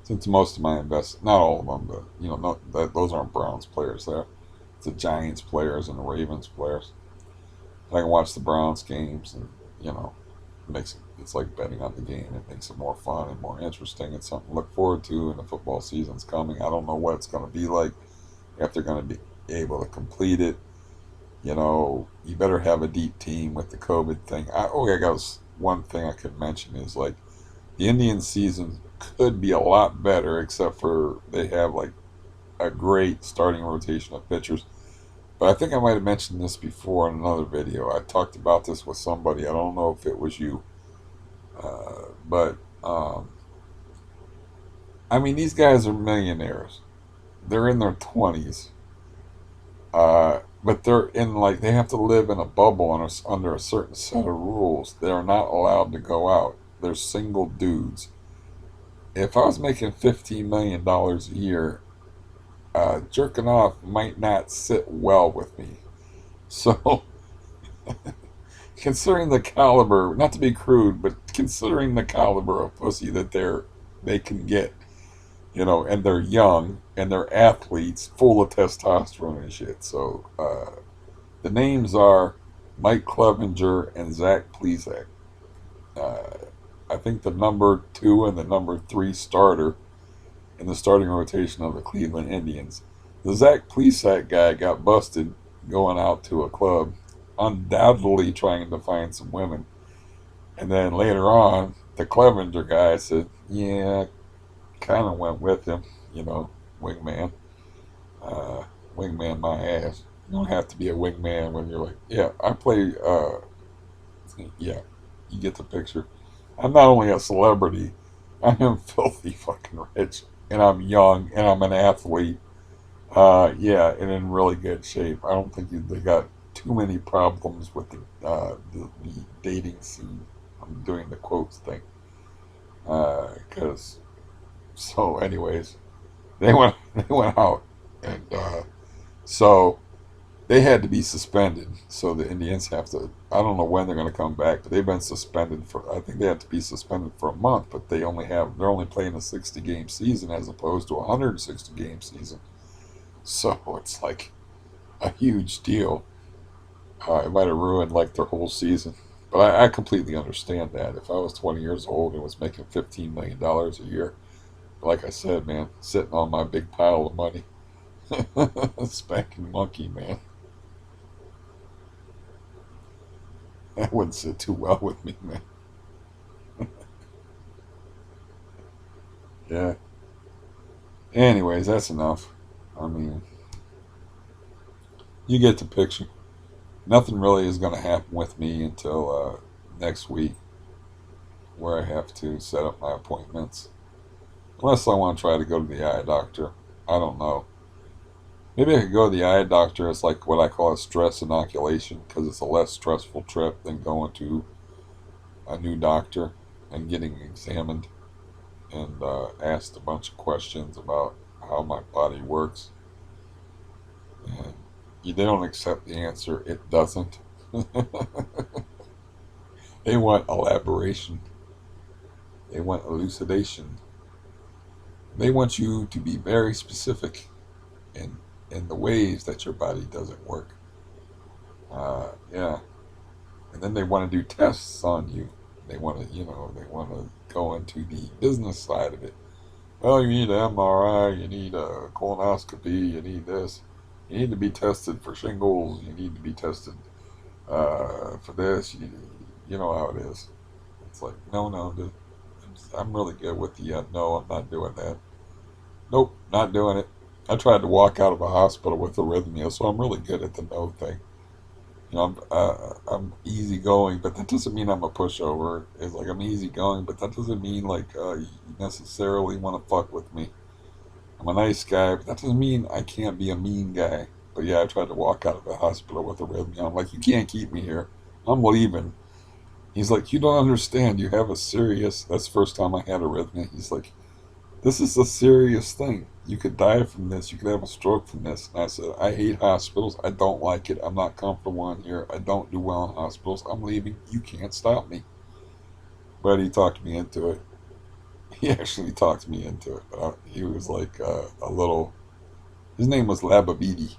since most of my invest, not all of them, but those aren't Browns players there. It's the Giants players and the Ravens players. I can watch the Browns games, and you know, it's like betting on the game. It makes it more fun and more interesting. It's something to look forward to, and the football season's coming. I don't know what it's going to be like, if they're going to be able to complete it. You better have a deep team with the COVID thing. I got one thing I could mention is like the Indian season could be a lot better, except for they have like a great starting rotation of pitchers. But I think I might have mentioned this before in another video. I talked about this with somebody. I don't know if it was you, but I mean, these guys are millionaires. They're in their 20s, but they're in like they have to live in a bubble under a certain set of rules. They're not allowed to go out. They're single dudes. If I was making $15 million a year, jerking off might not sit well with me. So, considering the caliber, not to be crude, but considering the caliber of pussy that they can get, and they're young and they're athletes, full of testosterone and shit. So, the names are Mike Clevenger and Zach Plesac. Uh, I think the number two and the number three starter in the starting rotation of the Cleveland Indians. The Zach Plesac guy got busted going out to a club, undoubtedly trying to find some women. And then later on, the Clevenger guy said, "Yeah, kind of went with him, you know, wingman, uh, wingman my ass. You don't have to be a wingman when you're like, yeah, I play, yeah, you get the picture. I'm not only a celebrity, I am filthy fucking rich, and I'm young, and I'm an athlete. Yeah, and in really good shape. I don't think they got too many problems with the dating scene. I'm doing the quotes thing, because so anyways, they went out, and so they had to be suspended. So the Indians have to. I don't know when they're going to come back, but they've been suspended for. I think they had to be suspended for a month, but they're only playing a 60 game season as opposed to a 160 game season. So it's like a huge deal. It might have ruined like their whole season. But I completely understand that. If I was 20 years old and was making $15 million a year, like I said, man, sitting on my big pile of money, spanking monkey, man, that wouldn't sit too well with me, man. Yeah. Anyways, that's enough. I mean, you get the picture. Nothing really is going to happen with me until next week, where I have to set up my appointments. Unless I want to try to go to the eye doctor. I don't know. Maybe I could go to the eye doctor as like what I call a stress inoculation, because it's a less stressful trip than going to a new doctor and getting examined and asked a bunch of questions about how my body works. And they don't accept the answer, it doesn't. They want elaboration, they want elucidation, they want you to be very specific in the ways that your body doesn't work. Yeah, and then they want to do tests on you. They want to, they want to go into the business side of it. Well, you need an MRI, you need a colonoscopy, you need this. You need to be tested for shingles. You need to be tested for this. You know how it is. It's like, no, no, dude, I'm really good with the no, I'm not doing that. Nope, not doing it. I tried to walk out of a hospital with arrhythmia, so I'm really good at the no thing. I'm easygoing, but that doesn't mean I'm a pushover. It's like I'm easygoing, but that doesn't mean like you necessarily want to fuck with me. I'm a nice guy, but that doesn't mean I can't be a mean guy. But yeah, I tried to walk out of the hospital with arrhythmia. I'm like, you can't keep me here. I'm leaving. He's like, you don't understand. You have a serious. That's the first time I had arrhythmia. He's like, This is a serious thing. You could die from this. You could have a stroke from this. And I said, I hate hospitals. I don't like it. I'm not comfortable in here. I don't do well in hospitals. I'm leaving. You can't stop me. But he talked me into it. He actually talked me into it. He was like a little. His name was Lababidi,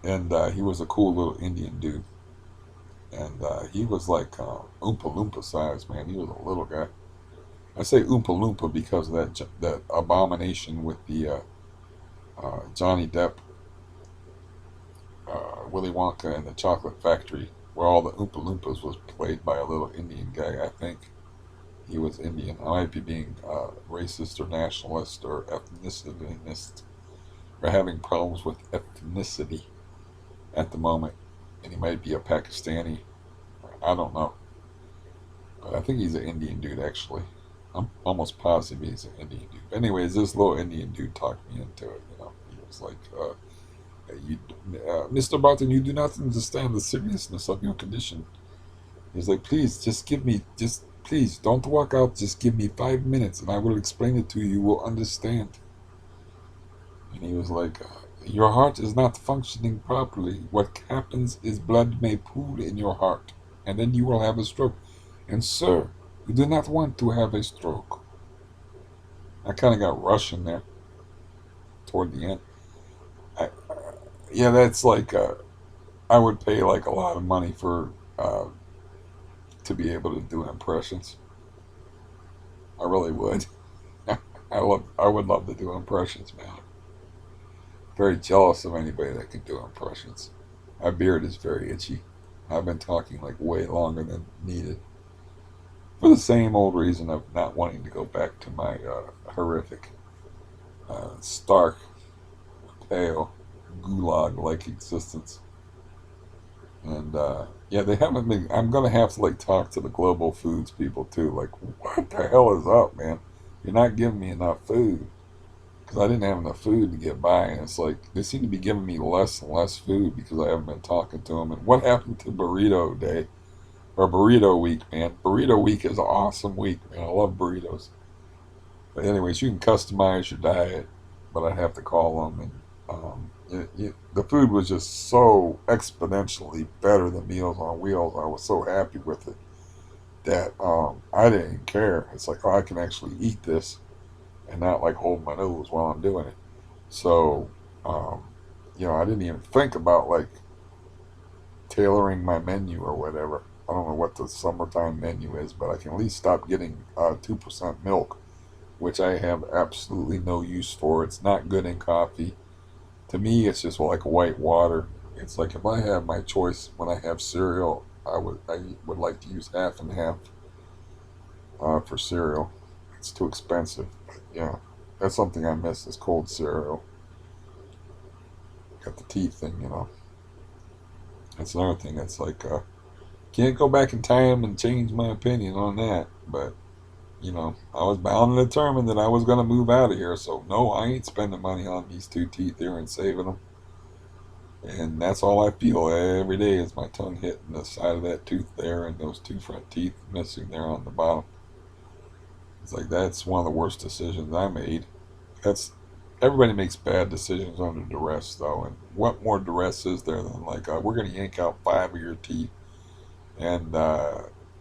and he was a cool little Indian dude. And he was like Oompa Loompa size, man. He was a little guy. I say Oompa Loompa because of that abomination with the Johnny Depp, Willy Wonka and the Chocolate Factory, where all the Oompa Loompas was played by a little Indian guy. I think he was Indian. I might be being racist or nationalist or ethnicist or having problems with ethnicity at the moment. And he might be a Pakistani. I don't know. But I think he's an Indian dude, actually. I'm almost positive he's an Indian dude. But anyways, this little Indian dude talked me into it. He was like, you, Mr. Barton, you do not understand the seriousness of your condition. He's like, please, just give me, just please, don't walk out. Just give me 5 minutes, and I will explain it to you. You will understand. And he was like, your heart is not functioning properly. What happens is blood may pool in your heart, and then you will have a stroke. And sir, you do not want to have a stroke. I kind of got Russian there toward the end. I, yeah, that's like I would pay like a lot of money for to be able to do impressions. I really would. I would love to do impressions, man. Very jealous of anybody that can do impressions. My beard is very itchy. I've been talking like way longer than needed for the same old reason of not wanting to go back to my horrific, stark, pale, gulag-like existence. And yeah, they haven't been. I'm gonna have to like talk to the global foods people too. Like, what the hell is up, man? You're not giving me enough food because I didn't have enough food to get by, and it's like they seem to be giving me less and less food because I haven't been talking to them. And what happened to Burrito Day or Burrito Week, man? Burrito Week is an awesome week, man. I love burritos. But anyways, you can customize your diet, but I have to call them, and the food was just so exponentially better than Meals on Wheels. I was so happy with it that I didn't care. It's like, oh, I can actually eat this and not like hold my nose while I'm doing it. So, um, I didn't even think about like tailoring my menu or whatever. I don't know what the summertime menu is, but I can at least stop getting 2% milk, which I have absolutely no use for. It's not good in coffee. To me, it's just like white water. It's like if I have my choice when I have cereal, I would like to use half and half for cereal. It's too expensive. But yeah, that's something I miss is cold cereal. Got the teeth thing. That's another thing that's like can't go back in time and change my opinion on that. But I was bound and determined that I was going to move out of here. So no, I ain't spending money on these two teeth here and saving them. And that's all I feel every day is my tongue hitting the side of that tooth there and those two front teeth missing there on the bottom. It's like that's one of the worst decisions I made. That's Everybody makes bad decisions under duress though, and what more duress is there than like we're gonna yank out five of your teeth and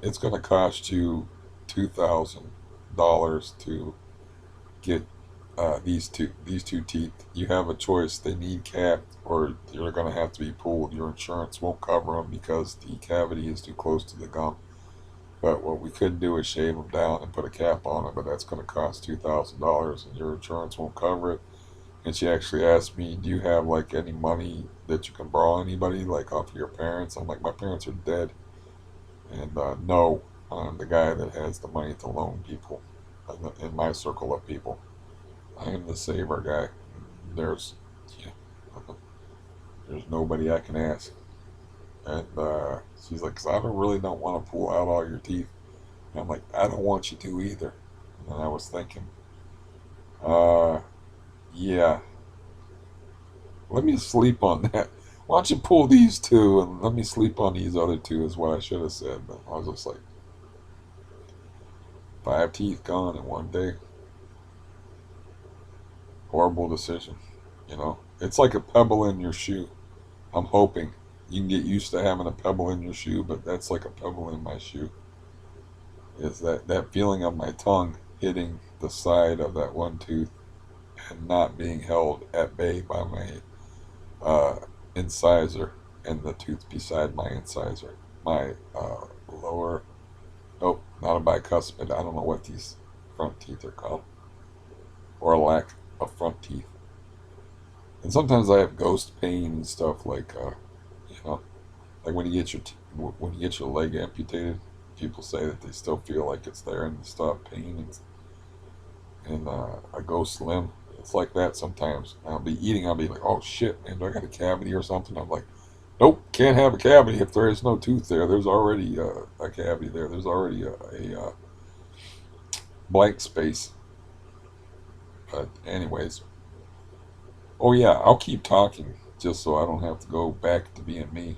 it's gonna cost you $2,000 to get these two teeth. You have a choice. They need capped, or you're going to have to be pulled. Your insurance won't cover them because the cavity is too close to the gum. But what we could do is shave them down and put a cap on it. But that's going to cost $2,000, and your insurance won't cover it. And she actually asked me, "Do you have like any money that you can borrow anybody, like off of your parents?" I'm like, "My parents are dead." And no, I'm the guy that has the money to loan people in my circle of people. I am the saver guy. There's, yeah, there's nobody I can ask. And she's like, 'cause I don't want to pull out all your teeth. And I'm like, I don't want you to either. And I was thinking, uh, yeah, let me sleep on that. Why don't you pull these two and let me sleep on these other two is what I should have said. But I was just like, five teeth gone in one day. Horrible decision. It's like a pebble in your shoe. I'm hoping you can get used to having a pebble in your shoe, but that's like a pebble in my shoe. Is that feeling of my tongue hitting the side of that one tooth and not being held at bay by my uh, incisor and the tooth beside my incisor. My lower, oh, not a bicuspid. I don't know what these front teeth are called, or a lack of front teeth. And sometimes I have ghost pain and stuff you know, like when you get when you get your leg amputated, people say that they still feel like it's there and they still have pain and a ghost limb. It's like that sometimes. I'll be eating, I'll be like, oh shit, man, do I got a cavity or something? I'm like, nope, can't have a cavity if there is no tooth there. There's already a cavity there. There's already a blank space. But anyways, oh yeah, I'll keep talking just so I don't have to go back to being me.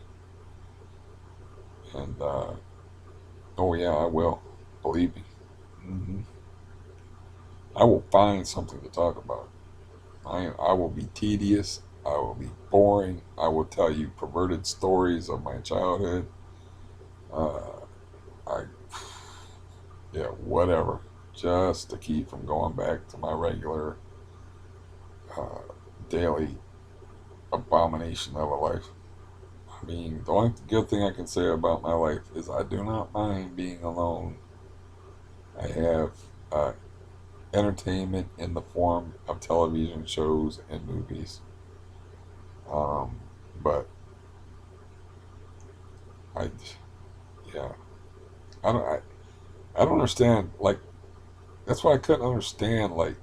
And oh yeah, I will. Believe me. hmm I will find something to talk about. I will be tedious. I will be boring. I will tell you perverted stories of my childhood. Uh, I yeah, whatever, just to keep from going back to my regular uh, daily abomination of a life. I mean, the only good thing I can say about my life is I do not mind being alone. I have uh, entertainment in the form of television shows and movies. Um, but I, yeah, I don't, I don't understand. Like, that's why I couldn't understand. Like,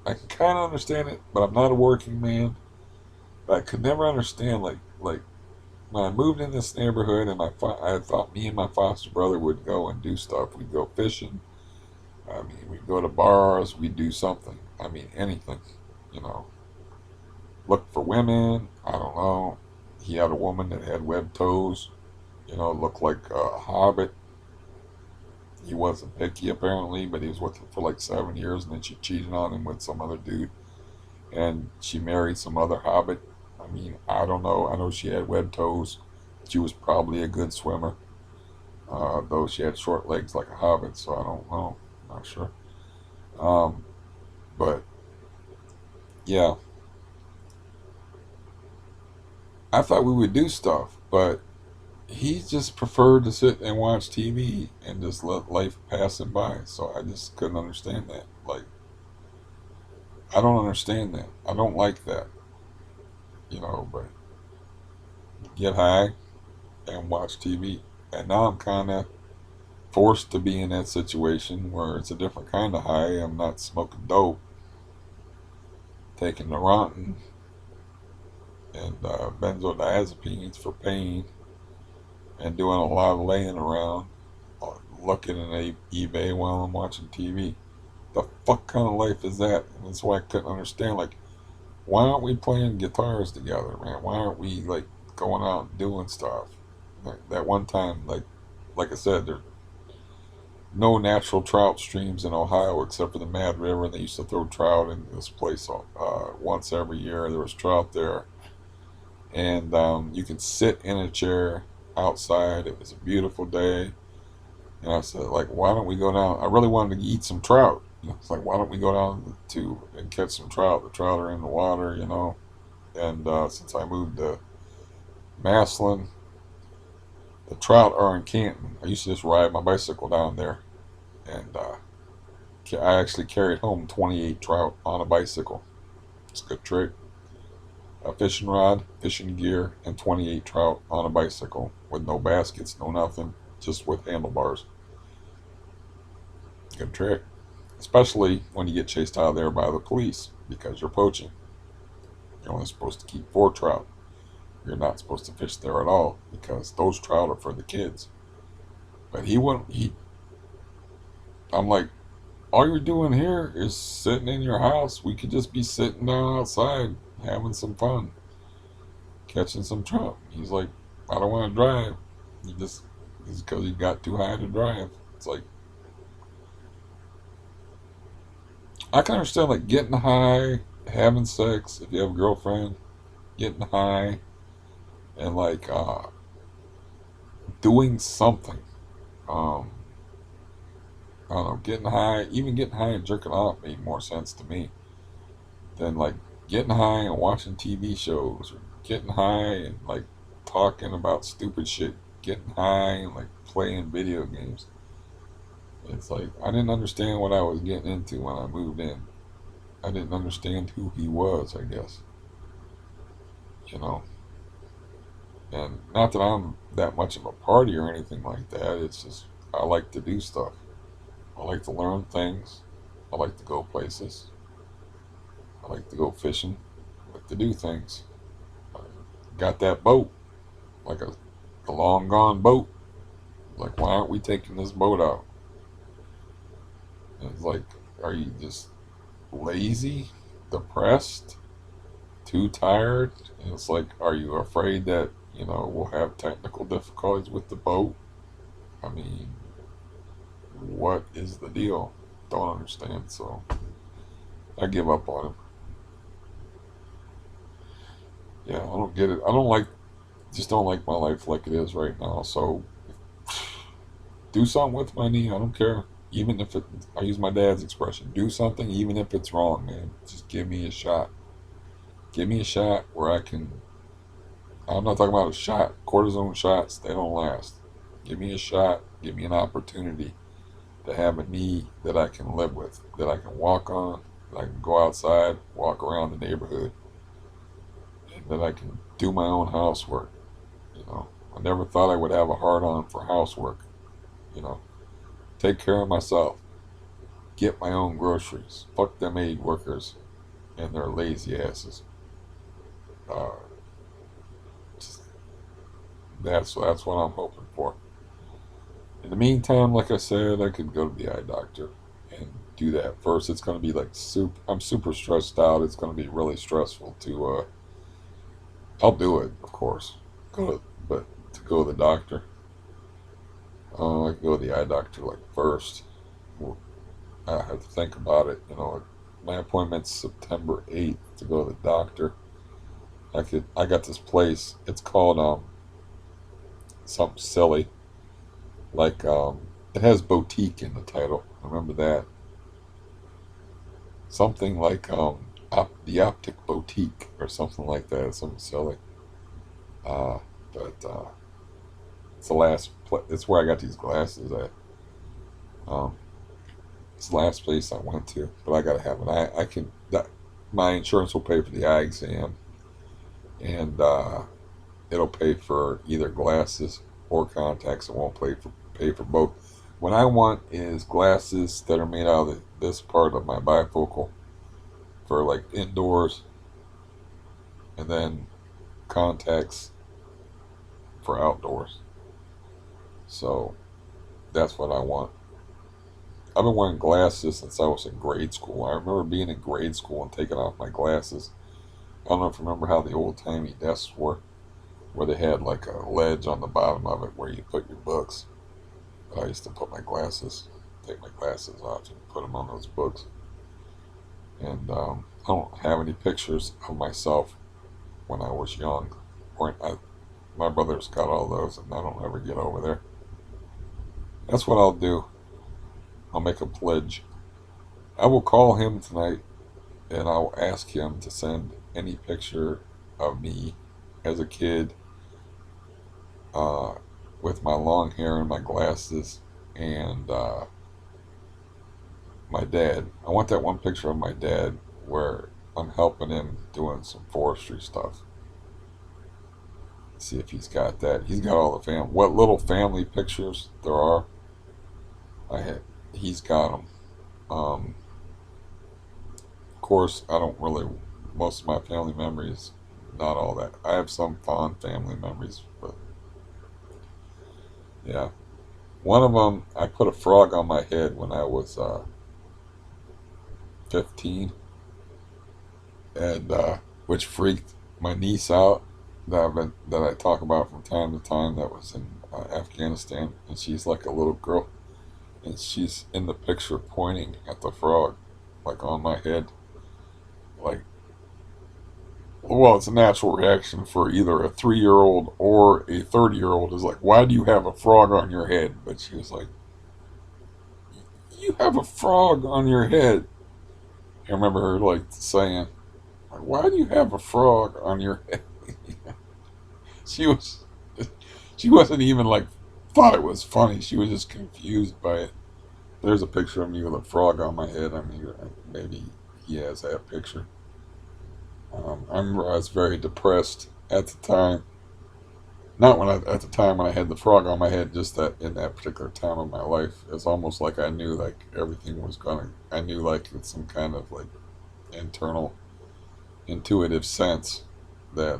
I can kind of understand it, but I'm not a working man. But I could never understand. Like when I moved in this neighborhood, and I thought me and my foster brother would go and do stuff. We'd go fishing. I mean, we'd go to bars. We'd do something. I mean, anything. You know, look for women. I don't know. He had a woman that had webbed toes. Looked like a hobbit. He wasn't picky apparently, but he was with her for like 7 years, and then she cheated on him with some other dude, and she married some other hobbit. I mean, I don't know. I know she had webbed toes. She was probably a good swimmer, though she had short legs like a hobbit. So I don't know. Not sure. Um, but yeah, I thought we would do stuff, but he just preferred to sit and watch TV and just let life pass him by. So I just couldn't understand that. Like, I don't understand that. I don't like that, but get high and watch TV. And now I'm kind of forced to be in that situation where it's a different kind of high. I'm not smoking dope, taking Neurontin and benzodiazepines for pain, and doing a lot of laying around, looking at eBay while I'm watching TV. The fuck kind of life is that? And that's why I couldn't understand. Like, why aren't we playing guitars together, man? Why aren't we like going out and doing stuff? That one time, like I said, there's no natural trout streams in Ohio except for the Mad River, and they used to throw trout in this place once every year. There was trout there, and you could sit in a chair outside. It was a beautiful day, and I said, like, why don't we go down? I really wanted to eat some trout. It's like, why don't we go down to and catch some trout? The trout are in the water. And since I moved to Maslin, the trout are in Canton. I used to just ride my bicycle down there, and I actually carried home 28 trout on a bicycle. It's a good trick. A fishing rod, fishing gear, and 28 trout on a bicycle with no baskets, no nothing, just with handlebars. Good trick. Especially when you get chased out of there by the police because you're poaching. You're only supposed to keep 4 trout. You're not supposed to fish there at all because those trout are for the kids. But he wouldn't. I'm like, all you're doing here is sitting in your house. We could just be sitting down outside having some fun, catching some trout. He's like, I don't want to drive. It's because he got too high to drive. It's like, I can understand like getting high having sex, if you have a girlfriend, getting high, and like doing something. Um, I don't know, getting high, even getting high and jerking off made more sense to me than like getting high and watching TV shows, or getting high and like talking about stupid shit, getting high and like playing video games. It's like I didn't understand what I was getting into when I moved in. I didn't understand who he was, I guess, you know. And not that I'm that much of a party or anything like that. It's just I like to do stuff. I like to learn things. I like to go places. I like to go fishing. I like to do things. I got that boat, like a long gone boat. Like, why aren't we taking this boat out? And it's like, are you just lazy, depressed, too tired? And it's like, are you afraid that, we'll have technical difficulties with the boat? I mean, what is the deal? Don't understand. So I give up on him. Yeah, I don't get it. I don't like, just don't like my life like it is right now. So do something with my knee. I don't care. Even if it, I use my dad's expression, do something, even if it's wrong, man. Just give me a shot. Give me a shot where I can. I'm not talking about a shot. Cortisone shots, they don't last. Give me a shot. Give me an opportunity to have a knee that I can live with, that I can walk on, that I can go outside, walk around the neighborhood, and that I can do my own housework. You know, I never thought I would have a hard on for housework. You know, take care of myself, get my own groceries. Fuck them aid workers and their lazy asses. Uh, that's what I'm hoping for. In the meantime, like I said, I could go to the eye doctor and do that first. It's going to be like super. I'm super stressed out. It's going to be really stressful to. I'll do it, of course. But to go to the doctor, I can go to the eye doctor like first. Well, I have to think about it. My appointment's September 8th to go to the doctor. I got this place. It's called something silly, like it has boutique in the title. Remember that? Something like the Optic Boutique or something like that. Something silly. Uh, but it's the it's where I got these glasses at. Um, it's the last place I went to, but I gotta have an eye. I can that My insurance will pay for the eye exam, and it'll pay for either glasses or contacts. It won't pay for both. What I want is glasses that are made out of this part of my bifocal for like indoors, and then contacts for outdoors. So that's what I want. I've been wearing glasses since I was in grade school. I remember being in grade school and taking off my glasses. I don't know if you remember how the old timey desks were, where they had like a ledge on the bottom of it where you put your books. But I used to take my glasses off and put them on those books. And I don't have any pictures of myself when I was young. My brother's got all those, and I don't ever get over there. That's what I'll do. I'll make a pledge. I will call him tonight, and I'll ask him to send any picture of me as a kid, uh, with my long hair and my glasses, and my dad. I want that one picture of my dad where I'm helping him doing some forestry stuff. See if he's got that. He's got all the what little family pictures there are. I had, he's got them. Of course, I don't really. Most of my family memories, not all that. I have some fond family memories, but yeah. One of them, I put a frog on my head when I was 15, and which freaked my niece out. That I talk about from time to time. That was in Afghanistan, and she's like a little girl, and she's in the picture pointing at the frog, like on my head, like Well, it's a natural reaction for either a 3 year old or a 30-year old is like, why do you have a frog on your head? But she was like, you have a frog on your head. I remember her like saying, why do you have a frog on your head? she was, she wasn't even like, thought it was funny. She was just confused by it. There's a picture of me with a frog on my head. I mean, maybe he has that picture. I remember I was very depressed at the time. Not when at the time when I had the frog on my head, just that in that particular time of my life, it's almost like I knew like everything was gonna. I knew like it's some kind of like internal, intuitive sense that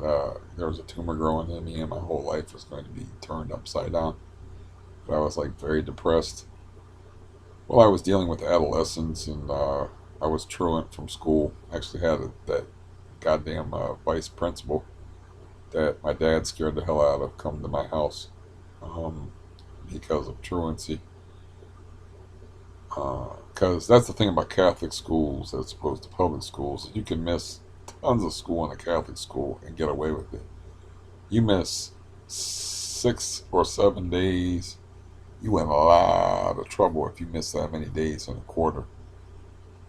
there was a tumor growing in me, and my whole life was going to be turned upside down. But I was like very depressed. Well, I was dealing with adolescence, and I was truant from school. I actually had that goddamn vice principal that my dad scared the hell out of come to my house um, because of truancy. Because that's the thing about Catholic schools as opposed to public schools. You can miss tons of school in a Catholic school and get away with it. You miss 6 or 7 days, you in a lot of trouble if you miss that many days in a quarter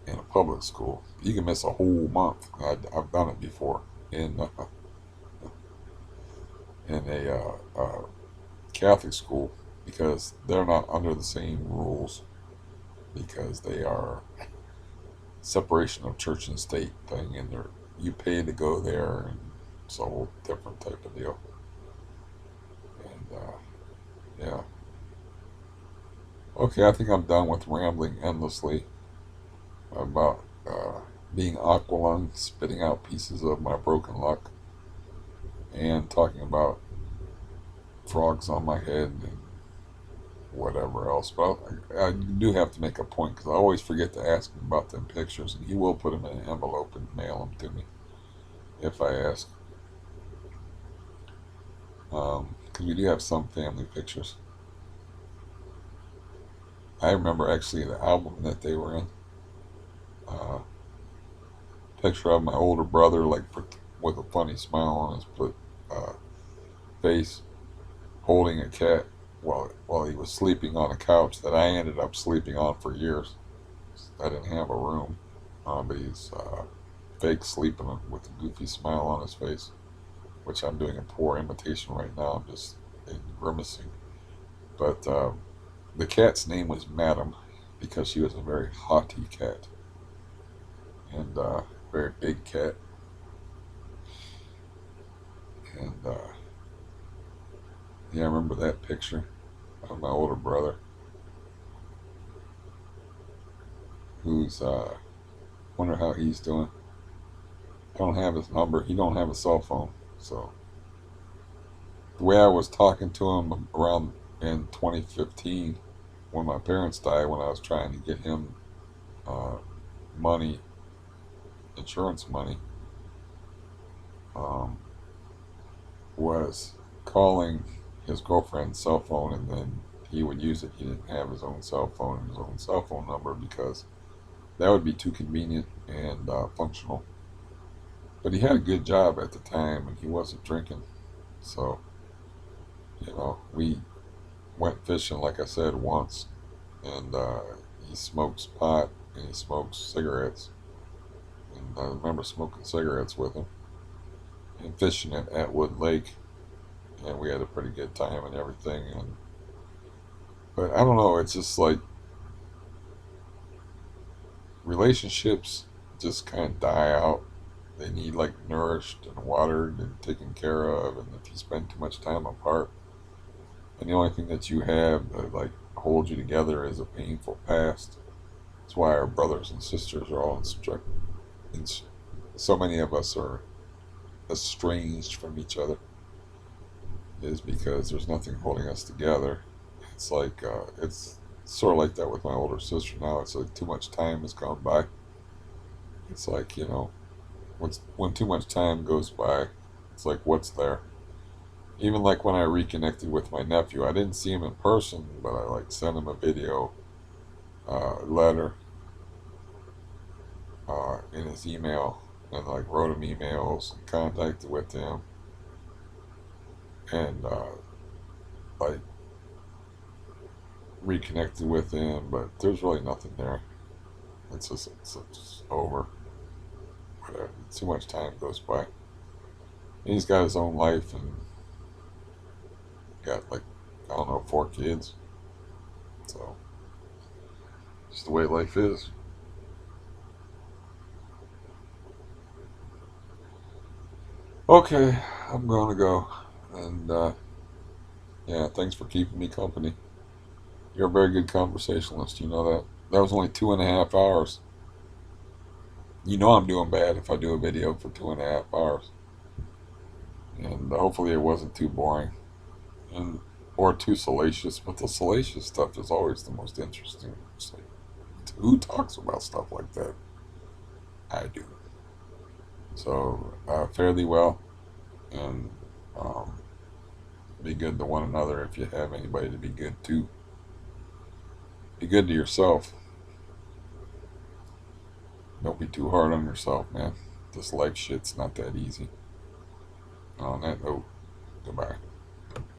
in a public school. You can miss a whole month. I've done it before in in a Catholic school because they're not under the same rules because they are separation of church and state thing, and they're you pay to go there, and it's a whole different type of deal. And yeah, okay, I think I'm done with rambling endlessly about being aqualung, spitting out pieces of my broken luck, and talking about frogs on my head and whatever else. But I do have to make a point because I always forget to ask him about them pictures, and he will put them in an envelope and mail them to me if I ask. Because we do have some family pictures. I remember actually the album that they were in. Uh, Picture of my older brother, like with a funny smile on his uh, face, holding a cat while he was sleeping on a couch that I ended up sleeping on for years. I didn't have a room, but he's fake sleeping with a goofy smile on his face, which I'm doing a poor imitation right now. I'm just grimacing. But the cat's name was Madam because she was a very haughty cat and very big cat. And yeah, I remember that picture of my older brother, who's wonder how he's doing. I don't have his number. He don't have a cell phone. So the way I was talking to him around in 2015 when my parents died, when I was trying to get him uh, money, insurance money, um, was calling his girlfriend's cell phone, and then he would use it. He didn't have his own cell phone and his own cell phone number because that would be too convenient and functional. But he had a good job at the time, and he wasn't drinking. So we went fishing, like I said, once, and he smokes pot and he smokes cigarettes. And I remember smoking cigarettes with him and fishing at Atwood Lake, and we had a pretty good time and everything. And but I don't know, it's just like relationships just kind of die out. They need like nourished and watered and taken care of, and if you spend too much time apart, and the only thing that you have that like holds you together is a painful past. That's why our brothers and sisters are all instruct. So many of us are estranged from each other is because there's nothing holding us together. It's like it's sort of like that with my older sister now. It's like too much time has gone by. It's like when too much time goes by, it's like what's there. Even like when I reconnected with my nephew, I didn't see him in person, but I like sent him a video letter in his email, and like wrote him emails and contacted with him and like reconnected with him, but there's really nothing there. It's over. Whatever. Too much time goes by. He's got his own life and got like, I don't know, 4 kids. So just the way life is. Okay, I'm gonna go. And yeah, thanks for keeping me company. You're a very good conversationalist. You know that. That was only 2.5 hours. You know I'm doing bad if I do a video for 2.5 hours. And hopefully it wasn't too boring and or too salacious. But the salacious stuff is always the most interesting. It's like, who talks about stuff like that? I do. So fare thee well, and um, be good to one another. If you have anybody to be good to, be good to yourself. Don't be too hard on yourself, man. This life shit's not that easy. On that note, goodbye.